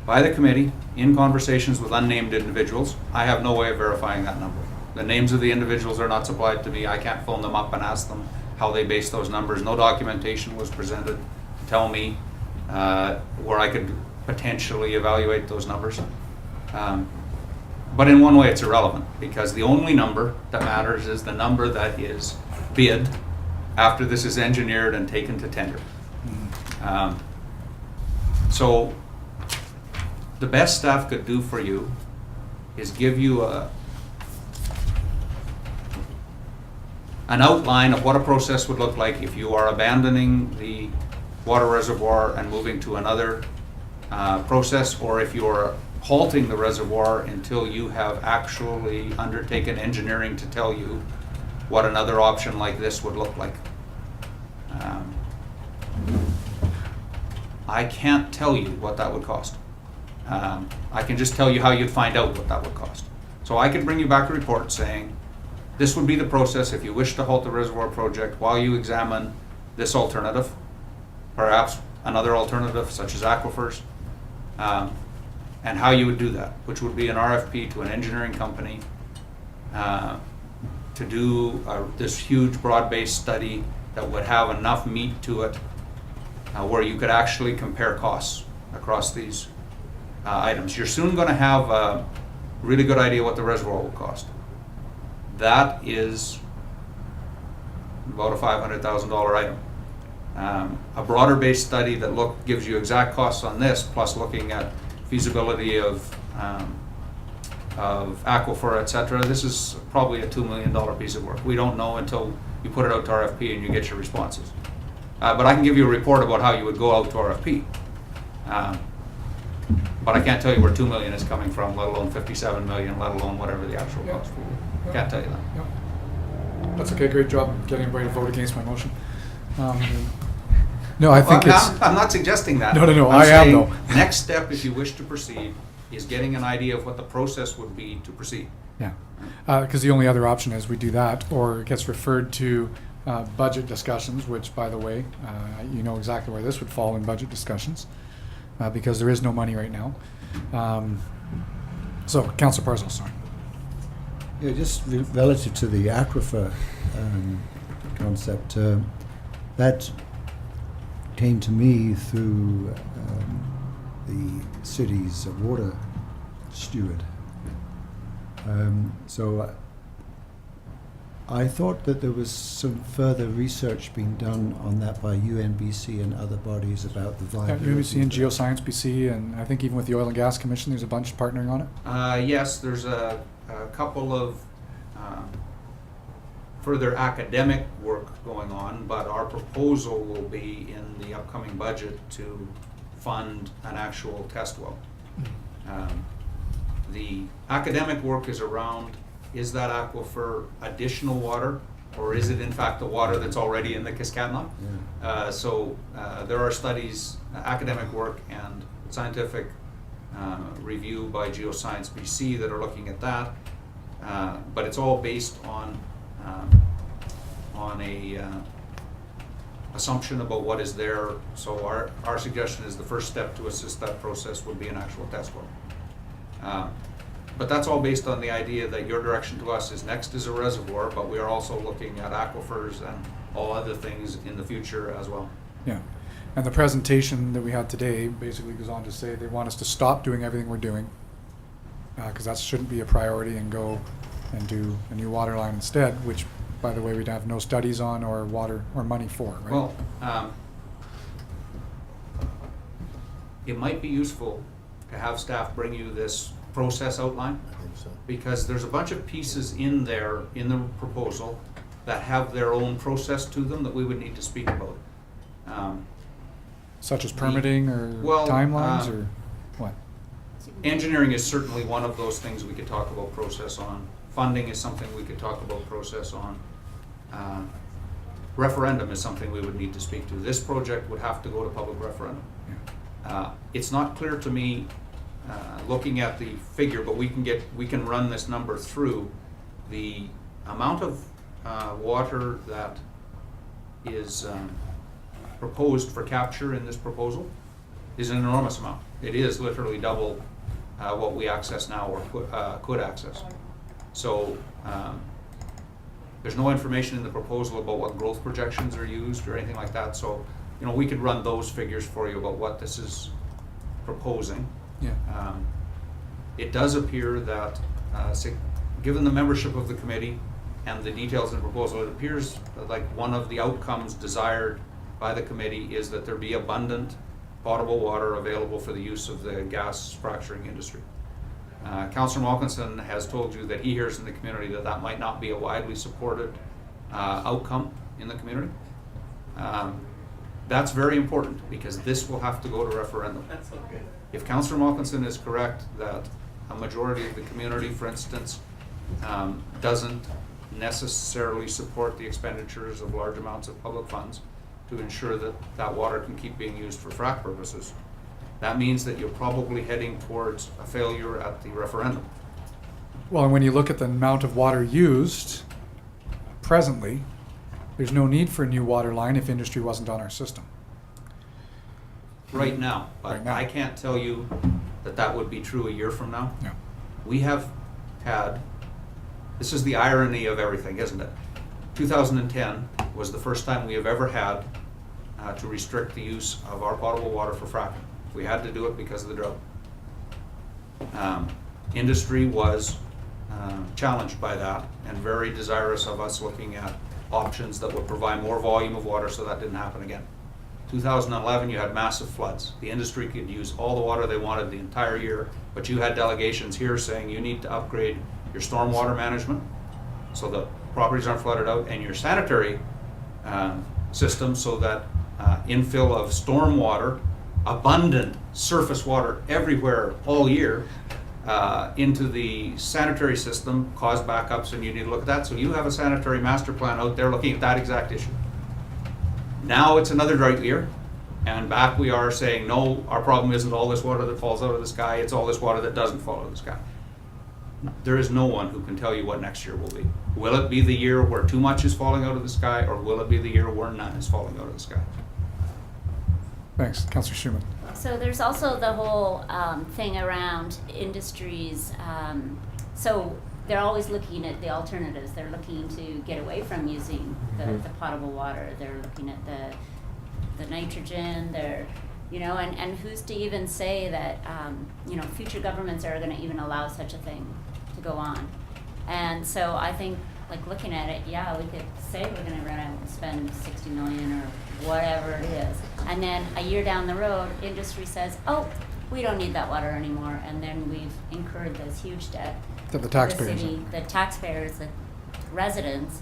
by the committee in conversations with unnamed individuals. I have no way of verifying that number. The names of the individuals are not supplied to me. I can't phone them up and ask them how they base those numbers. No documentation was presented to tell me where I could potentially evaluate those numbers. But in one way, it's irrelevant, because the only number that matters is the number that is bid after this is engineered and taken to tender. So the best staff could do for you is give you an outline of what a process would look like if you are abandoning the water reservoir and moving to another process, or if you are halting the reservoir until you have actually undertaken engineering to tell you what another option like this would look like. I can't tell you what that would cost. I can just tell you how you'd find out what that would cost. So I could bring you back a report saying, this would be the process if you wish to halt the reservoir project while you examine this alternative, perhaps another alternative such as aquifers, and how you would do that, which would be an RFP to an engineering company to do this huge broad-based study that would have enough meat to it where you could actually compare costs across these items. You're soon going to have a really good idea what the reservoir will cost. That is about a $500,000 item. A broader-based study that gives you exact costs on this, plus looking at feasibility of aquifer, etc. This is probably a $2 million piece of work. We don't know until you put it out to RFP and you get your responses. But I can give you a report about how you would go out to RFP. But I can't tell you where $2 million is coming from, let alone $57 million, let alone whatever the actual cost will be. Can't tell you that. Yep. That's okay. Great job getting everybody to vote against my motion. No, I think I'm not suggesting that. No, I'm I am saying though. Next step, if you wish to proceed, is getting an idea of what the process would be to proceed. Yeah, because the only other option is we do that, or it gets referred to budget discussions, which, by the way, you know exactly where this would fall in budget discussions, because there is no money right now. So, Councillor Parsons, sorry. Yeah, just relative to the aquifer concept, that came to me through the city's water steward. So I thought that there was some further research being done on that by UNBC and other bodies about the viability. UNBC and Geoscience BC, and I think even with the Oil and Gas Commission, there's a bunch partnering on it. Yes, there's a couple of further academic work going on, but our proposal will be in the upcoming budget to fund an actual test well. The academic work is around, is that aquifer additional water, or is it in fact the water that's already in the Kiskatna? Yeah. So there are studies, academic work and scientific review by Geoscience BC that are looking at that, but it's all based on a assumption about what is there. So our suggestion is the first step to assist that process would be an actual test well. But that's all based on the idea that your direction to us is next is a reservoir, but we are also looking at aquifers and all other things in the future as well. Yeah, and the presentation that we had today basically goes on to say they want us to stop doing everything we're doing, because that shouldn't be a priority, and go and do a new water line instead, which, by the way, we'd have no studies on or water or money for, right? Well, it might be useful to have staff bring you this process outline, I think so. because there's a bunch of pieces in there, in the proposal, that have their own process to them that we would need to speak about. Such as permitting or well, timelines or what? Engineering is certainly one of those things we could talk about process on. Funding is something we could talk about process on. Referendum is something we would need to speak to. This project would have to go to public referendum. It's not clear to me, looking at the figure, but we can run this number through. The amount of water that is proposed for capture in this proposal is an enormous amount. It is literally double what we access now or could access. So There's no information in the proposal about what growth projections are used or anything like that, so, you know, we could run those figures for you about what this is proposing. Yeah. It does appear that, given the membership of the committee and the details in the proposal, it appears like one of the outcomes desired by the committee is that there be abundant potable water available for the use of the gas fracturing industry. Councillor Malkinson has told you that he hears in the community that that might not be a widely supported outcome in the community. That's very important because this will have to go to referendum. That's okay. If Councillor Malkinson is correct that a majority of the community, for instance, doesn't necessarily support the expenditures of large amounts of public funds to ensure that that water can keep being used for frack purposes, that means that you're probably heading towards a failure at the referendum. Well, and when you look at the amount of water used presently, there's no need for a new water line if industry wasn't on our system. Right now, but Right now. I can't tell you that that would be true a year from now. Yeah. We have had, this is the irony of everything, isn't it? 2010 was the first time we have ever had to restrict the use of our potable water for fracking. We had to do it because of the drought. Industry was challenged by that and very desirous of us looking at options that would provide more volume of water so that didn't happen again. 2011, you had massive floods. The industry could use all the water they wanted the entire year, but you had delegations here saying you need to upgrade your stormwater management so that properties aren't flooded out, and your sanitary system so that infill of stormwater, abundant surface water everywhere all year into the sanitary system caused backups, and you need to look at that. So you have a sanitary master plan out there looking at that exact issue. Now it's another drought year, and back we are saying, no, our problem isn't all this water that falls out of the sky, it's all this water that doesn't fall out of the sky. There is no one who can tell you what next year will be. Will it be the year where too much is falling out of the sky, or will it be the year where none is falling out of the sky? Thanks, Councillor Schumann. So there's also the whole thing around industries. So they're always looking at the alternatives. They're looking to get away from using the potable water. They're looking at the nitrogen. They're, you know, and who's to even say that, you know, future governments are going to even allow such a thing to go on. And so I think, like, looking at it, yeah, we could say we're going to run out and spend $60 million or whatever it is. And then a year down the road, industry says, oh, we don't need that water anymore. And then we've incurred this huge debt. To the taxpayers. The taxpayers, the residents,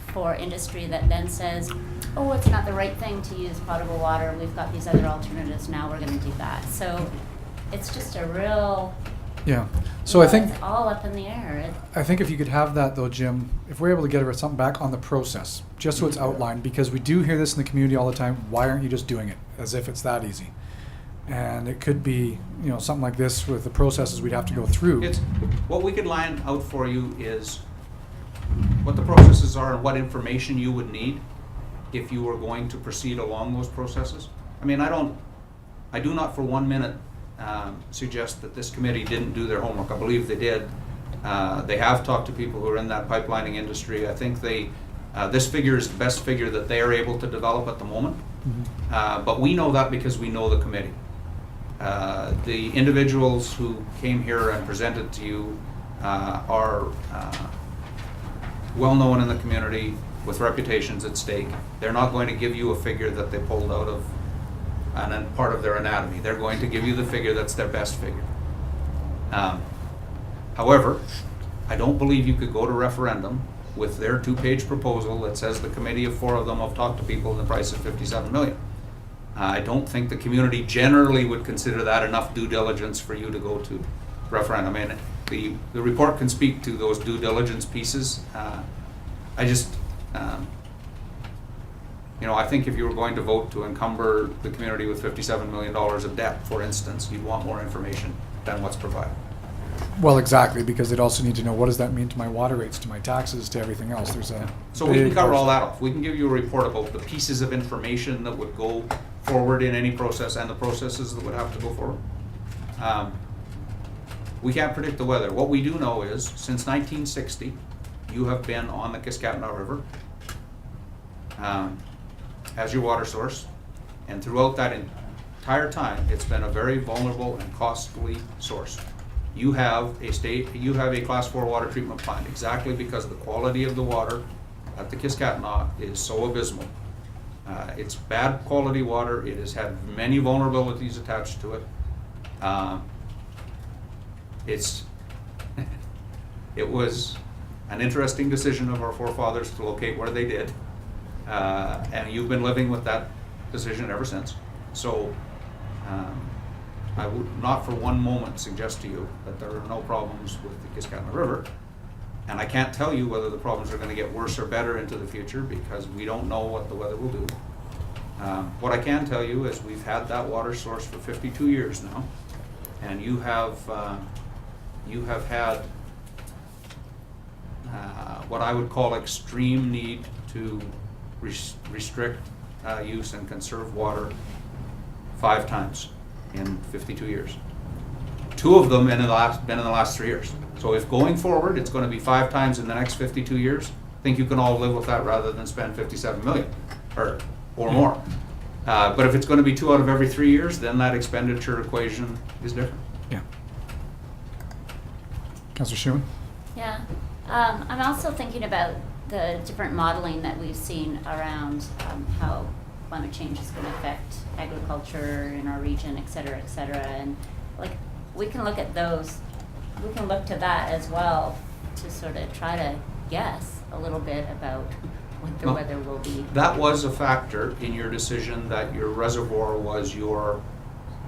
for industry that then says, oh, it's not the right thing to use potable water. We've got these other alternatives. Now we're going to do that. So it's just a real... Yeah. So I think it's all up in the air. I think if you could have that though, Jim, if we're able to get something back on the process, just so it's outlined, because we do hear this in the community all the time, why aren't you just doing it? As if it's that easy. And it could be, you know, something like this with the processes we'd have to go through. It's, what we could line out for you is what the processes are and what information you would need if you were going to proceed along those processes. I mean, I do not for 1 minute suggest that this committee didn't do their homework. I believe they did. They have talked to people who are in that pipelining industry. I think this figure is the best figure that they are able to develop at the moment. But we know that because we know the committee. The individuals who came here and presented to you are well known in the community with reputations at stake. They're not going to give you a figure that they pulled out of and part of their anatomy. They're going to give you the figure that's their best figure. However, I don't believe you could go to referendum with their 2-page proposal that says the committee of 4 of them have talked to people and the price of $57 million. I don't think the community generally would consider that enough due diligence for you to go to referendum. I mean, the report can speak to those due diligence pieces. You know, I think if you were going to vote to encumber the community with $57 million of debt, for instance, you'd want more information than what's provided. Well, exactly, because they'd also need to know what does that mean to my water rates, to my taxes, to everything else. There's a So we can cover all that off. We can give you a report about the pieces of information that would go forward in any process and the processes that would have to go forward. We can't predict the weather. What we do know is, since 1960, you have been on the Kiskatna River as your water source, and throughout that entire time, it's been a very vulnerable and costly source. You have a Class 4 water treatment plant exactly because the quality of the water at the Kiskatna is so abysmal. It's bad quality water. It has had many vulnerabilities attached to it. It was an interesting decision of our forefathers to locate where they did, and you've been living with that decision ever since. So I would not for one moment suggest to you that there are no problems with the Kiskatna River. And I can't tell you whether the problems are going to get worse or better into the future because we don't know what the weather will do. What I can tell you is we've had that water source for 52 years now, and you have had what I would call extreme need to restrict use and conserve water 5 times in 52 years. 2 of them been in the last 3 years. So if going forward it's going to be 5 times in the next 52 years, I think you can all live with that rather than spend 57 million or more. But if it's going to be 2 out of every 3 years, then that expenditure equation is different. Yeah. Councillor Schumann? Yeah. I'm also thinking about the different modeling that we've seen around how climate change is going to affect agriculture in our region, et cetera, and like we can look at those, we can look to that as well to sort of try to guess a little bit about what the weather will be. That was a factor in your decision that your reservoir was your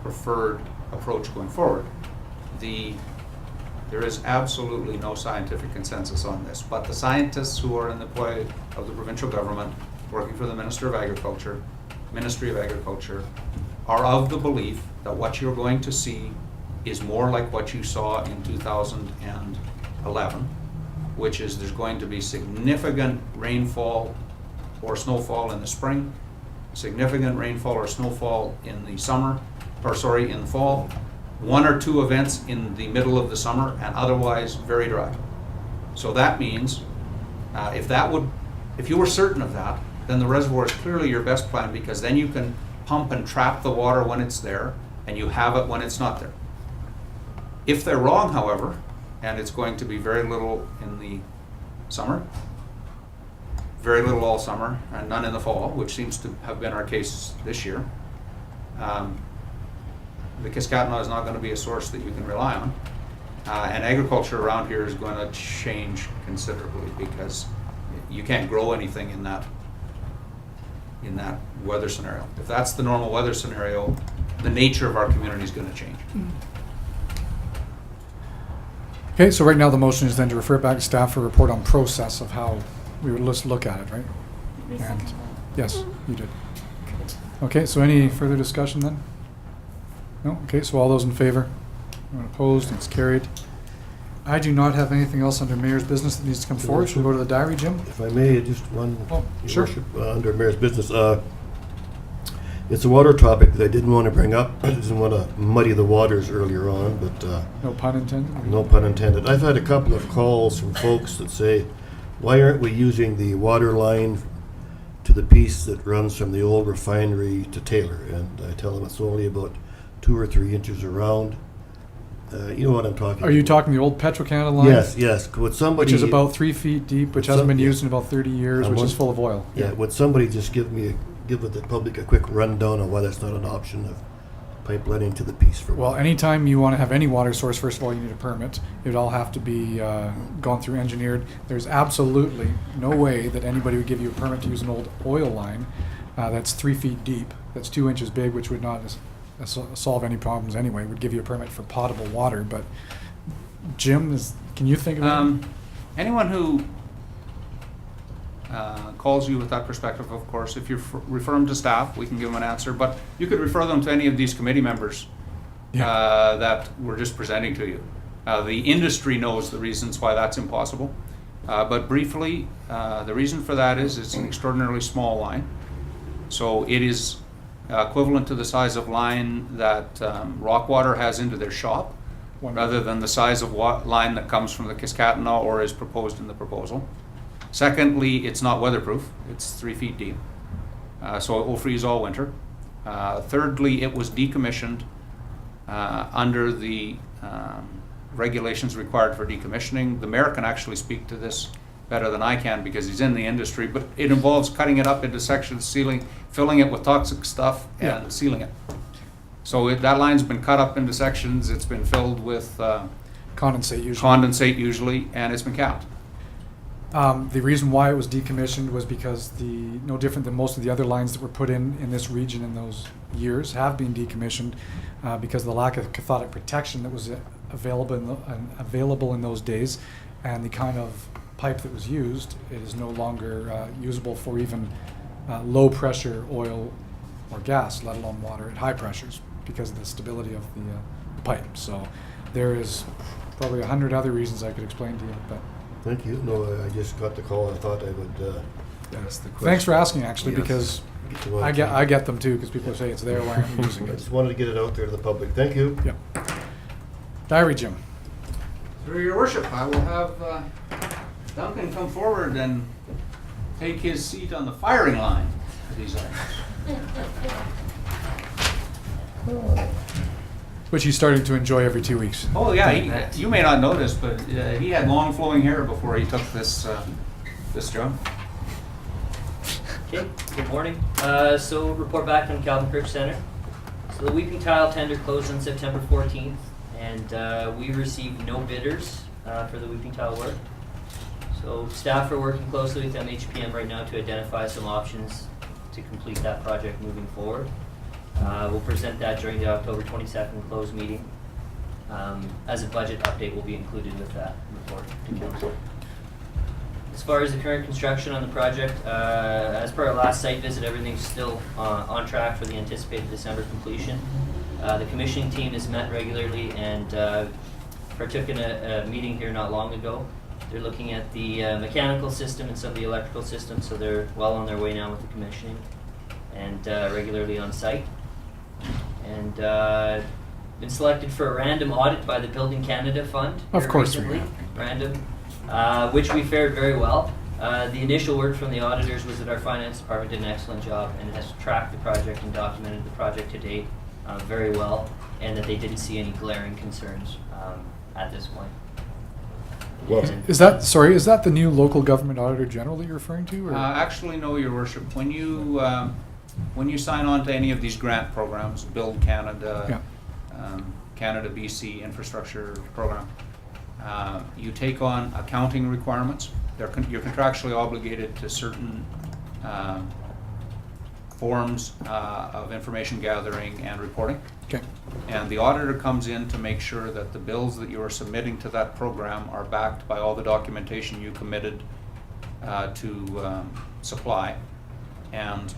preferred approach going forward. There is absolutely no scientific consensus on this, but the scientists who are in the play of the provincial government, working for the Ministry of Agriculture, are of the belief that what you're going to see is more like what you saw in 2011, which is there's going to be significant rainfall or snowfall in the spring, significant rainfall or snowfall in the in the fall, 1 or 2 events in the middle of the summer, and otherwise very dry. So that means if you were certain of that, then the reservoir is clearly your best plan because then you can pump and trap the water when it's there and you have it when it's not there. If they're wrong, however, and it's going to be very little in the summer, very little all summer, and none in the fall, which seems to have been our case this year, the Kiskatna is not going to be a source that you can rely on. And agriculture around here is going to change considerably because you can't grow anything in that weather scenario. If that's the normal weather scenario, the nature of our community is going to change. Okay, so right now the motion is then to refer it back to staff for a report on process of how we would look at it, right? And yes, you did. Okay, so any further discussion then? No? Okay, so all those in favor? Anyone opposed? It's carried. I do not have anything else under mayor's business that needs to come forward. Should we go to the diary, Jim? If I may, just one. Sure. Worship, under mayor's business. It's a water topic that I didn't want to bring up. I didn't want to muddy the waters earlier on, but No pun intended? no pun intended. I've had a couple of calls from folks that say, why aren't we using the water line to the piece that runs from the old refinery to Taylor? And I tell them it's only about 2 or 3 inches around. You know what I'm talking about. Are you talking the old Petro-Canada line? Yes. Would somebody, Which is about 3 feet deep, which hasn't been used in about 30 years, which is full of oil. Yeah, would somebody just give the public a quick rundown on why that's not an option of pipelining to the piece for Well, water? anytime you want to have any water source, first of all, you need a permit. It would all have to be gone through engineered. There's absolutely no way that anybody would give you a permit to use an old oil line that's 3 feet deep, that's 2 inches big, which would not solve any problems anyway. It would give you a permit for potable water. But Jim, can you think of anyone who calls you with that perspective, of course, if you refer them to staff, we can give them an answer. But you could refer them to any of these committee members that we're just presenting to you. The industry knows the reasons why that's impossible. But briefly, the reason for that is it's an extraordinarily small line. So it is... equivalent to the size of line that Rockwater has into their shop. rather than the size of line that comes from the Kiskatona or is proposed in the proposal. Secondly, it's not weatherproof. It's 3 feet deep, so it will freeze all winter. Thirdly, it was decommissioned under the regulations required for decommissioning. The mayor can actually speak to this better than I can because he's in the industry, but it involves cutting it up into sections, filling it with toxic stuff, and sealing it. So that line's been cut up into sections. It's been filled with condensate usually, and it's been capped. The reason why it was decommissioned was because no different than most of the other lines that were put in this region in those years have been decommissioned because of the lack of cathodic protection that was available in those days, and the kind of pipe that was used, it is no longer usable for even low pressure oil or gas, let alone water at high pressures, because of the stability of the pipe. So there is probably 100 other reasons I could explain to you, but. Thank you. No, I just got the call. I thought I would ask the question. Thanks for asking, actually, Yes. because I get them too, because people say it's there, why aren't we using I it? just wanted to get it out there to the public. Thank you. Yeah. Diary, Jim. Through your worship, I will have Duncan come forward and take his seat on the firing line for these items. Which he's starting to enjoy every 2 weeks. Oh yeah, you may not notice, but he had long flowing hair before he took this job. Okay, good morning. So report back on Calvin Kirk Center. So the weeping tile tender closed on September 14th, and we received no bidders for the weeping tile work. So staff are working closely with MHPM right now to identify some options to complete that project moving forward. We'll present that during the October 22nd closed meeting. As a budget update will be included with that report to council. As far as the current construction on the project, as per our last site visit, everything's still on track for the anticipated December completion. The commissioning team has met regularly and partook in a meeting here not long ago. They're looking at the mechanical system and some of the electrical systems, so they're well on their way now with the commissioning and regularly on site. And been selected for a random audit by the Building Canada Fund. Of course recently. we have. Random, which we fared very well. The initial word from the auditors was that our finance department did an excellent job and has tracked the project and documented the project to date very well, and that they didn't see any glaring concerns at this point. And Is that the new local government auditor general that you're referring to? Or? Actually, no, Your Worship. When you sign on to any of these grant programs, Build Canada, Canada BC Infrastructure Program, you take on accounting requirements. You're contractually obligated to certain forms of information gathering and reporting. Okay. And the auditor comes in to make sure that the bills that you are submitting to that program are backed by all the documentation you committed to supply. And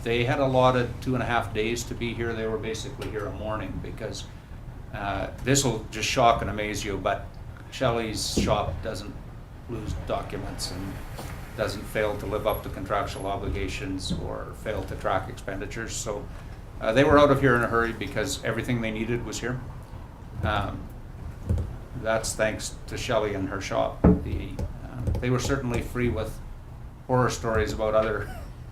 they had allotted 2.5 days to be here. They were basically here a morning because this will just shock and amaze you, but Shelley's shop doesn't lose documents and doesn't fail to live up to contractual obligations or fail to track expenditures. So they were out of here in a hurry because everything they needed was here. That's thanks to Shelley and her shop. They were certainly free with horror stories about other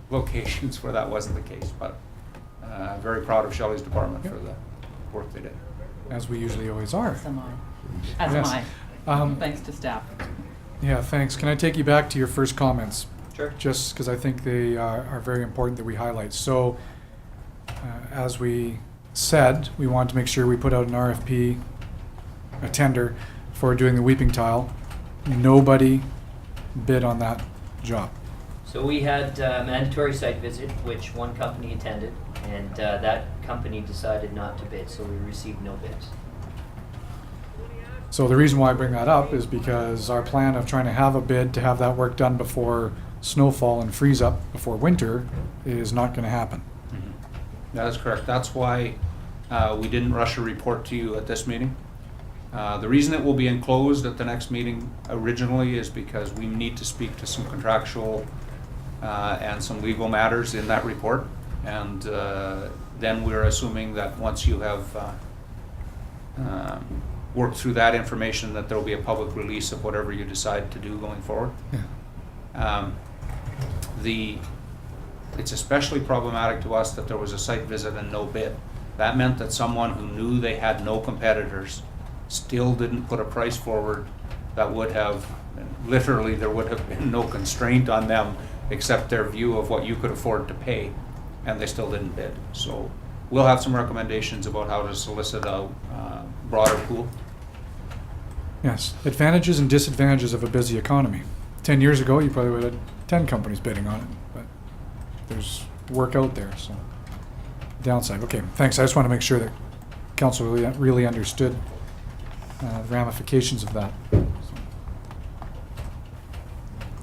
locations where that wasn't the case, but very proud of Shelley's department for the work they did. As we usually always are. As am I. As Yes. am I. Thanks to staff. Yeah, thanks. Can I take you back to your first comments? Sure. Just because I think they are very important that we highlight. So, as we said, we want to make sure we put out an RFP, a tender, for doing the weeping tile. Nobody bid on that job. So we had a mandatory site visit, which one company attended, and that company decided not to bid, so we received no bids. So the reason why I bring that up is because our plan of trying to have a bid to have that work done before snowfall and freeze up before winter is not going to happen. That is correct. That's why we didn't rush a report to you at this meeting. The reason it will be enclosed at the next meeting originally is because we need to speak to some contractual and some legal matters in that report. And then we're assuming that once you have work through that information, that there will be a public release of whatever you decide to do going forward. Yeah. It's especially problematic to us that there was a site visit and no bid. That meant that someone who knew they had no competitors still didn't put a price forward that would have, literally, there would have been no constraint on them except their view of what you could afford to pay, and they still didn't bid. So we'll have some recommendations about how to solicit a broader pool. Yes, advantages and disadvantages of a busy economy. 10 years ago, you probably would have had 10 companies bidding on it, but there's work out there, so. Downside, okay, thanks. I just want to make sure that council really understood the ramifications of that. So.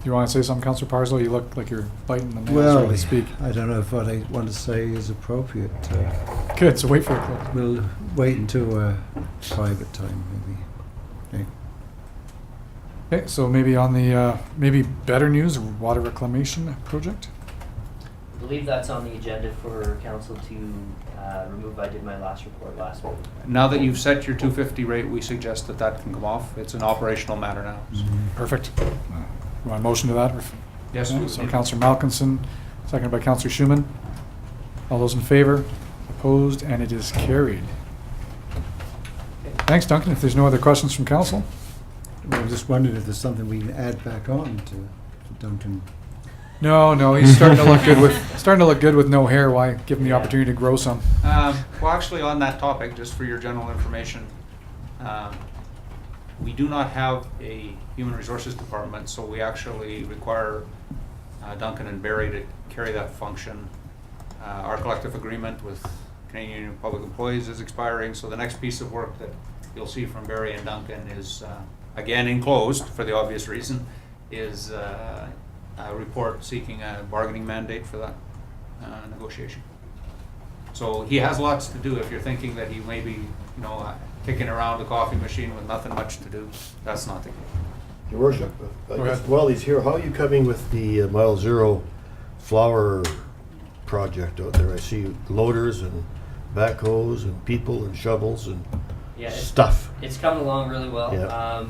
You want to say something, Councillor Parslow? You look like you're biting the nails, Well, so to speak. I don't know if what I want to say is appropriate. Good, so wait for a close. We'll wait until private time, maybe. Okay. Okay, so maybe on the, maybe better news, water reclamation project? I believe that's on the agenda for council to remove. I did my last report last week. Now that you've set your 250 rate, we suggest that that can come off. It's an operational matter now. So. Perfect. You want a motion to that? Yes, Okay, we so do. Councillor Malkinson, seconded by Councillor Schumann. All those in favor? Opposed? And it is carried. Thanks, Duncan. If there's no other questions from council? I was just wondering if there's something we can add back on to Duncan. No, he's starting to look good with no hair. Why give him the opportunity to grow some? Well, actually, on that topic, just for your general information, we do not have a human resources department, so we actually require Duncan and Barry to carry that function. Our collective agreement with Canadian Union of Public Employees is expiring, so the next piece of work that you'll see from Barry and Duncan is, again enclosed for the obvious reason, is a report seeking a bargaining mandate for that negotiation. So he has lots to do. If you're thinking that he may be, kicking around the coffee machine with nothing much to do, that's not the case. Your worship, I Go guess ahead. while he's here, how are you coming with the Mile Zero flower project out there? I see loaders and backhoes and people and shovels and Yeah, stuff. It's coming along really well. Yeah.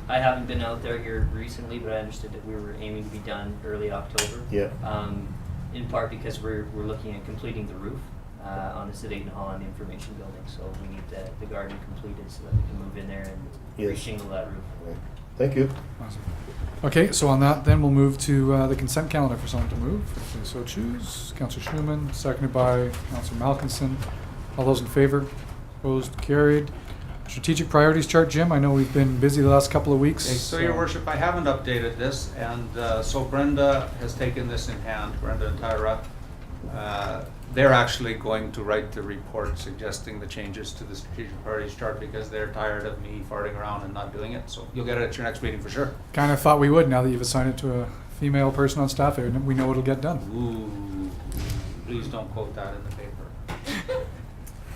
I haven't been out there here recently, but I understood that we were aiming to be done early October. Yeah. In part because we're looking at completing the roof on the Sedaten Hall and the information building. So we need the garden completed so that we can move in there and re-shingle that roof. Right. Thank you. Awesome. Okay, so on that, then we'll move to the consent calendar for someone to move, if they so choose. Councillor Schumann, seconded by Councillor Malkinson. All those in favor? Opposed? Carried. Strategic priorities chart, Jim. I know we've been busy the last couple of weeks. Okay, so your worship, I haven't updated this, and so Brenda has taken this in hand, Brenda and Tyra. They're actually going to write the report suggesting the changes to the strategic priorities chart because they're tired of me farting around and not doing it. So you'll get it at your next meeting for sure. Kind of thought we would now that you've assigned it to a female person on staff. We know it'll get done. Ooh, please don't quote that in the paper.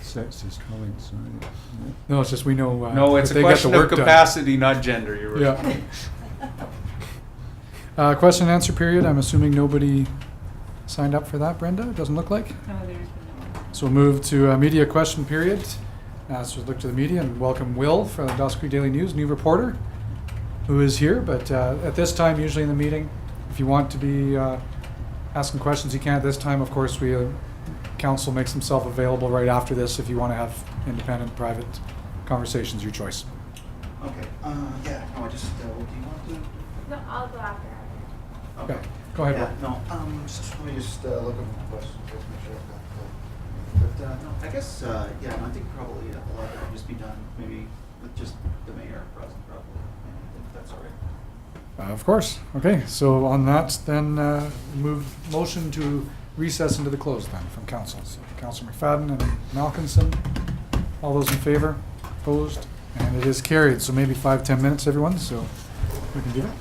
Sexist comments. Right? Yeah. No, it's just we know. No, it's that a they get the question of work done. capacity, not gender, your worship. Yeah. Question and answer period. I'm assuming nobody signed up for that, Brenda? It doesn't look like. No, there's been no one. So we'll move to media question period. So we'll look to the media and welcome Will from the Dawson Creek Daily News, new reporter, who is here. But at this time, usually in the meeting, if you want to be asking questions, you can. At this time, of course, council makes himself available right after this if you want to have independent, private conversations, your choice. Okay, yeah, no, I just, what do you want to? No, I'll go after. Okay, go ahead, Yeah, Will. no, let me just look at my questions, just make sure I've got But, no, I guess, yeah, no, I think probably a lot of it can just be done, maybe with just the mayor present, probably, if that's all right. Of course. Okay, so on that, then motion to recess into the close then from council. So Councillor McFadden and Malkinson. All those in favor? Opposed? And it is carried. So maybe 5-10 minutes, everyone. So we can do that.